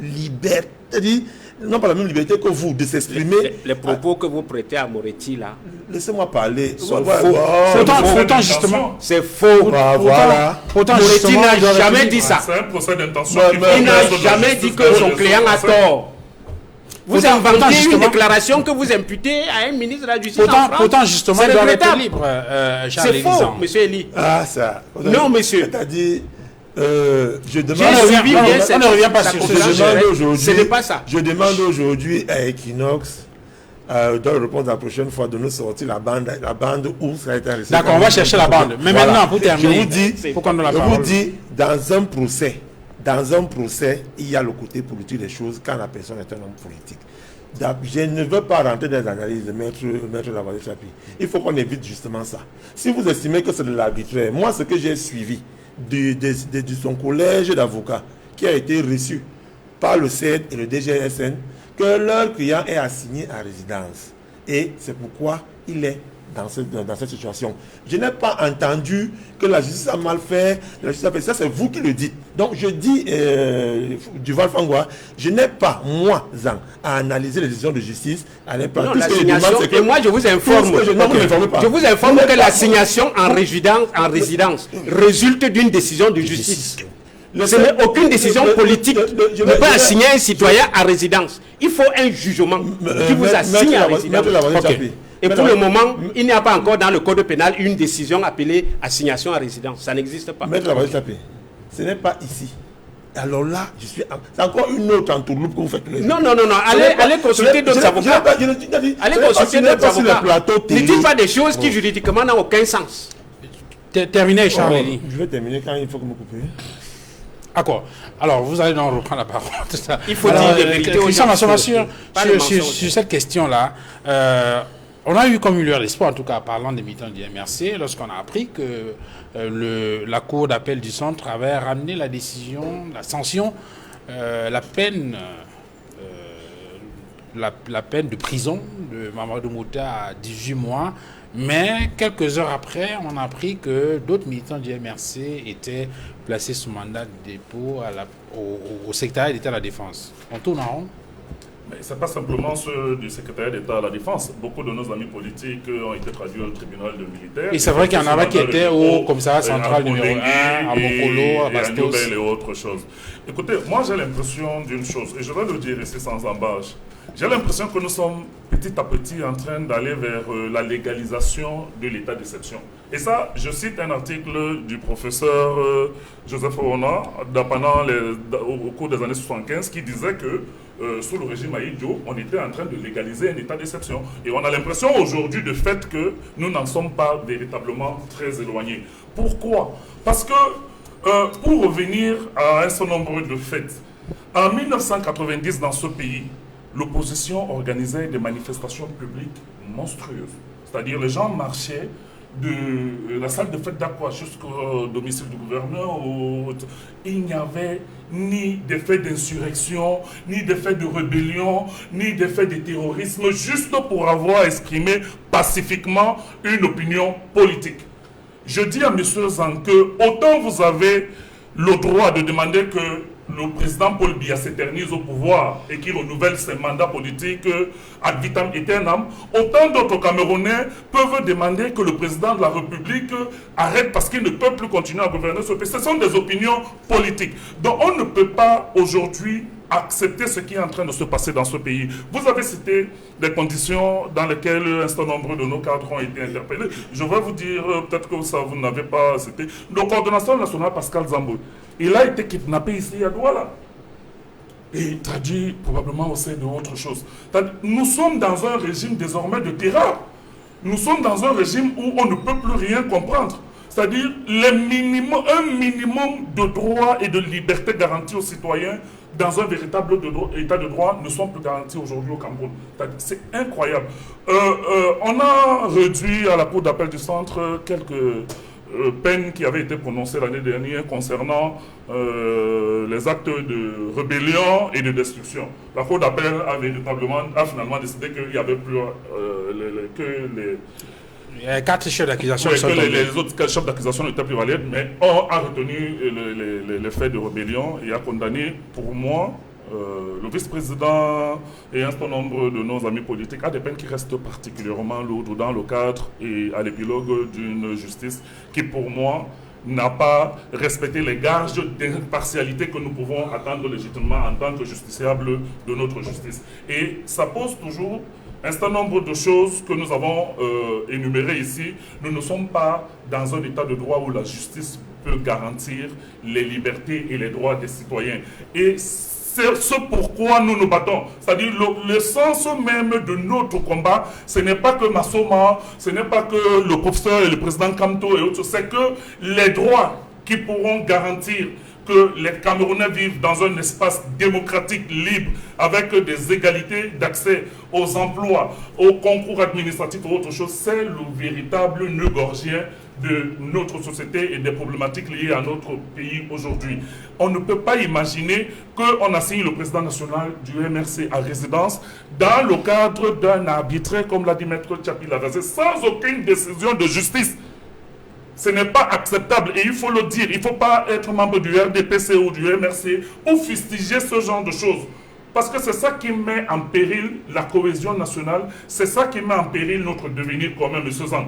liberté, n'ont pas la même liberté que vous de s'exprimer. Les propos que vous prêtez à Moretti là, laissez-moi parler. Sont faux. Pourtant justement, c'est faux. Voilà. Pourtant Moretti n'a jamais dit ça. C'est un procès d'intention. Il n'a jamais dit que son client a tort. Vous inventez une déclaration que vous imputez à un ministre de la Justice en France. Pourtant justement, il doit être libre. C'est faux, monsieur Elie. Ah ça. Non, monsieur. C'est-à-dire... je demande. On ne revient pas sur ce n'est pas ça. Je demande aujourd'hui à Equinox de répondre la prochaine fois de nous sortir la bande où ça a été arrêté. D'accord, on va chercher la bande. Mais voilà. Maintenant, pour terminer, je vous dis, dans un procès, il y a le côté politique des choses quand la personne est un homme politique. Je ne veux pas rentrer dans les analyses de mettre Lavoisier Chapi. Il faut qu'on évite justement ça. Si vous estimez que c'est de l'arbitraire, moi ce que j'ai suivi de son collège d'avocats qui a été reçu par le CED et le DGSN, que leur client est assigné à résidence. Et c'est pourquoi il est dans cette situation. Je n'ai pas entendu que la justice a mal fait, la justice a fait ça, c'est vous qui le dites. Donc je dis, Duval Fangwa, je n'ai pas, moi, à analyser les décisions de justice, à l'époque. Et moi je vous informe, je vous informe que l'assignation en résidence résulte d'une décision de justice. Ce n'est aucune décision politique. Ne pas assigner un citoyen à résidence. Il faut un jugement qui vous assigne à résidence. Et pour le moment, il n'y a pas encore dans le code pénal une décision appelée assignation à résidence. Ça n'existe pas. Maître Lavoisier Chapi, ce n'est pas ici Alors là, c'est encore une autre entourloupe que vous faites. Non. Allez consulter d'autres avocats. Allez consulter d'autres avocats. Ne dites pas des choses qui juridiquement n'ont aucun sens. Terminez, Charles. Je vais terminer quand il faut que vous coupez. D'accord. Alors, vous allez donc reprendre la parole. Il faut dire la vérité aux gens. Sur cette question-là, on a eu comme une lueur d'espoir, en tout cas parlant des militants du MRC, lorsqu'on a appris que la Cour d'appel du centre avait ramené la décision, la sanction, la peine de prison de Mamadou Mouta à 18 mois. Mais quelques heures après, on a appris que d'autres militants du MRC étaient placés sous mandat de dépôt au secrétariat d'État à la Défense. On tourne en rond. Mais ce n'est pas simplement ceux du secrétariat d'État à la Défense. Beaucoup de nos amis politiques ont été traduits au tribunal de militaire. Et c'est vrai qu'il y en avait qui étaient au commissariat central numéro 1, à Mokolo, à Bastos. Et autre chose. Écoutez, moi j'ai l'impression d'une chose, et je vais le dire ici sans embâche. J'ai l'impression que nous sommes petit à petit en train d'aller vers la légalisation de l'état d'exception. Et ça, je cite un article du professeur Joseph Oona au cours des années 75 qui disait que sous le régime Aïdjo, on était en train de légaliser un état d'exception. Et on a l'impression aujourd'hui de fait que nous n'en sommes pas véritablement très éloignés. Pourquoi? Parce que, pour revenir à un certain nombre de faits, en 1990 dans ce pays, l'opposition organisait des manifestations publiques monstrueuses. C'est-à-dire les gens marchaient de la salle de fête d'Aqua jusqu'au domicile du gouverneur. Il n'y avait ni des faits d'insurrection, ni des faits de rébellion, ni des faits de terrorisme, juste pour avoir exprimé pacifiquement une opinion politique. Je dis à M. Zan que autant vous avez le droit de demander que le président Paul Biya s'éternise au pouvoir et qui renouvelle ses mandats politiques ad vitam aeternam, autant d'autres Camerounais peuvent demander que le président de la République arrête parce qu'il ne peut plus continuer à gouverner ce pays. Ce sont des opinions politiques. Donc on ne peut pas aujourd'hui accepter ce qui est en train de se passer dans ce pays. Vous avez cité des conditions dans lesquelles un certain nombre de nos cadres ont été interpellés. Je vais vous dire, peut-être que ça vous n'avez pas cité, le coordonnateur national Pascal Zambou. Il a été kidnappé ici à Douala. Et traduit probablement au sein de autre chose. Nous sommes dans un régime désormais de terreur. Nous sommes dans un régime où on ne peut plus rien comprendre. C'est-à-dire un minimum de droits et de libertés garantis aux citoyens dans un véritable état de droit ne sont plus garantis aujourd'hui au Cameroun. C'est incroyable. On a réduit à la Cour d'appel du centre quelques peines qui avaient été prononcées l'année dernière concernant les actes de rébellion et de destruction. La Cour d'appel a finalement décidé qu'il n'y avait plus Il y a 4 chefs d'accusation. Oui, que les autres chefs d'accusation n'étaient plus valides, mais on a retenu les faits de rébellion et a condamné, pour moi, le vice-président et un certain nombre de nos amis politiques à des peines qui restent particulièrement lourdes dans le cadre et à l'épilogue d'une justice qui, pour moi, n'a pas respecté les gages d'impartialité que nous pouvons attendre légitimement en tant que justiciables de notre justice. Et ça pose toujours un certain nombre de choses que nous avons énumérées ici. Nous ne sommes pas dans un état de droit où la justice peut garantir les libertés et les droits des citoyens. Et c'est ce pourquoi nous nous battons. C'est-à-dire le sens même de notre combat, ce n'est pas que Massoma, ce n'est pas que le professeur et le président Kamto et autres, c'est que les droits qui pourront garantir que les Camerounais vivent dans un espace démocratique libre avec des égalités d'accès aux emplois, aux concours administratifs ou autre chose, c'est le véritable nœud gorgien de notre société et des problématiques liées à notre pays aujourd'hui. On ne peut pas imaginer qu'on assigne le président national du MRC à résidence dans le cadre d'un arbitraire, comme l'a dit Maître Tchapi Lavazé, sans aucune décision de justice. Ce n'est pas acceptable et il faut le dire. Il ne faut pas être membre du RDPC ou du MRC pour fustiger ce genre de choses. Parce que c'est ça qui met en péril la cohésion nationale, c'est ça qui met en péril notre devenir commun, M. Zan.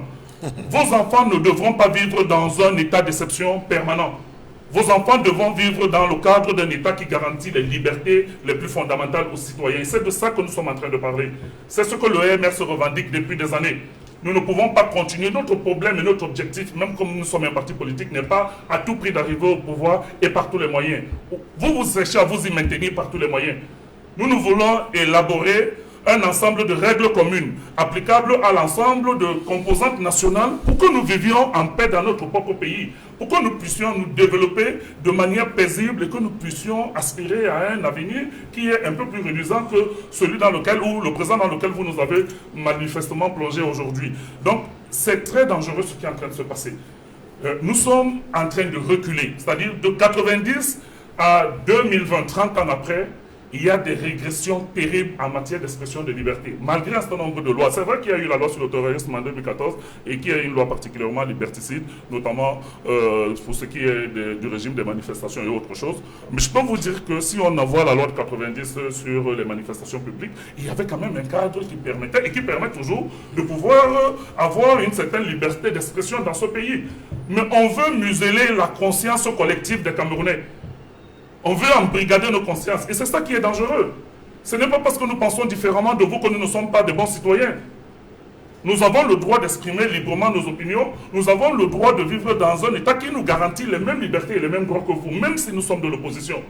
Vos enfants ne devront pas vivre dans un état d'exception permanent. Vos enfants devront vivre dans le cadre d'un état qui garantit les libertés les plus fondamentales aux citoyens. C'est de ça que nous sommes en train de parler. C'est ce que le MRC revendique depuis des années. Nous ne pouvons pas continuer. Notre problème et notre objectif, même comme nous sommes un parti politique, n'est pas à tout prix d'arriver au pouvoir et par tous les moyens. Vous cherchez à vous y maintenir par tous les moyens. Nous voulons élaborer un ensemble de règles communes applicables à l'ensemble de composantes nationales pour que nous vivions en paix dans notre propre pays, pour que nous puissions nous développer de manière paisible et que nous puissions aspirer à un avenir qui est un peu plus reluisant que celui dans lequel, ou le présent dans lequel vous nous avez manifestement plongé aujourd'hui. Donc, c'est très dangereux ce qui est en train de se passer. Nous sommes en train de reculer, c'est-à-dire de 90 à 2020, 30 ans après, il y a des régressions terribles en matière d'expression de liberté, malgré un certain nombre de lois. C'est vrai qu'il y a eu la loi sur le terrorisme en 2014 et qu'il y a une loi particulièrement liberticide, notamment pour ce qui est du régime des manifestations et autre chose. Mais je peux vous dire que si on envoie la loi de 90 sur les manifestations publiques, il y avait quand même un cadre qui permettait et qui permet toujours de pouvoir avoir une certaine liberté d'expression dans ce pays. Mais on veut museler la conscience collective des Camerounais. On veut embrigader nos consciences. Et c'est ça qui est dangereux. Ce n'est pas parce que nous pensons différemment de vous que nous ne sommes pas des bons citoyens. Nous avons le droit d'exprimer librement nos opinions. Nous avons le droit de vivre dans un État qui nous garantit les mêmes libertés et les mêmes droits que vous, même si nous sommes de l'opposition.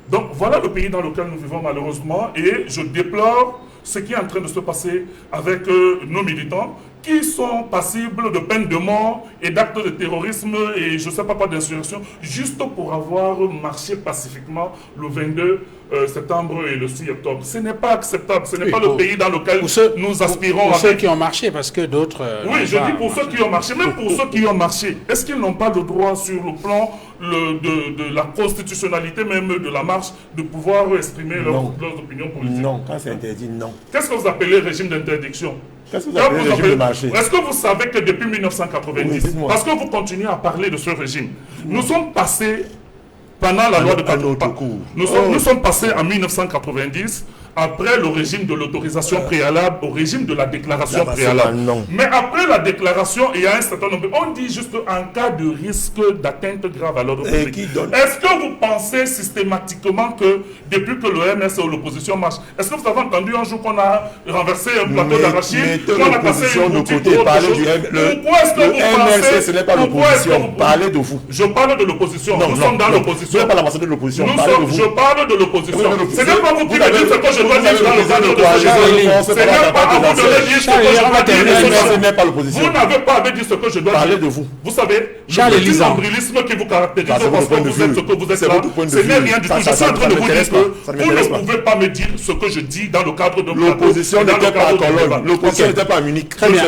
Donc voilà le pays dans lequel nous vivons malheureusement. Et je déplore ce qui est en train de se passer avec nos militants qui sont passibles de peine de mort et d'actes de terrorisme et je ne sais pas quoi d'insurrection, juste pour avoir marché pacifiquement le 22 septembre et le 6 octobre. Ce n'est pas acceptable, ce n'est pas le pays dans lequel nous aspirons. Pour ceux qui ont marché, parce que d'autres... oui, je dis pour ceux qui ont marché, même pour ceux qui ont marché. Est-ce qu'ils n'ont pas le droit sur le plan de la constitutionnalité même de la marche de pouvoir exprimer leurs opinions politiques? Non, quand c'est interdit, non. Qu'est-ce que vous appelez régime d'interdiction? Qu'est-ce que vous appelez régime de marché? Est-ce que vous savez que depuis 1990, oui, parce que vous continuez à parler de ce régime, nous sommes passés, pendant la loi de 1990, nous sommes passés en 1990, après le régime de l'autorisation préalable, au régime de la déclaration préalable. Mais après la déclaration, il y a un certain nombre, on dit juste en cas de risque d'atteinte grave à l'ordre public. Est-ce que vous pensez systématiquement que depuis que le MS ou l'opposition marche, est-ce que vous avez entendu un jour qu'on a renversé un plateau d'arachide, qu'on a cassé une boutique de autre chose? Pourquoi est-ce que vous pensez... ce n'est pas l'opposition, parlez de vous. Je parle de l'opposition, nous sommes dans l'opposition. Vous n'êtes pas l'ambassadeur de l'opposition, je parle de l'opposition. Ce n'est pas vous qui me dites ce que je dois dire dans le cadre de ce ce n'est pas à vous de dire ce que je dois dire. Ce n'est pas l'opposition. Vous n'avez pas à me dire ce que je dois dire. Parlez de vous. Vous savez, le petit nombrilisme qui vous caractérise parce que vous êtes ce que vous êtes là, ce n'est rien du tout. Je suis en train de vous dire que vous ne pouvez pas me dire ce que je dis dans le cadre de l'opposition n'était pas à Cologne. L'opposition n'était pas à Munich. Très bien.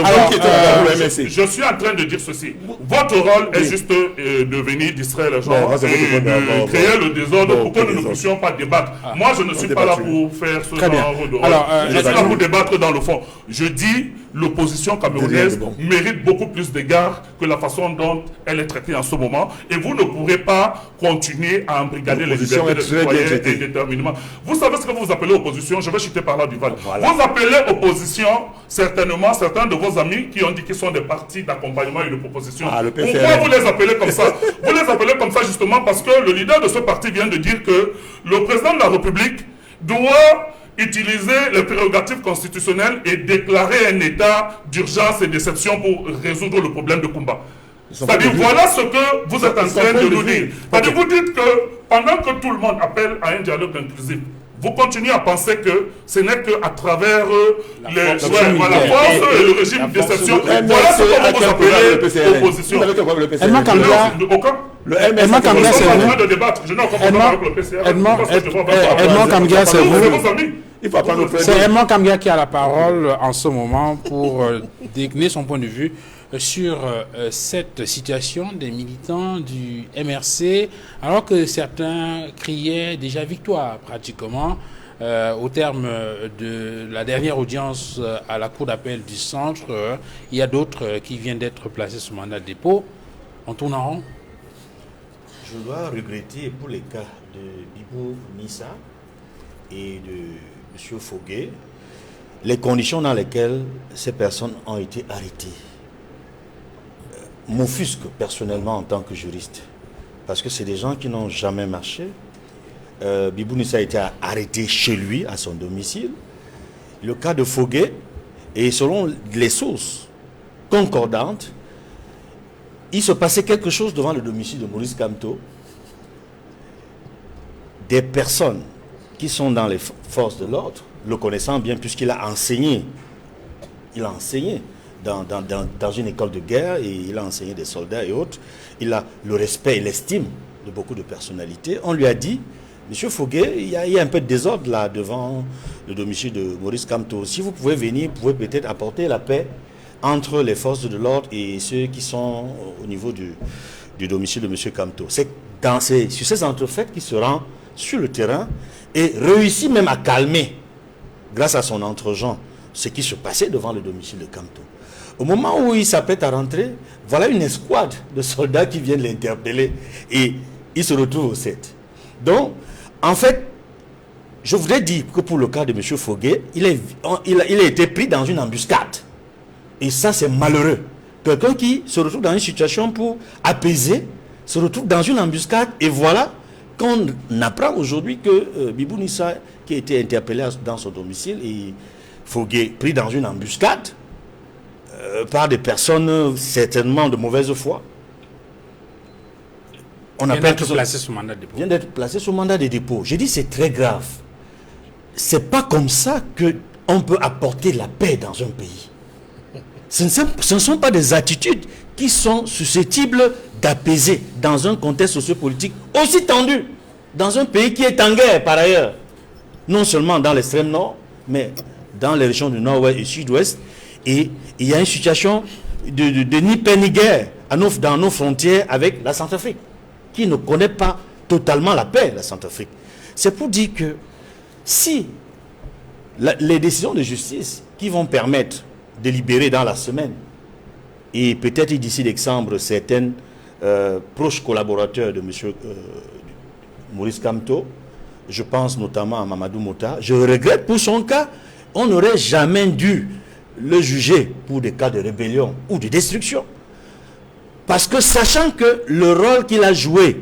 Je suis en train de dire ceci. Votre rôle est juste de venir distraire les gens et de créer le désordre pour que nous ne puissions pas débattre. Moi, je ne suis pas là pour faire ce genre de rôle. Je suis là pour débattre dans le fond. Je dis, l'opposition camerounaise mérite beaucoup plus d'égards que la façon dont elle est traitée en ce moment. Et vous ne pourrez pas continuer à embrigader les libertés des citoyens indéterminément. Vous savez ce que vous appelez opposition? Je vais chuter par là du Val. Vous appelez opposition, certainement, certains de vos amis qui ont dit qu'ils sont des partis d'accompagnement et de proposition. Pourquoi vous les appelez comme ça? Vous les appelez comme ça justement parce que le leader de ce parti vient de dire que le président de la République doit utiliser les prérogatives constitutionnelles et déclarer un état d'urgence et d'exception pour résoudre le problème de Kumba. C'est-à-dire, voilà ce que vous êtes en train de nous dire. C'est-à-dire, vous dites que pendant que tout le monde appelle à un dialogue inclusif, vous continuez à penser que ce n'est qu'à travers la force et le régime d'exception. Voilà ce que vous appelez l'opposition. Edmond Kamga, c'est vous. C'est Edmond Kamga qui a la parole en ce moment pour décliner son point de vue sur cette situation des militants du MRC, alors que certains criaient déjà victoire pratiquement au terme de la dernière audience à la cour d'appel du centre. Il y a d'autres qui viennent d'être placés sous mandat de dépôt. On tourne en rond. Je dois regretter pour les cas de Bibou Nissa et de M. Foguet les conditions dans lesquelles ces personnes ont été arrêtées. M'offusque personnellement en tant que juriste, parce que c'est des gens qui n'ont jamais marché. Bibou Nissa a été arrêté chez lui, à son domicile. Le cas de Foguet, Et selon les sources concordantes, il se passait quelque chose devant le domicile de Maurice Kamto. Des personnes qui sont dans les forces de l'ordre, le connaissant bien puisqu'il a enseigné. Il a enseigné dans une école de guerre et il a enseigné des soldats et autres. Il a le respect et l'estime de beaucoup de personnalités. On lui a dit, Monsieur Foguet, il y a un peu de désordre là devant le domicile de Maurice Kamto. Si vous pouvez venir, vous pouvez peut-être apporter la paix entre les forces de l'ordre et ceux qui sont au niveau du domicile de Monsieur Kamto. C'est sur ces entrefaites qu'il se rend sur le terrain et réussit même à calmer, grâce à son entre-gens, ce qui se passait devant le domicile de Kamto. Au moment où il s'apprête à rentrer, voilà une escouade de soldats qui viennent l'interpeller et il se retrouve au 7. Donc, en fait, je voudrais dire que pour le cas de M. Foguet, il a été pris dans une embuscade. Et ça, c'est malheureux. Quelqu'un qui se retrouve dans une situation pour apaiser, se retrouve dans une embuscade et voilà qu'on apprend aujourd'hui que Bibou Nissa, qui a été interpellé dans son domicile, et Foguet pris dans une embuscade par des personnes certainement de mauvaise foi. On vient d'être placé sous mandat de dépôt. Vient d'être placé sous mandat de dépôt. J'ai dit c'est très grave. C'est pas comme ça qu'on peut apporter la paix dans un pays. Ce ne sont pas des attitudes qui sont susceptibles d'apaiser dans un contexte sociopolitique aussi tendu, dans un pays qui est en guerre par ailleurs, non seulement dans l'extrême nord, mais dans les régions du nord-ouest et sud-ouest. Et il y a une situation de ni paix ni guerre dans nos frontières avec la Centrafrique, qui ne connaît pas totalement la paix, la Centrafrique. C'est pour dire que si les décisions de justice qui vont permettre de libérer dans la semaine, et peut-être d'ici décembre, certains proches collaborateurs de M. Maurice Kamto, je pense notamment à Mamadou Mota, je regrette pour son cas, on n'aurait jamais dû le juger pour des cas de rébellion ou de destruction. Parce que sachant que le rôle qu'il a joué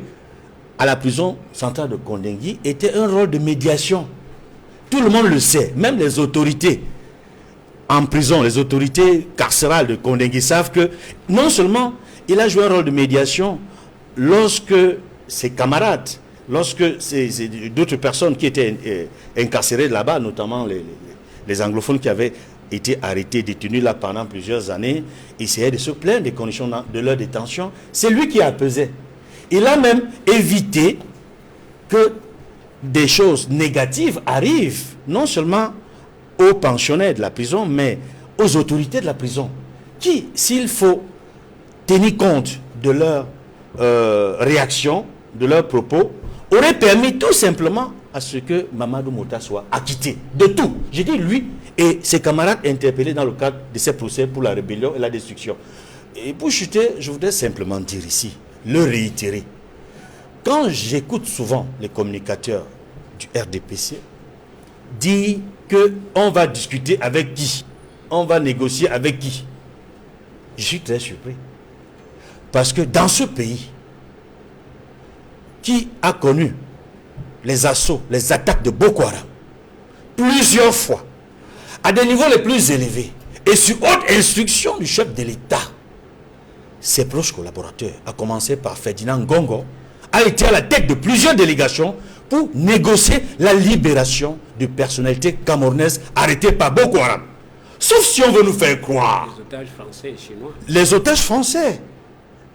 à la prison centrale de Kondengui était un rôle de médiation. Tout le monde le sait, même les autorités en prison, les autorités carcérales de Kondengui savent que non seulement il a joué un rôle de médiation lorsque ses camarades, lorsque d'autres personnes qui étaient incarcérées là-bas, notamment les anglophones qui avaient été arrêtés, détenus là pendant plusieurs années, essayaient de se plaindre des conditions de leur détention. C'est lui qui apaisait. Il a même évité que des choses négatives arrivent, non seulement aux pensionnaires de la prison, mais aux autorités de la prison, qui, s'il faut tenir compte de leur réaction, de leurs propos, auraient permis tout simplement à ce que Mamadou Mota soit acquitté de tout. J'ai dit lui et ses camarades interpellés dans le cadre de ces procès pour la rébellion et la destruction. Et pour chuter, je voudrais simplement dire ici, le réitérer. Quand j'écoute souvent les communicateurs du RDPC dire qu'on va discuter avec qui, on va négocier avec qui, je suis très surpris. Parce que dans ce pays, qui a connu les assauts, les attaques de Boko Haram, plusieurs fois, à des niveaux les plus élevés, et sur haute instruction du chef de l'État, ses proches collaborateurs, à commencer par Ferdinand Ngongo, a été à la tête de plusieurs délégations pour négocier la libération de personnalités camerounaises arrêtées par Boko Haram. Sauf si on veut nous faire croire. Les otages français et chinois. Les otages français,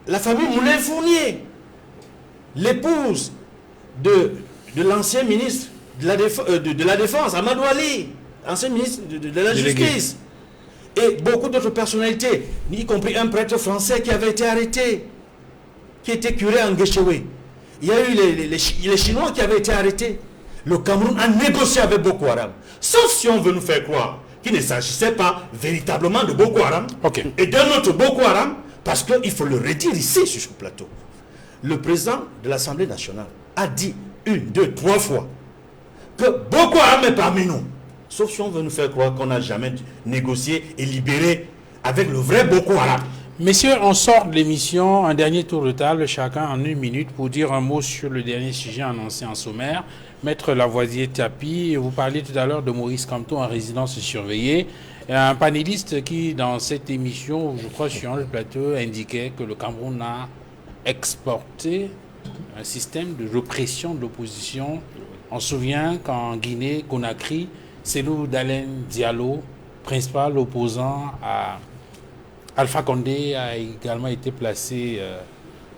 la famille Moulin-Fournier, l'épouse de l'ancien ministre de la Défense, Amadou Ali, ancien ministre de la Justice, et beaucoup d'autres personnalités, y compris un prêtre français qui avait été arrêté, qui était curé en Guéchewe. Il y a eu les Chinois qui avaient été arrêtés. Le Cameroun a négocié avec Boko Haram. Sauf si on veut nous faire croire qu'il ne s'agissait pas véritablement de Boko Haram et d'un autre Boko Haram, parce qu'il faut le redire ici sur ce plateau. Le président de l'Assemblée nationale a dit 1, 2, 3 fois que Boko Haram est parmi nous. Sauf si on veut nous faire croire qu'on n'a jamais négocié et libéré avec le vrai Boko Haram. Messieurs, on sort de l'émission, un dernier tour de table, chacun en 1 minute, pour dire un mot sur le dernier sujet annoncé en sommaire. Maître Lavoisier Tapi, vous parliez tout à l'heure de Maurice Kamto en résidence surveillée. Il y a un panéliste qui, dans cette émission, je crois sur le plateau, indiquait que le Cameroun a exporté un système de répression de l'opposition. On se souvient qu'en Guinée, Conakry, Cellou Dalein Diallo, principal opposant à Alpha Condé, a également été placé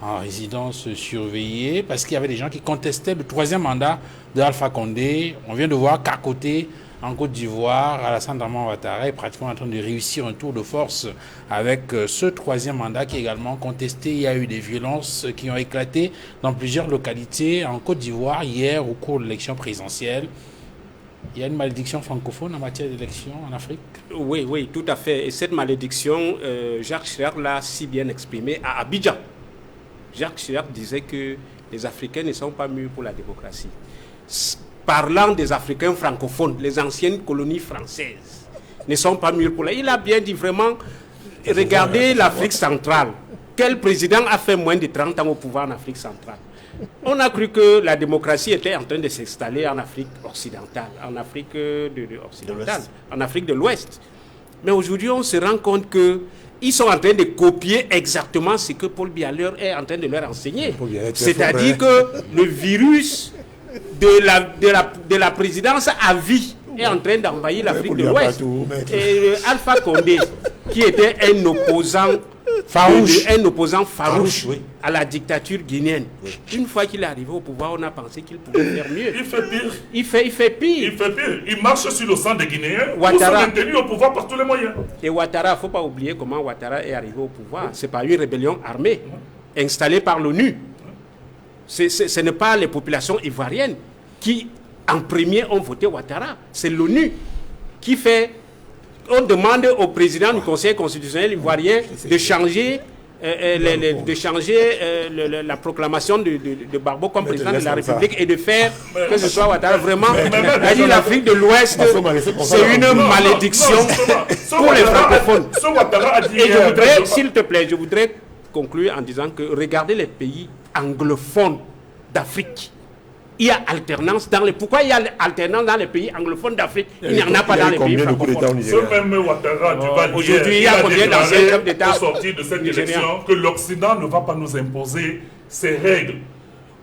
en résidence surveillée parce qu'il y avait des gens qui contestaient le 3e mandat de Alpha Condé. On vient de voir qu'à côté, en Côte d'Ivoire, Alassane Dramane Ouattara est pratiquement en train de réussir un tour de force avec ce 3e mandat qui est également contesté. Il y a eu des violences qui ont éclaté dans plusieurs localités en Côte d'Ivoire hier au cours de l'élection présidentielle. Il y a une malédiction francophone en matière d'élection en Afrique? Oui, oui, tout à fait. Et cette malédiction, Jacques Chirac l'a si bien exprimée à Abidjan. Jacques Chirac disait que les Africains ne sont pas mûrs pour la démocratie. Parlant des Africains francophones, les anciennes colonies françaises ne sont pas mûrs pour la... Il a bien dit vraiment, regardez l'Afrique centrale. Quel président a fait moins de 30 ans au pouvoir en Afrique centrale? On a cru que la démocratie était en train de s'installer en Afrique occidentale, en Afrique occidentale, en Afrique de l'Ouest. Mais aujourd'hui, on se rend compte qu'ils sont en train de copier exactement ce que Paul Biya est en train de leur enseigner. C'est-à-dire que le virus de la présidence à vie est en train d'envahir l'Afrique de l'Ouest. Et Alpha Condé, qui était un opposant farouche oui, à la dictature guinéenne. Oui. Une fois qu'il est arrivé au pouvoir, on a pensé qu'il pouvait faire mieux. Il fait pire. Il fait pire. Il marche sur le sang des Guinéens Ouattara, pour se maintenir au pouvoir par tous les moyens. Et Ouattara, il ne faut pas oublier comment Ouattara est arrivé au pouvoir. C'est par une rébellion armée installée par l'ONU. Ce n'est pas les populations ivoiriennes qui, en premier, ont voté Ouattara. C'est l'ONU qui fait... On demande au président du Conseil constitutionnel ivoirien de changer, la proclamation de Barbeau comme président de la République et de faire que ce soit Ouattara. Vraiment, l'Afrique de l'Ouest, c'est une malédiction pour les francophones. Et je voudrais, s'il te plaît, je voudrais conclure en disant que regardez les pays anglophones d'Afrique. Il y a alternance dans les... Pourquoi il y a alternance dans les pays anglophones d'Afrique? Il n'y en a pas dans les pays francophones. Ce même Ouattara du Val aujourd'hui, il y a combien d'anciens chefs d'État au sortir de cette élection que l'Occident ne va pas nous imposer ses règles.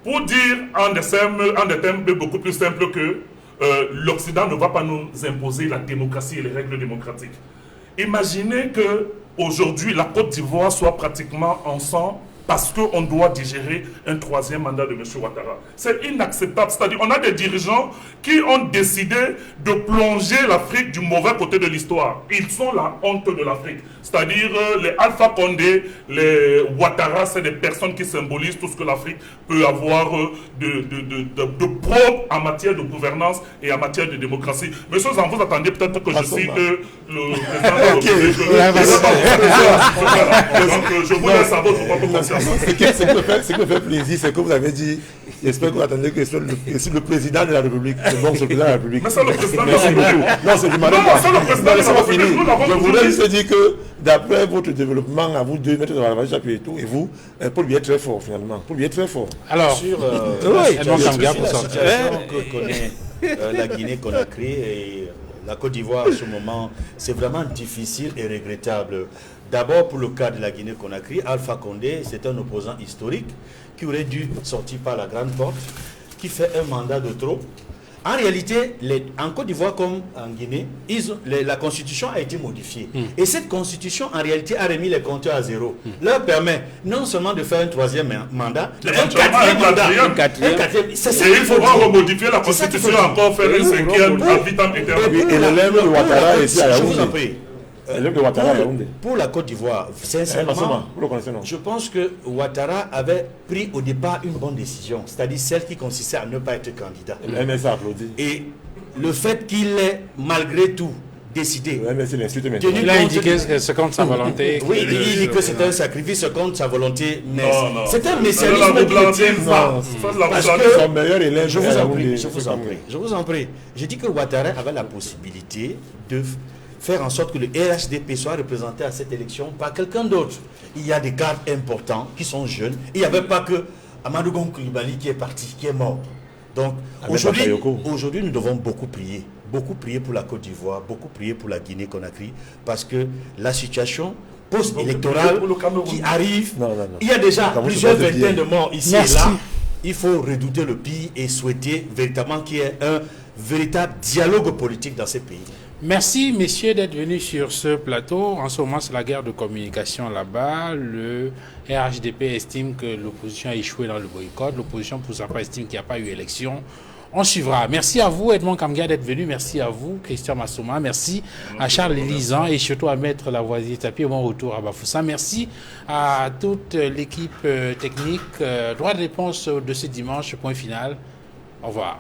Pour dire en des termes beaucoup plus simples que l'Occident ne va pas nous imposer la démocratie et les règles démocratiques. Imaginez que aujourd'hui la Côte d'Ivoire soit pratiquement en sang parce qu'on doit digérer un 3e mandat de M. Ouattara. C'est inacceptable. C'est-à-dire on a des dirigeants qui ont décidé de plonger l'Afrique du mauvais côté de l'histoire. Ils sont la honte de l'Afrique. C'est-à-dire les Alpha Condé, les Ouattara, c'est des personnes qui symbolisent tout ce que l'Afrique peut avoir de propre en matière de gouvernance et en matière de démocratie. Monsieur Zan, vous attendez peut-être que je cite le président de la République. Donc je vous laisse à votre propre conscience. Ce qui me fait plaisir, c'est que vous avez dit, j'espère que vous attendez que le président de la République, c'est bon, c'est le président de la République. Mais c'est le président de la République. Non, c'est du malin. Non, c'est le président de la République. Je voudrais juste dire que d'après votre développement, à vous deux, mettre dans la chapitre et tout, et vous, Paul Biya est très fort finalement. Paul Biya est très fort. Alors, sur la situation que connaît la Guinée-Conakry et la Côte d'Ivoire en ce moment, c'est vraiment difficile et regrettable. D'abord, pour le cas de la Guinée-Conakry, Alpha Condé, c'est un opposant historique qui aurait dû sortir par la grande porte, qui fait un mandat de trop. En réalité, en Côte d'Ivoire comme en Guinée, la constitution a été modifiée. Et cette constitution, en réalité, a remis les compteurs à zéro. Leur permet non seulement de faire un 3e mandat, mais un 4e mandat. C'est ça qu'il faut remodifier la constitution, encore faire un 5e à vitam éternel. Et l'élève de Ouattara est ici à Yaoundé. Pour la Côte d'Ivoire, sincèrement, je pense que Ouattara avait pris au départ une bonne décision, c'est-à-dire celle qui consistait à ne pas être candidat. Et le fait qu'il ait malgré tout décidé. Il a indiqué que c'est contre sa volonté. Oui, il dit que c'est un sacrifice contre sa volonté. Mais c'est un messianisme qui ne tient pas. Parce que, je vous en prie. Je dis que Ouattara avait la possibilité de faire en sorte que le RHDP soit représenté à cette élection par quelqu'un d'autre. Il y a des cadres importants qui sont jeunes. Il n'y avait pas que Amadou Gon Coulibaly qui est parti, qui est mort. Donc aujourd'hui, nous devons beaucoup prier beaucoup prier pour la Côte d'Ivoire, beaucoup prier pour la Guinée-Conakry, parce que la situation post-électorale qui arrive, il y a déjà plusieurs vingtaines de morts ici et là. Il faut redouter le pire et souhaiter véritablement qu'il y ait un véritable dialogue politique dans ces pays. Merci, messieurs, d'être venus sur ce plateau. En ce moment, c'est la guerre de communication là-bas. Le RHDP estime que l'opposition a échoué dans le boycott. L'opposition, pour sa part, estime qu'il n'y a pas eu élection. On suivra. Merci à vous, Edmond Kamgia, d'être venu. Merci à vous, Christian Massouma. Merci à Charles Lisan et surtout à Maître Lavoisier Tapie. Bon retour à Bafoussa. Merci à toute l'équipe technique. Droit de réponse de ce dimanche. Point final. Au revoir.